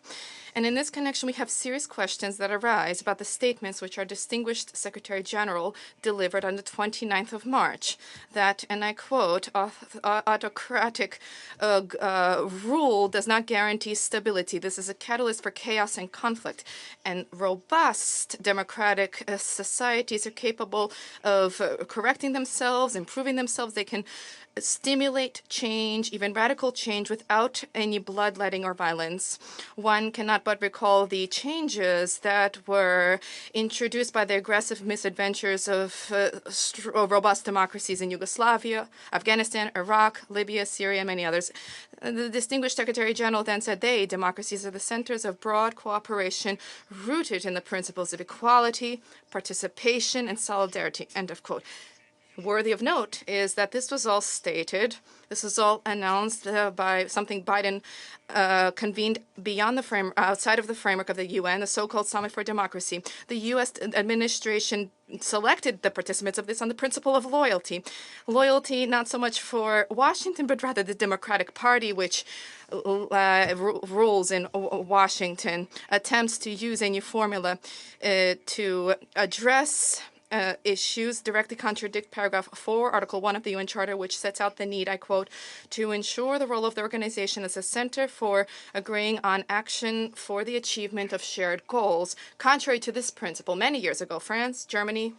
And in this connection, we have serious questions that arise about the statements which our distinguished Secretary General delivered on the 29th of March, that, and I quote, autocratic rule does not guarantee stability. This is a catalyst for chaos and conflict. And robust democratic societies are capable of correcting themselves, improving themselves. They can stimulate change, even radical change, without any bloodletting or violence. One cannot but recall the changes that were introduced by the aggressive misadventures of robust democracies in Yugoslavia, Afghanistan, Iraq, Libya, Syria, and many others. The distinguished Secretary General then said democracies are the centers of broad cooperation rooted in the principles of equality, participation, and solidarity. End of quote. Worthy of note is that this was all stated, this was all announced by something Biden convened beyond the outside of the framework of the UN, the so-called Summit for Democracy. The U.S. administration selected the participants of this on the principle of loyalty. Loyalty not so much for Washington, but rather the Democratic Party, which rules in Washington, attempts to use a new formula to address issues directly contradict paragraph 4, Article 1 of the UN Charter, which sets out the need, I quote, to ensure the role of the organization as a center for agreeing on action for the achievement of shared goals. Contrary to this principle, many years ago, France, Germany,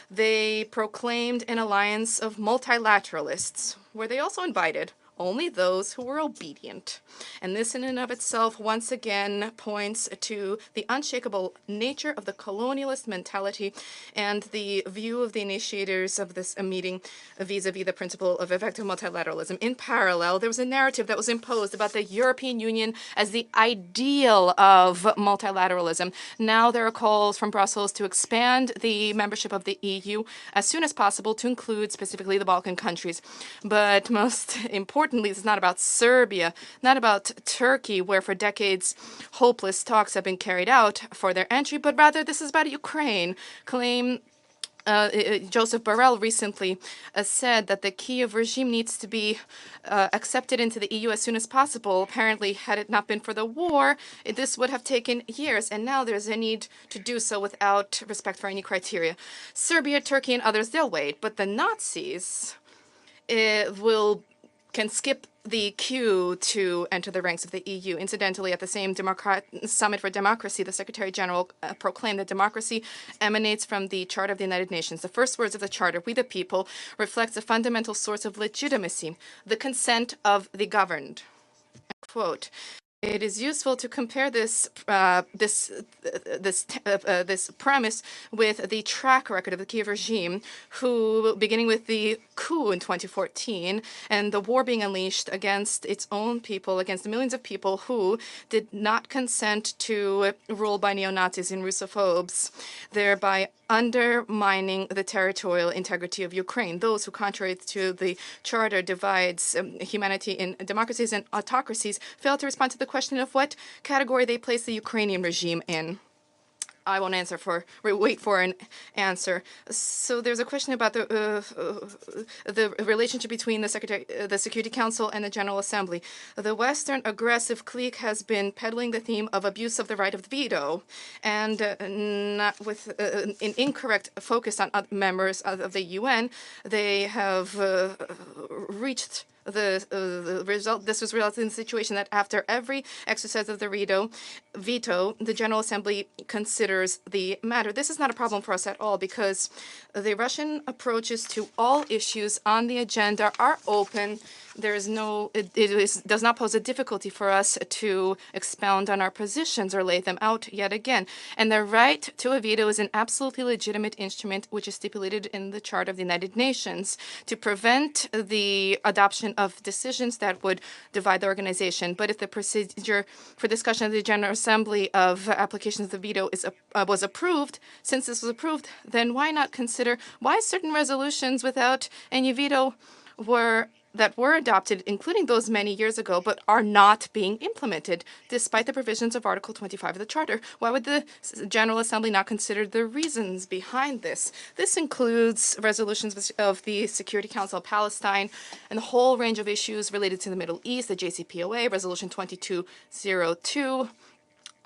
they proclaimed an alliance of multilateralists, where they also invited only those who were obedient. And this in and of itself once again points to the unshakable nature of the colonialist mentality and the view of the initiators of this meeting vis-a-vis the principle of effective multilateralism. In parallel, there was a narrative that was imposed about the European Union as the ideal of multilateralism. Now there are calls from Brussels to expand the membership of the EU as soon as possible to include specifically the Balkan countries. But most important importantly, this is not about Serbia, not about Turkey, where for decades hopeless talks have been carried out for their entry, but rather this is about Ukraine. Joseph Borrell recently said that the Kyiv regime needs to be accepted into the EU as soon as possible. Apparently, had it not been for the war, this would have taken years, and now there's a need to do so without respect for any criteria. Serbia, Turkey, and others, they'll wait, but the Nazis can skip the queue to enter the ranks of the EU. Incidentally, at the same Summit for Democracy, the Secretary General proclaimed that democracy emanates from the Charter of the United Nations. The first words of the Charter, "We the people," reflects a fundamental source of legitimacy, the consent of the governed. Quote. It is useful to compare this premise with the track record of the Kyiv regime, who, beginning with the coup in 2014 and the war being unleashed against its own people, against the millions of people who did not consent to rule by neo-Nazis and Russophobes, thereby undermining the territorial integrity of Ukraine. Those who, contrary to the Charter, divides humanity in democracies and autocracies, fail to respond to the question of what category they place the Ukrainian regime in. I won't wait for an answer. So there's a question about the relationship between the Security Council and the General Assembly. The Western aggressive clique has been peddling the theme of abuse of the right of veto, and not with an incorrect focus on members of the UN. They have reached the result. This was resulted in the situation that after every exercise of the veto, the General Assembly considers the matter. This is not a problem for us at all, because the Russian approaches to all issues on the agenda are open. There is does not pose a difficulty for us to expound on our positions or lay them out yet again. And the right to a veto is an absolutely legitimate instrument which is stipulated in the Charter of the United Nations to prevent the adoption of decisions that would divide the organization. But if the procedure for discussion of the General Assembly of applications of the veto was approved, since this was approved, then why not consider why certain resolutions without any veto were adopted, including those many years ago, but are not being implemented, despite the provisions of Article 25 of the Charter? Why would the General Assembly not consider the reasons behind this? This includes resolutions of the Security Council of Palestine and the whole range of issues related to the Middle East, the JCPOA, Resolution 2202,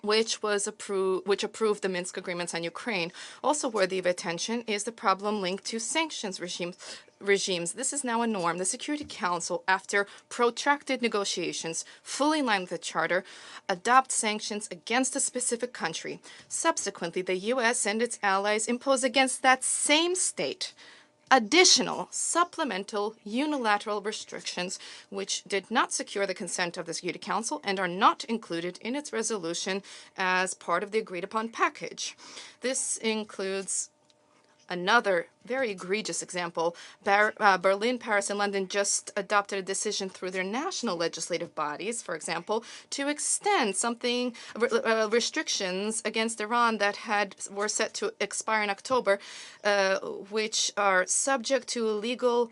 which approved the Minsk agreements on Ukraine. Also worthy of attention is the problem linked to sanctions regimes. This is now a norm. The Security Council, after protracted negotiations, fully in line with the Charter, adopts sanctions against a specific country. Subsequently, the U.S. and its allies impose against that same state additional, supplemental, unilateral restrictions which did not secure the consent of the Security Council and are not included in its resolution as part of the agreed-upon package. This includes another very egregious example. Berlin, Paris, and London just adopted a decision through their national legislative bodies, for example, to extend restrictions against Iran that were set to expire in October, which are subject to legal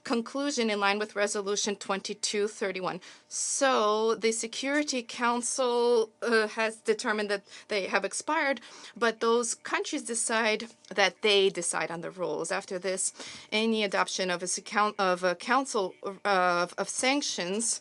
conclusion in line with Resolution 2231. So the Security Council has determined that they have expired, but those countries decide on the rules. After this, any adoption of a council of sanctions,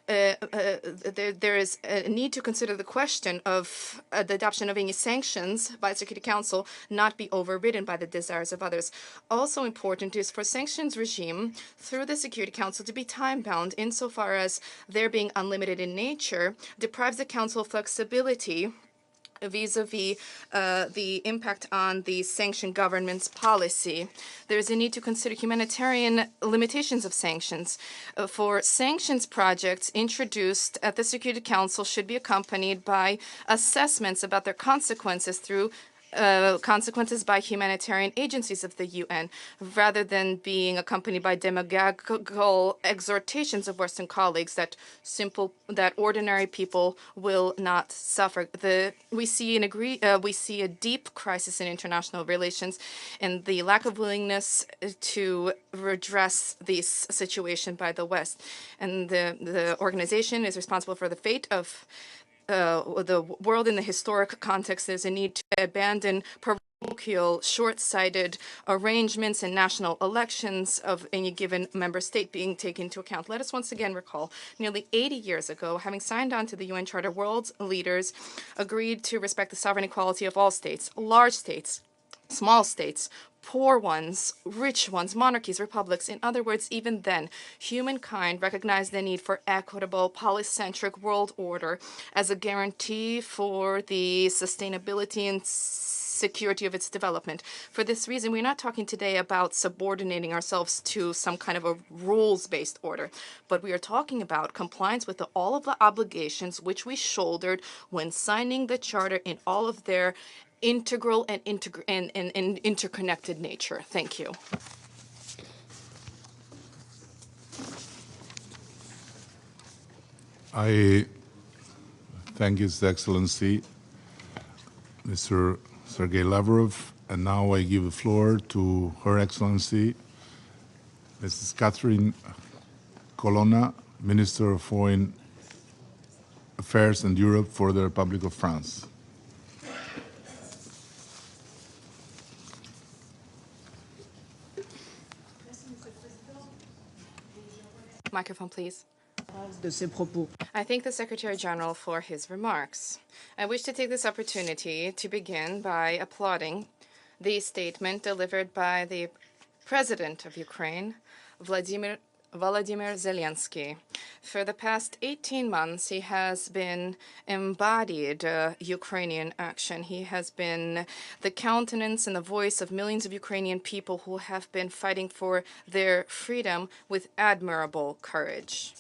there is a need to consider the question of the adoption of any sanctions by the Security Council not be overridden by the desires of others. Also important is for sanctions regime through the Security Council to be time-bound insofar as their being unlimited in nature deprives the Council of flexibility vis-a-vis the impact on the sanctioned government's policy. There's a need to consider humanitarian limitations of sanctions. For sanctions projects introduced at the Security Council should be accompanied by assessments about their consequences through consequences by humanitarian agencies of the UN, rather than being accompanied by demagogical exhortations of Western colleagues that ordinary people will not suffer. We see a deep crisis in international relations, and the lack of willingness to redress this situation by the West. And the organization is responsible for the fate of the world in the historic context. There's a need to abandon parochial, short-sighted arrangements and national elections of any given member state being taken into account. Let us once again recall, nearly 80 years ago, having signed on to the UN Charter, world's leaders agreed to respect the sovereign equality of all states, large states, small states, poor ones, rich ones, monarchies, republics. In other words, even then, humankind recognized the need for equitable, polycentric world order as a guarantee for the sustainability and security of its development. For this reason, we're not talking today about subordinating ourselves to some kind of a rules-based order, but we are talking about compliance with all of the obligations which we shouldered when signing the Charter in all of their integral and interconnected nature. Thank you. I thank His Excellency, Mr. Sergei Lavrov, and now I give the floor to Her Excellency, Mrs. Catherine Colonna, Minister of Foreign Affairs and Europe for the Republic of France. Microphone, please. I thank the Secretary General for his remarks. I wish to take this opportunity to begin by applauding the statement delivered by the President of Ukraine, Volodymyr Zelensky. For the past 18 months, he has been embodied Ukrainian action. He has been the countenance and the voice of millions of Ukrainian people who have been fighting for their freedom with admirable courage.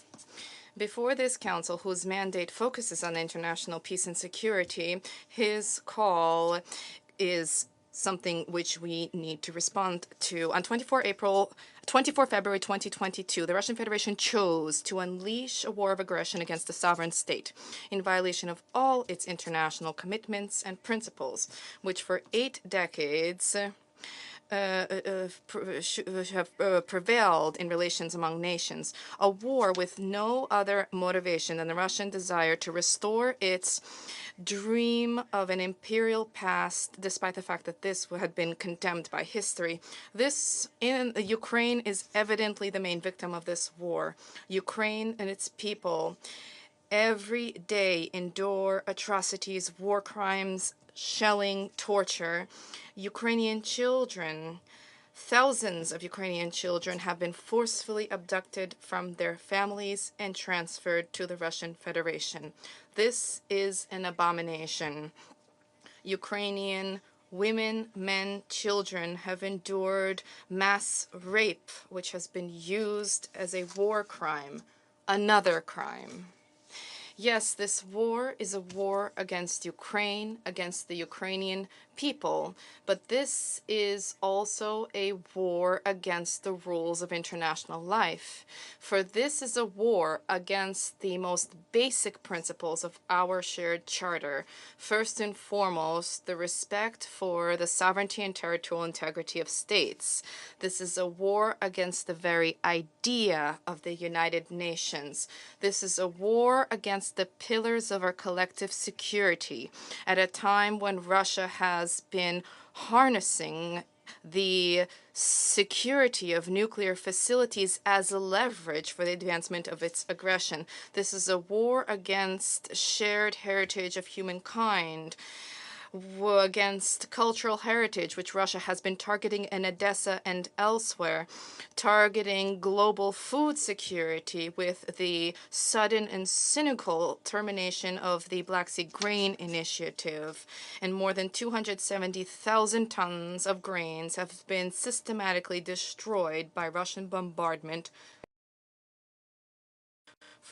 Before this council, whose mandate focuses on international peace and security, his call is something which we need to respond to. On 24 February 2022, the Russian Federation chose to unleash a war of aggression against a sovereign state in violation of all its international commitments and principles, which for 8 decades have prevailed in relations among nations. A war with no other motivation than the Russian desire to restore its dream of an imperial past, despite the fact that this had been condemned by history. Ukraine is evidently the main victim of this war. Ukraine and its people every day endure atrocities, war crimes, shelling, torture. Ukrainian children, thousands of Ukrainian children have been forcefully abducted from their families and transferred to the Russian Federation. This is an abomination. Ukrainian women, men, children have endured mass rape, which has been used as a war crime, another crime. Yes, this war is a war against Ukraine, against the Ukrainian people, but this is also a war against the rules of international life. For this is a war against the most basic principles of our shared charter. First and foremost, the respect for the sovereignty and territorial integrity of states. This is a war against the very idea of the United Nations. This is a war against the pillars of our collective security at a time when Russia has been harnessing the security of nuclear facilities as a leverage for the advancement of its aggression. This is a war against shared heritage of humankind, against cultural heritage, which Russia has been targeting in Odessa and elsewhere, targeting global food security with the sudden and cynical termination of the Black Sea Grain Initiative. And more than 270,000 tons of grains have been systematically destroyed by Russian bombardment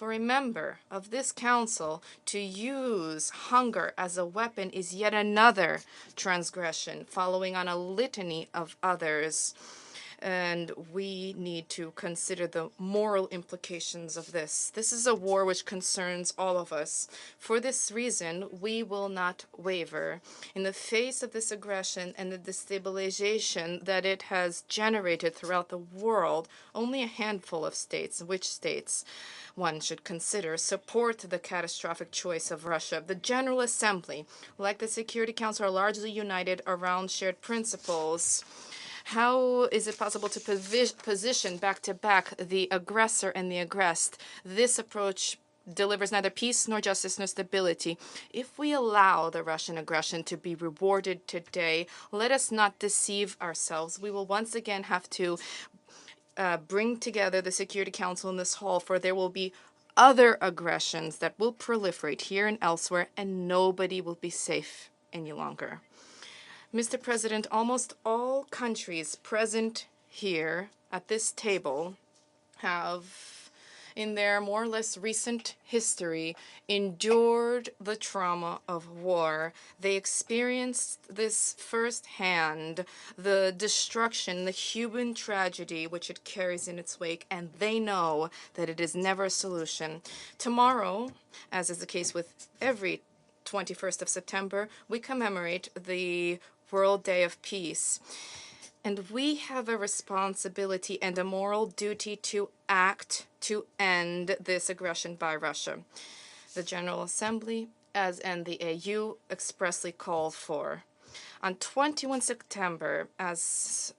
For a member of this council to use hunger as a weapon is yet another transgression, following on a litany of others. And we need to consider the moral implications of this. This is a war which concerns all of us. For this reason, we will not waver. In the face of this aggression and the destabilization that it has generated throughout the world, only a handful of states, which states one should consider, support the catastrophic choice of Russia. The General Assembly, like the Security Council, are largely united around shared principles. How is it possible to position back-to-back the aggressor and the aggressed? This approach delivers neither peace nor justice nor stability. If we allow the Russian aggression to be rewarded today, let us not deceive ourselves. We will once again have to bring together the Security Council in this hall, for there will be other aggressions that will proliferate here and elsewhere, and nobody will be safe any longer. Mr. President, almost all countries present here at this table have, in their more or less recent history, endured the trauma of war. They experienced this firsthand, the destruction, the human tragedy which it carries in its wake, and they know that it is never a solution. Tomorrow, as is the case with every 21st of September, we commemorate the World Day of Peace. And we have a responsibility and a moral duty to act to end this aggression by Russia. The General Assembly, and the AU, expressly call for. On 21 September, as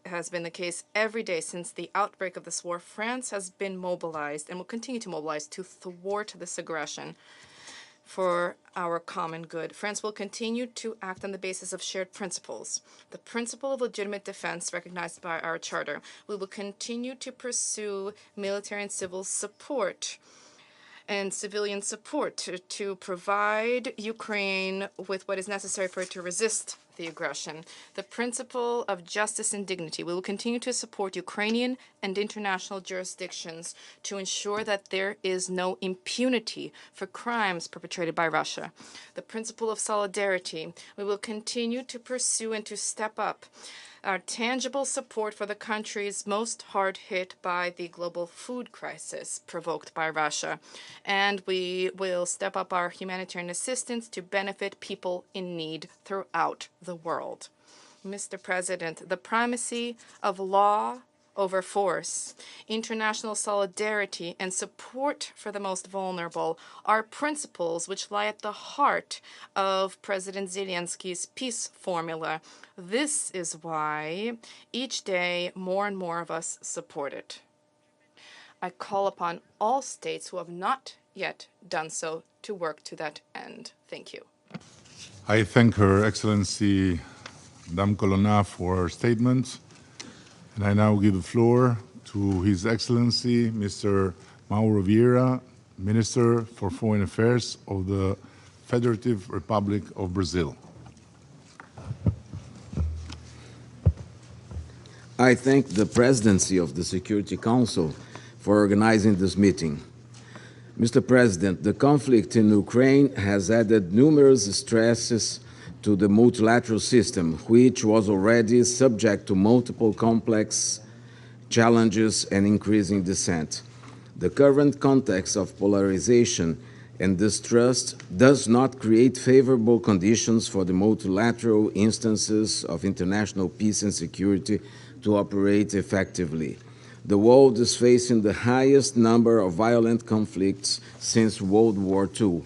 has been the case every day since the outbreak of this war, France has been mobilized and will continue to mobilize to thwart this aggression for our common good. France will continue to act on the basis of shared principles. The principle of legitimate defense recognized by our charter. We will continue to pursue military and civil support and civilian support to provide Ukraine with what is necessary for it to resist the aggression. The principle of justice and dignity. We will continue to support Ukrainian and international jurisdictions to ensure that there is no impunity for crimes perpetrated by Russia. The principle of solidarity. We will continue to pursue and to step up our tangible support for the countries most hard hit by the global food crisis provoked by Russia. And we will step up our humanitarian assistance to benefit people in need throughout the world. Mr. President, the primacy of law over force, international solidarity, and support for the most vulnerable are principles which lie at the heart of President Zelensky's peace formula. This is why each day more and more of us support it. I call upon all states who have not yet done so to work to that end. Thank you. I thank Her Excellency Madame Colonna for her statement. And I now give the floor to His Excellency, Mr. Mauro Vieira, Minister for Foreign Affairs of the Federative Republic of Brazil. I thank the Presidency of the Security Council for organizing this meeting. Mr. President, the conflict in Ukraine has added numerous stresses to the multilateral system, which was already subject to multiple complex challenges and increasing dissent. The current context of polarization and distrust does not create favorable conditions for the multilateral instances of international peace and security to operate effectively. The world is facing the highest number of violent conflicts since World War II,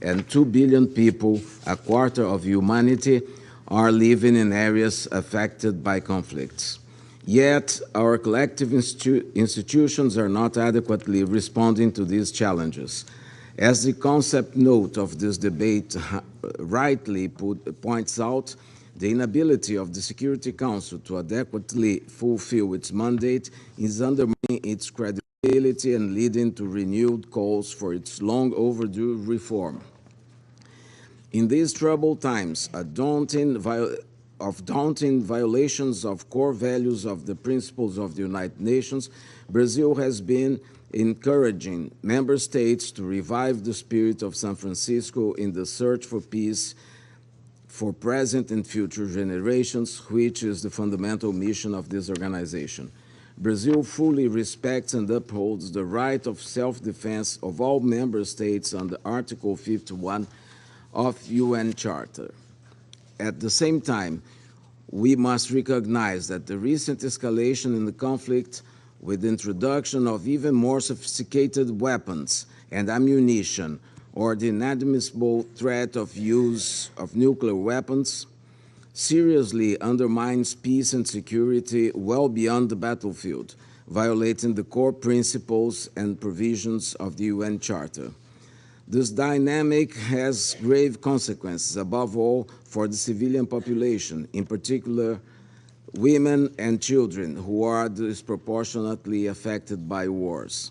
and 2 billion people, a quarter of humanity, are living in areas affected by conflicts. Yet, our collective institutions are not adequately responding to these challenges. As the concept note of this debate rightly points out, the inability of the Security Council to adequately fulfill its mandate is undermining its credibility and leading to renewed calls for its long overdue reform. In these troubled times, daunting violations of core values of the principles of the United Nations, Brazil has been encouraging member states to revive the spirit of San Francisco in the search for peace for present and future generations, which is the fundamental mission of this organization. Brazil fully respects and upholds the right of self-defense of all member states under Article 51 of UN Charter. At the same time, we must recognize that the recent escalation in the conflict, with the introduction of even more sophisticated weapons and ammunition, or the inadmissible threat of use of nuclear weapons, seriously undermines peace and security well beyond the battlefield, violating the core principles and provisions of the UN Charter. This dynamic has grave consequences, above all for the civilian population, in particular women and children, who are disproportionately affected by wars.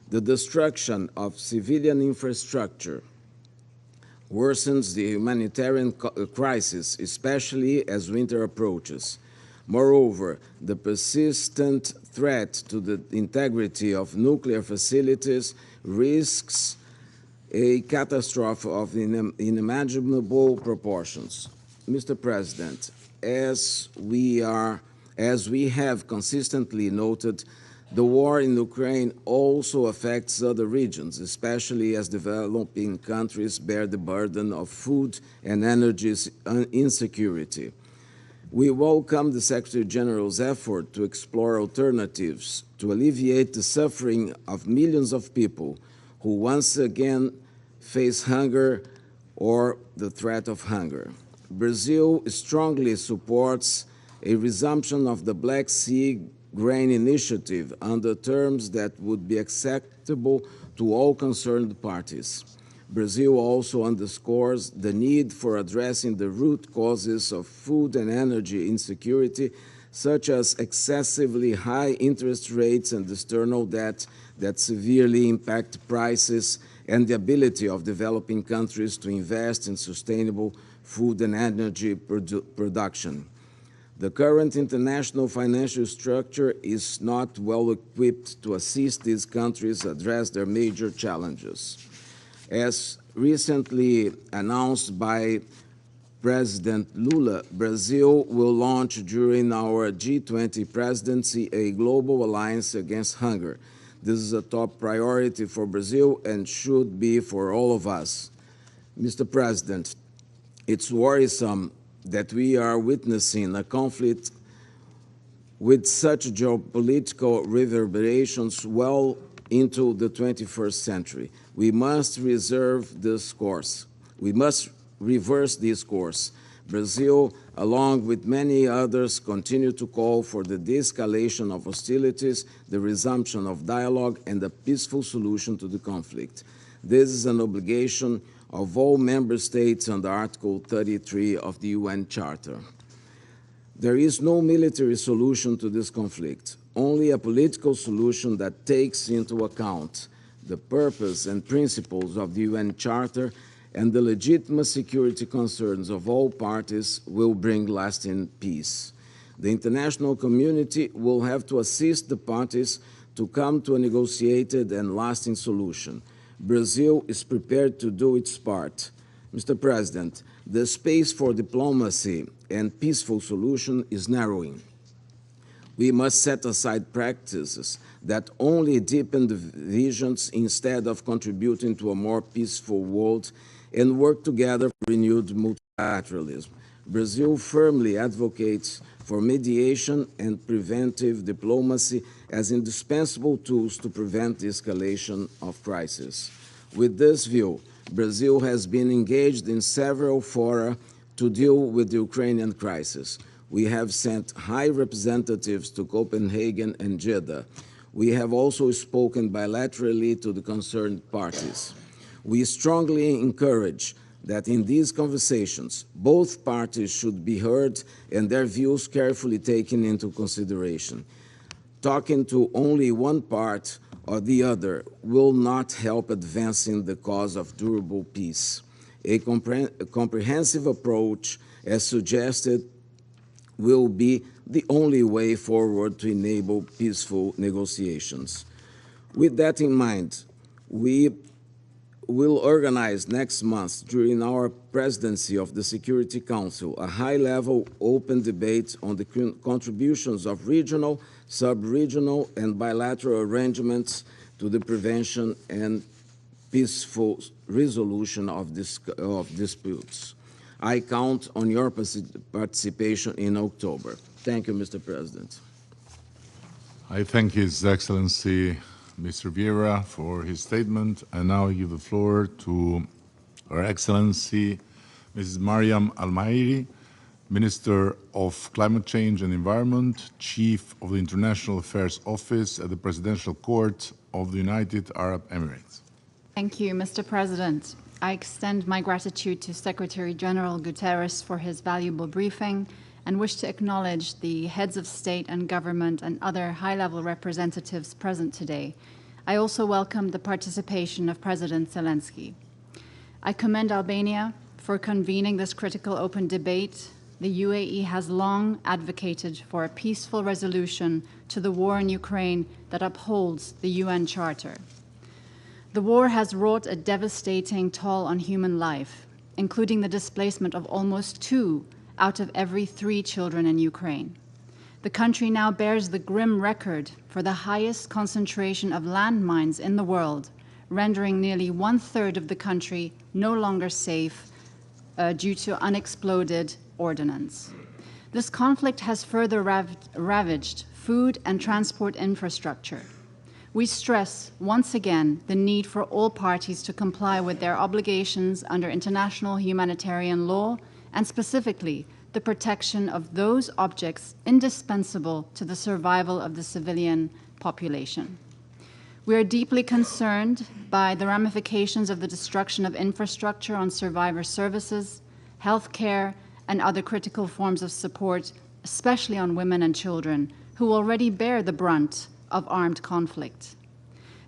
The destruction of civilian infrastructure worsens the humanitarian crisis, especially as winter approaches. Moreover, the persistent threat to the integrity of nuclear facilities risks a catastrophe of unimaginable proportions. Mr. President, as we have consistently noted, the war in Ukraine also affects other regions, especially as developing countries bear the burden of food and energy insecurity. We welcome the Secretary General's effort to explore alternatives to alleviate the suffering of millions of people who once again face hunger or the threat of hunger. Brazil strongly supports a resumption of the Black Sea Grain Initiative under terms that would be acceptable to all concerned parties. Brazil also underscores the need for addressing the root causes of food and energy insecurity, such as excessively high interest rates and external debt that severely impact prices and the ability of developing countries to invest in sustainable food and energy production. The current international financial structure is not well equipped to assist these countries address their major challenges. As recently announced by President Lula, Brazil will launch during our G20 presidency a global alliance against hunger. This is a top priority for Brazil and should be for all of us. Mr. President, it's worrisome that we are witnessing a conflict with such geopolitical reverberations well into the 21st century. We must reserve this course. We must reverse this course. Brazil, along with many others, continue to call for the de-escalation of hostilities, the resumption of dialogue, and a peaceful solution to the conflict. This is an obligation of all member states under Article 33 of the UN Charter. There is no military solution to this conflict, only a political solution that takes into account the purpose and principles of the UN Charter and the legitimate security concerns of all parties will bring lasting peace. The international community will have to assist the parties to come to a negotiated and lasting solution. Brazil is prepared to do its part. Mr. President, the space for diplomacy and peaceful solution is narrowing. We must set aside practices that only deepen divisions instead of contributing to a more peaceful world and work together for renewed multilateralism. Brazil firmly advocates for mediation and preventive diplomacy as indispensable tools to prevent the escalation of crisis. With this view, Brazil has been engaged in several fora to deal with the Ukrainian crisis. We have sent high representatives to Copenhagen and Jeddah. We have also spoken bilaterally to the concerned parties. We strongly encourage that in these conversations, both parties should be heard and their views carefully taken into consideration. Talking to only one part or the other will not help advancing the cause of durable peace. A comprehensive approach, as suggested, will be the only way forward to enable peaceful negotiations. With that in mind, we will organize next month, during our presidency of the Security Council, a high-level open debate on the contributions of regional, sub-regional, and bilateral arrangements to the prevention and peaceful resolution of disputes. I count on your participation in October. Thank you, Mr. President. I thank His Excellency Mr. Vieira for his statement. And now I give the floor to Her Excellency Mrs. Mariam Al-Mahiri, Minister of Climate Change and Environment, Chief of the International Affairs Office at the Presidential Court of the United Arab Emirates. Thank you, Mr. President. I extend my gratitude to Secretary General Guterres for his valuable briefing and wish to acknowledge the heads of state and government and other high-level representatives present today. I also welcome the participation of President Zelensky. I commend Albania for convening this critical open debate. The UAE has long advocated for a peaceful resolution to the war in Ukraine that upholds the UN Charter. The war has wrought a devastating toll on human life, including the displacement of almost 2 out of every 3 children in Ukraine. The country now bears the grim record for the highest concentration of landmines in the world, rendering nearly 1/3 of the country no longer safe due to unexploded ordnance. This conflict has further ravaged food and transport infrastructure. We stress once again the need for all parties to comply with their obligations under international humanitarian law and specifically the protection of those objects indispensable to the survival of the civilian population. We are deeply concerned by the ramifications of the destruction of infrastructure on survivor services, health care, and other critical forms of support, especially on women and children, who already bear the brunt of armed conflict.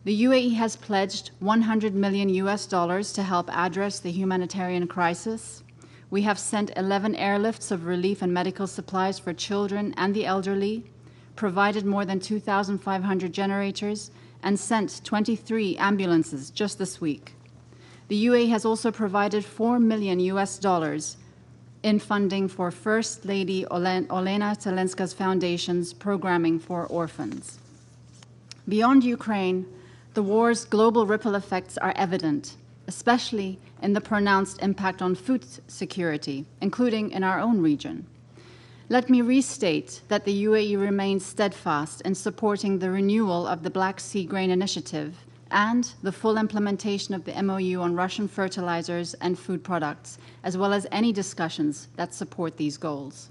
The UAE has pledged $100 million to help address the humanitarian crisis. We have sent 11 airlifts of relief and medical supplies for children and the elderly, provided more than 2,500 generators, and sent 23 ambulances just this week. The UAE has also provided $4 million in funding for First Lady Olena Zelenska's foundation's programming for orphans. Beyond Ukraine, the war's global ripple effects are evident, especially in the pronounced impact on food security, including in our own region. Let me restate that the UAE remains steadfast in supporting the renewal of the Black Sea Grain Initiative and the full implementation of the MOU on Russian fertilizers and food products, as well as any discussions that support these goals.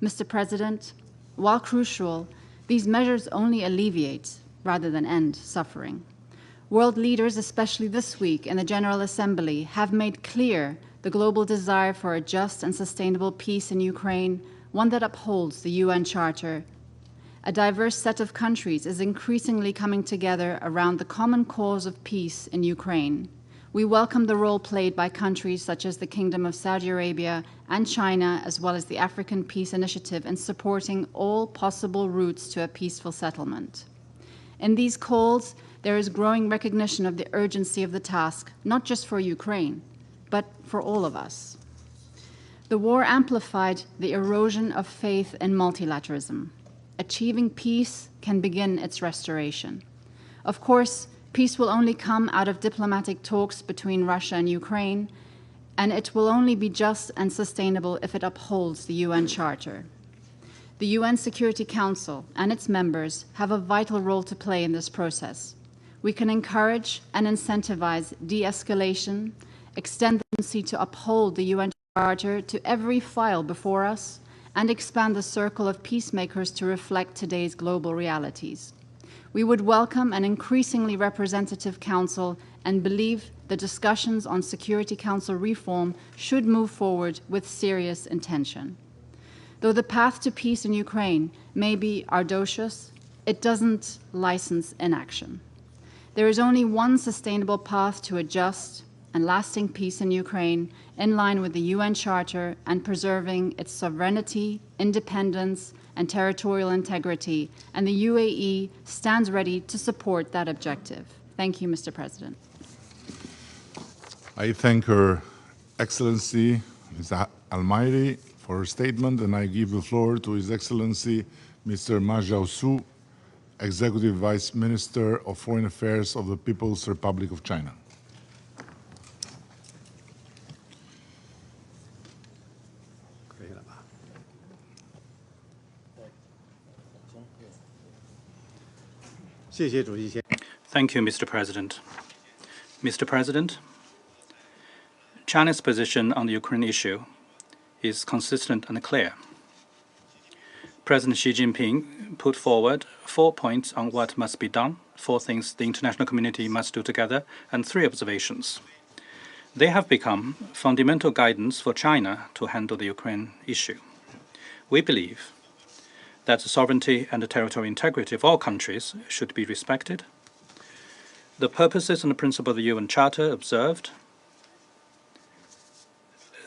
Mr. President, while crucial, these measures only alleviate rather than end suffering. World leaders, especially this week in the General Assembly, have made clear the global desire for a just and sustainable peace in Ukraine, one that upholds the UN Charter. A diverse set of countries is increasingly coming together around the common cause of peace in Ukraine. We welcome the role played by countries such as the Kingdom of Saudi Arabia and China, as well as the African Peace Initiative, in supporting all possible routes to a peaceful settlement. In these calls, there is growing recognition of the urgency of the task, not just for Ukraine, but for all of us. The war amplified the erosion of faith in multilateralism. Achieving peace can begin its restoration. Of course, peace will only come out of diplomatic talks between Russia and Ukraine, and it will only be just and sustainable if it upholds the UN Charter. The UN Security Council and its members have a vital role to play in this process. We can encourage and incentivize de-escalation, extend the urgency to uphold the UN Charter to every file before us, and expand the circle of peacemakers to reflect today's global realities. We would welcome an increasingly representative council and believe the discussions on Security Council reform should move forward with serious intention. Though the path to peace in Ukraine may be arduous, it doesn't license inaction. There is only one sustainable path to a just and lasting peace in Ukraine, in line with the UN Charter and preserving its sovereignty, independence, and territorial integrity, and the UAE stands ready to support that objective. Thank you, Mr. President. I thank Her Excellency, Ms. Almairi, for her statement, and I give the floor to His Excellency, Mr. Ma Jiaosu, Executive Vice Minister of Foreign Affairs of the People's Republic of China. Thank you, Mr. President. Mr. President, China's position on the Ukraine issue is consistent and clear. President Xi Jinping put forward 4 points on what must be done, 4 things the international community must do together, and 3 observations. They have become fundamental guidance for China to handle the Ukraine issue. We believe that the sovereignty and the territorial integrity of all countries should be respected. The purposes and the principle of the UN Charter observed.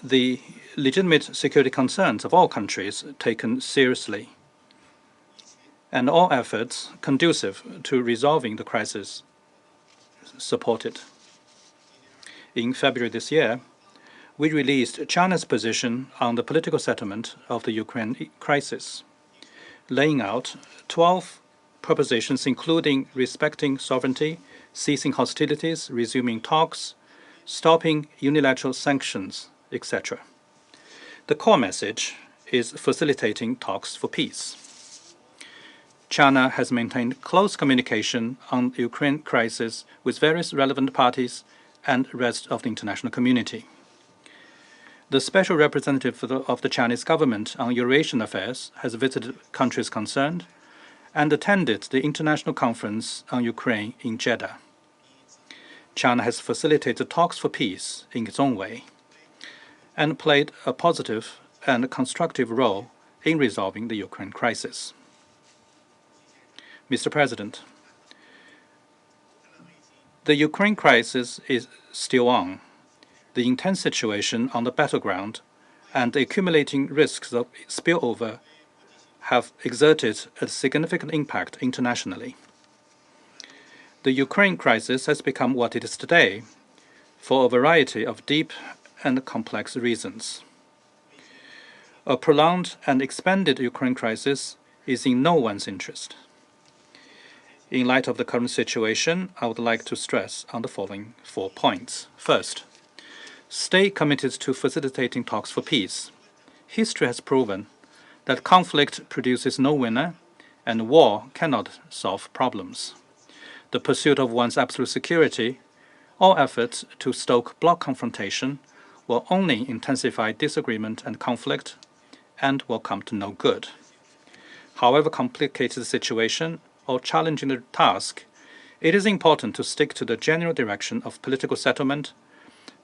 The legitimate security concerns of all countries taken seriously, and all efforts conducive to resolving the crisis supported. In February this year, we released China's position on the political settlement of the Ukraine crisis, laying out 12 propositions, including respecting sovereignty, ceasing hostilities, resuming talks, stopping unilateral sanctions, etc. The core message is facilitating talks for peace. China has maintained close communication on the Ukraine crisis with various relevant parties and the rest of the international community. The special representative of the Chinese government on Eurasian affairs has visited countries concerned and attended the International Conference on Ukraine in Jeddah. China has facilitated talks for peace in its own way and played a positive and constructive role in resolving the Ukraine crisis. Mr. President, the Ukraine crisis is still on. The intense situation on the battleground and the accumulating risks of spillover have exerted a significant impact internationally. The Ukraine crisis has become what it is today for a variety of deep and complex reasons. A prolonged and expanded Ukraine crisis is in no one's interest. In light of the current situation, I would like to stress on the following 4 points. First, stay committed to facilitating talks for peace. History has proven that conflict produces no winner and war cannot solve problems. The pursuit of one's absolute security, all efforts to stoke bloc confrontation will only intensify disagreement and conflict and will come to no good. However complicated the situation or challenging the task, it is important to stick to the general direction of political settlement,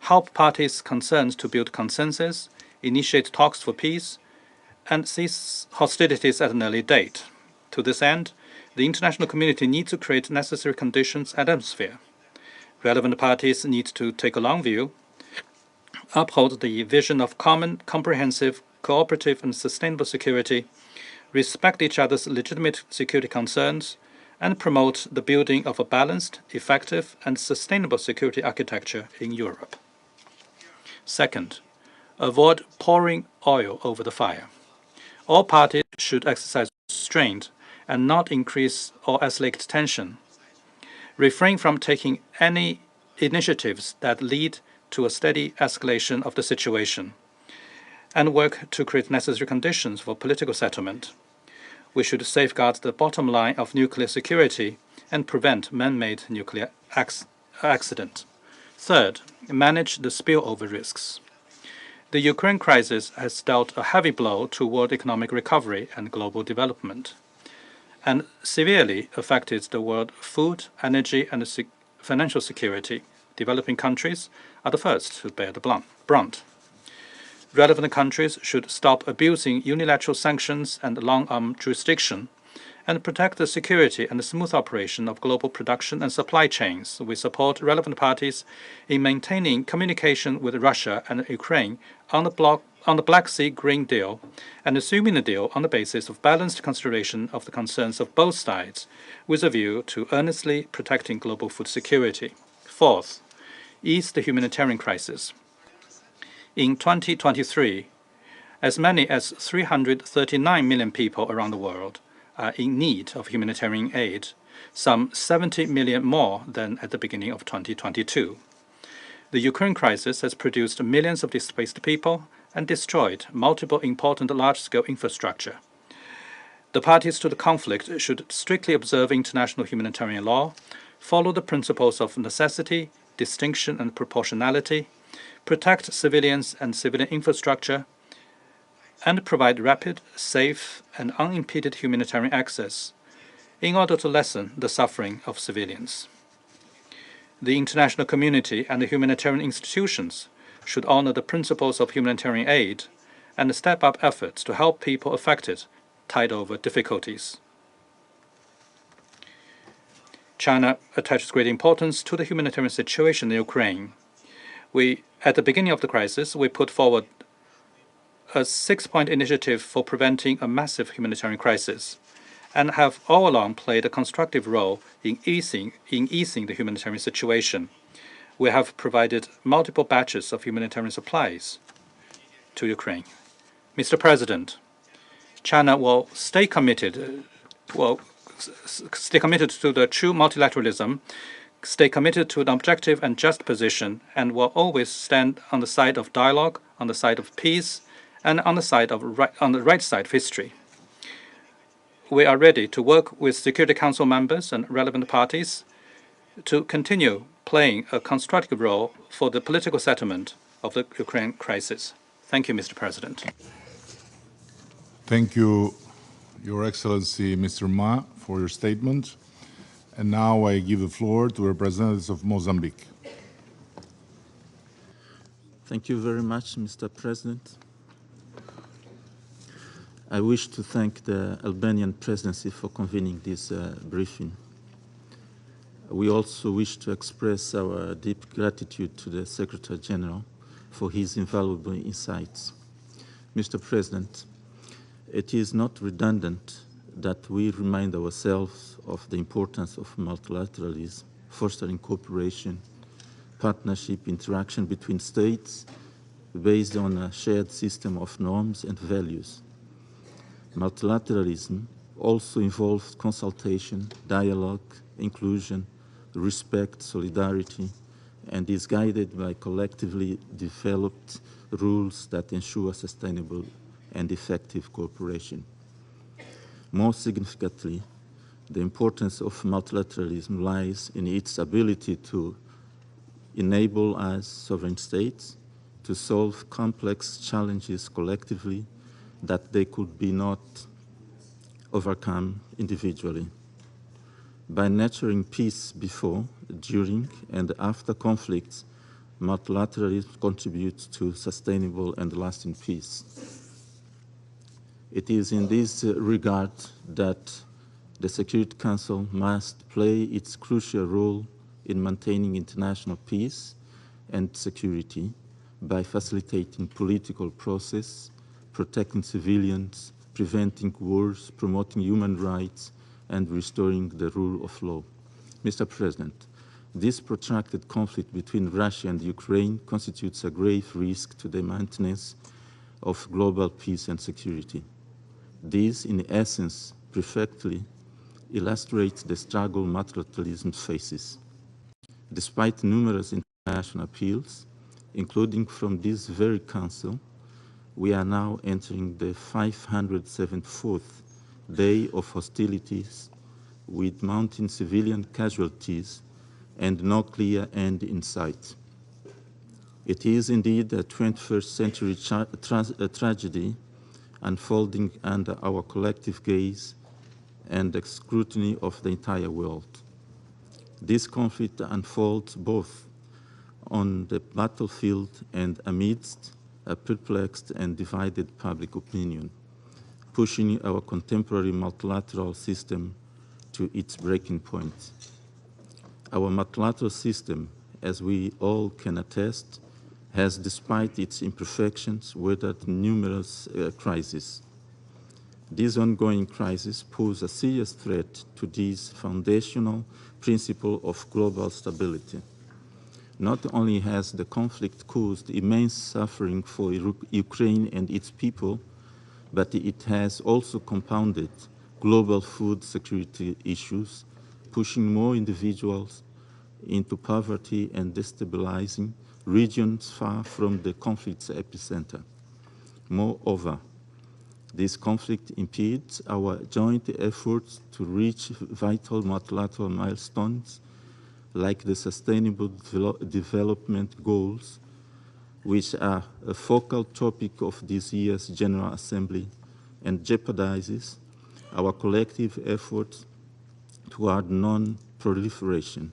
help parties concerned to build consensus, initiate talks for peace, and cease hostilities at an early date. To this end, the international community needs to create necessary conditions and atmosphere. Relevant parties need to take a long view, uphold the vision of common, comprehensive, cooperative, and sustainable security, respect each other's legitimate security concerns, and promote the building of a balanced, effective, and sustainable security architecture in Europe. Second, avoid pouring oil over the fire. All parties should exercise restraint and not increase or escalate tension. Refrain from taking any initiatives that lead to a steady escalation of the situation, and work to create necessary conditions for political settlement. We should safeguard the bottom line of nuclear security and prevent man-made nuclear accident. Third, manage the spillover risks. The Ukraine crisis has dealt a heavy blow toward economic recovery and global development, and severely affected the world food, energy, and financial security. Developing countries are the first to bear the brunt. Relevant countries should stop abusing unilateral sanctions and long-arm jurisdiction and protect the security and the smooth operation of global production and supply chains. We support relevant parties in maintaining communication with Russia and Ukraine on the bloc the Black Sea Green Deal and assuming the deal on the basis of balanced consideration of the concerns of both sides with a view to earnestly protecting global food security. Fourth, ease the humanitarian crisis. In 2023, as many as 339 million people around the world are in need of humanitarian aid, some 70 million more than at the beginning of 2022. The Ukraine crisis has produced millions of displaced people and destroyed multiple important large-scale infrastructure. The parties to the conflict should strictly observe international humanitarian law, follow the principles of necessity, distinction, and proportionality, protect civilians and civilian infrastructure, and provide rapid, safe, and unimpeded humanitarian access in order to lessen the suffering of civilians. The international community and the humanitarian institutions should honor the principles of humanitarian aid and step up efforts to help people affected, tide over difficulties. China attaches great importance to the humanitarian situation in Ukraine. At the beginning of the crisis, we put forward a 6-point initiative for preventing a massive humanitarian crisis, and have all along played a constructive role in easing the humanitarian situation. We have provided multiple batches of humanitarian supplies to Ukraine. Mr. President, China will stay committed to the true multilateralism, stay committed to an objective and just position, and will always stand on the side of dialogue, on the side of peace, and on the right side of history. We are ready to work with Security Council members and relevant parties to continue playing a constructive role for the political settlement of the Ukraine crisis. Thank you, Mr. President. Thank you, Your Excellency, Mr. Ma, for your statement. And now I give the floor to representatives of Mozambique. Thank you very much, Mr. President. I wish to thank the Albanian presidency for convening this briefing. We also wish to express our deep gratitude to the Secretary General for his invaluable insights. Mr. President, it is not redundant that we remind ourselves of the importance of multilateralism, fostering cooperation, partnership, interaction between states based on a shared system of norms and values. Multilateralism also involves consultation, dialogue, inclusion, respect, solidarity, and is guided by collectively developed rules that ensure sustainable and effective cooperation. More significantly, the importance of multilateralism lies in its ability to enable us, sovereign states, to solve complex challenges collectively that they could be not overcome individually. By nurturing peace before, during, and after conflicts, multilateralism contributes to sustainable and lasting peace. It is in this regard that the Security Council must play its crucial role in maintaining international peace and security by facilitating political process, protecting civilians, preventing wars, promoting human rights, and restoring the rule of law. Mr. President, this protracted conflict between Russia and Ukraine constitutes a grave risk to the maintenance of global peace and security. This, in essence, perfectly illustrates the struggle multilateralism faces. Despite numerous international appeals, including from this very Council, we are now entering the 574th day of hostilities with mounting civilian casualties and no clear end in sight. It is indeed a 21st century tragedy unfolding under our collective gaze and the scrutiny of the entire world. This conflict unfolds both on the battlefield and amidst a perplexed and divided public opinion, pushing our contemporary multilateral system to its breaking point. Our multilateral system, as we all can attest, has, despite its imperfections, weathered numerous crises. These ongoing crises pose a serious threat to this foundational principle of global stability. Not only has the conflict caused immense suffering for Ukraine and its people, but it has also compounded global food security issues, pushing more individuals into poverty and destabilizing regions far from the conflict's epicenter. Moreover, this conflict impedes our joint efforts to reach vital multilateral milestones like the Sustainable Development Goals, which are a focal topic of this year's General Assembly, and jeopardizes our collective efforts toward non-proliferation.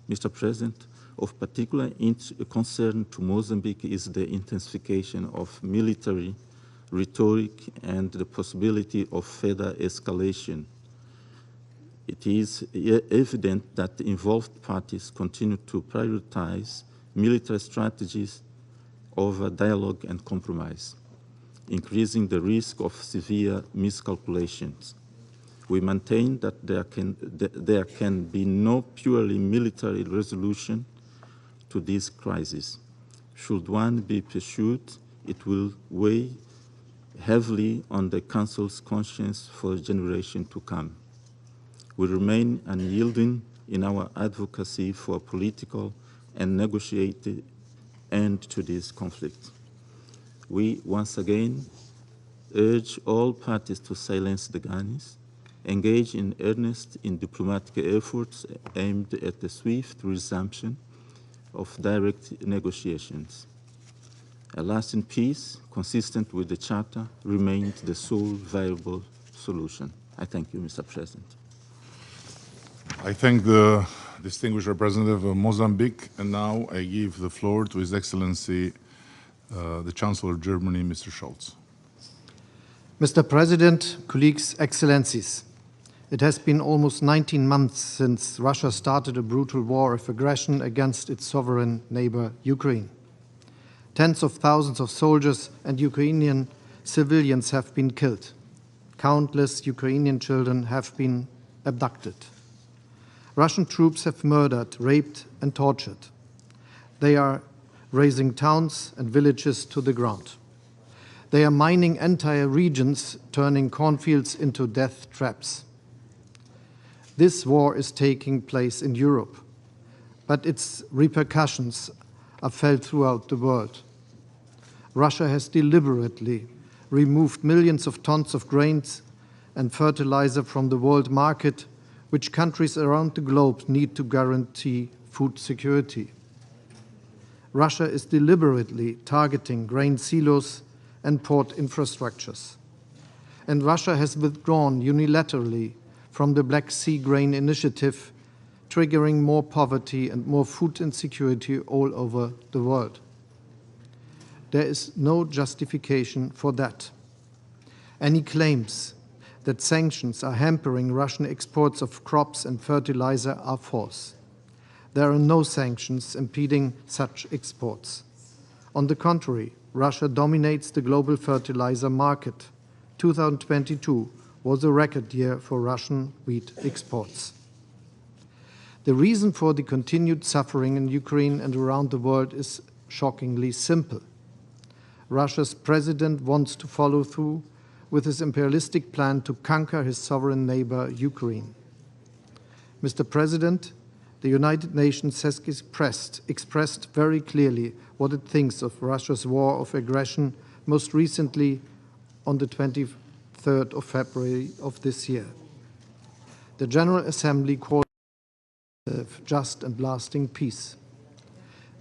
Mr. President, of particular concern to Mozambique is the intensification of military rhetoric and the possibility of further escalation. It is evident that the involved parties continue to prioritize military strategies over dialogue and compromise, increasing the risk of severe miscalculations. We maintain that there can be no purely military resolution to this crisis. Should one be pursued, it will weigh heavily on the Council's conscience for a generation to come. We remain unyielding in our advocacy for a political and negotiated end to this conflict. We once again urge all parties to silence the guns, engage in earnest in diplomatic efforts aimed at the swift resumption of direct negotiations. A lasting peace, consistent with the Charter, remains the sole viable solution. I thank you, Mr. President. I thank the distinguished representative of Mozambique, and now I give the floor to His Excellency, the Chancellor of Germany, Mr. Scholz. Mr. President, colleagues, excellencies, it has been almost 19 months since Russia started a brutal war of aggression against its sovereign neighbor, Ukraine. Tens of thousands of soldiers and Ukrainian civilians have been killed. Countless Ukrainian children have been abducted. Russian troops have murdered, raped, and tortured. They are razing towns and villages to the ground. They are mining entire regions, turning cornfields into death traps. This war is taking place in Europe, but its repercussions are felt throughout the world. Russia has deliberately removed millions of tons of grains and fertilizer from the world market, which countries around the globe need to guarantee food security. Russia is deliberately targeting grain silos and port infrastructures. And Russia has withdrawn unilaterally from the Black Sea Grain Initiative, triggering more poverty and more food insecurity all over the world. There is no justification for that. Any claims that sanctions are hampering Russian exports of crops and fertilizer are false. There are no sanctions impeding such exports. On the contrary, Russia dominates the global fertilizer market. 2022 was a record year for Russian wheat exports. The reason for the continued suffering in Ukraine and around the world is shockingly simple. Russia's president wants to follow through with his imperialistic plan to conquer his sovereign neighbor, Ukraine. Mr. President, the United Nations has expressed very clearly what it thinks of Russia's war of aggression, most recently on the 23rd of February of this year. The General Assembly called for just and lasting peace.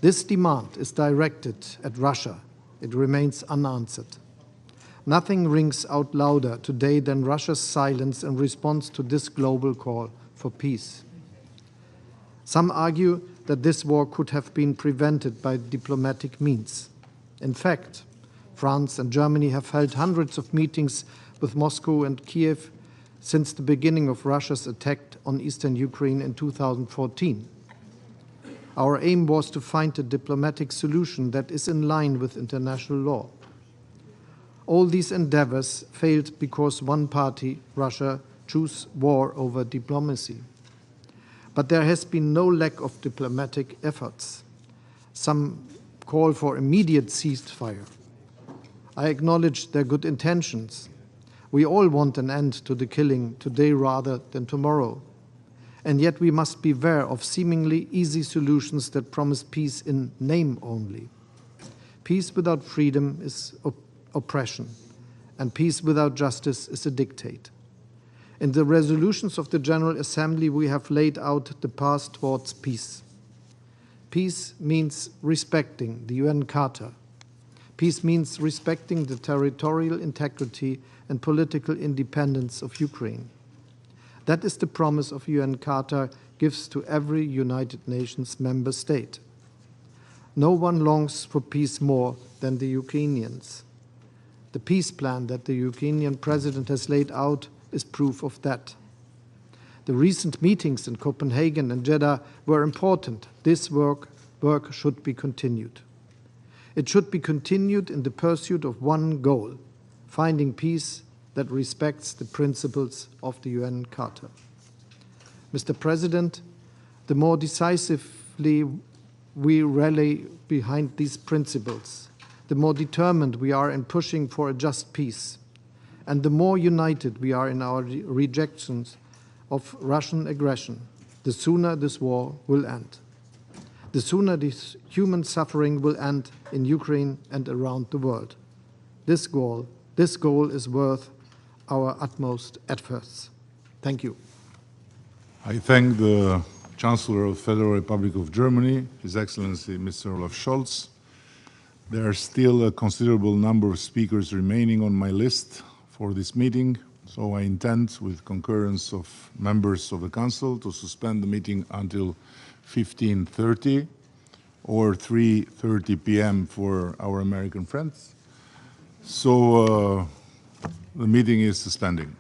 This demand is directed at Russia. It remains unanswered. Nothing rings out louder today than Russia's silence in response to this global call for peace. Some argue that this war could have been prevented by diplomatic means. In fact, France and Germany have held hundreds of meetings with Moscow and Kiev since the beginning of Russia's attack on eastern Ukraine in 2014. Our aim was to find a diplomatic solution that is in line with international law. All these endeavors failed because one party, Russia, chose war over diplomacy. But there has been no lack of diplomatic efforts. Some call for immediate ceasefire. I acknowledge their good intentions. We all want an end to the killing today rather than tomorrow. And yet we must beware of seemingly easy solutions that promise peace in name only. Peace without freedom is oppression, and peace without justice is a dictate. In the resolutions of the General Assembly, we have laid out the path towards peace. Peace means respecting the UN Charter. Peace means respecting the territorial integrity and political independence of Ukraine. That is the promise of UN Charter gives to every United Nations member state. No one longs for peace more than the Ukrainians. The peace plan that the Ukrainian president has laid out is proof of that. The recent meetings in Copenhagen and Jeddah were important. This work should be continued. It should be continued in the pursuit of one goal, finding peace that respects the principles of the UN Charter. Mr. President, the more decisively we rally behind these principles, the more determined we are in pushing for a just peace, and the more united we are in our rejections of Russian aggression, the sooner this war will end. The sooner this human suffering will end in Ukraine and around the world. This goal is worth our utmost efforts. Thank you. I thank the Chancellor of the Federal Republic of Germany, His Excellency Mr. Olaf Scholz. There are still a considerable number of speakers remaining on my list for this meeting, so I intend, with concurrence of members of the Council, to suspend the meeting until 15:30 or 3:30 p.m. for our American friends. So the meeting is suspending.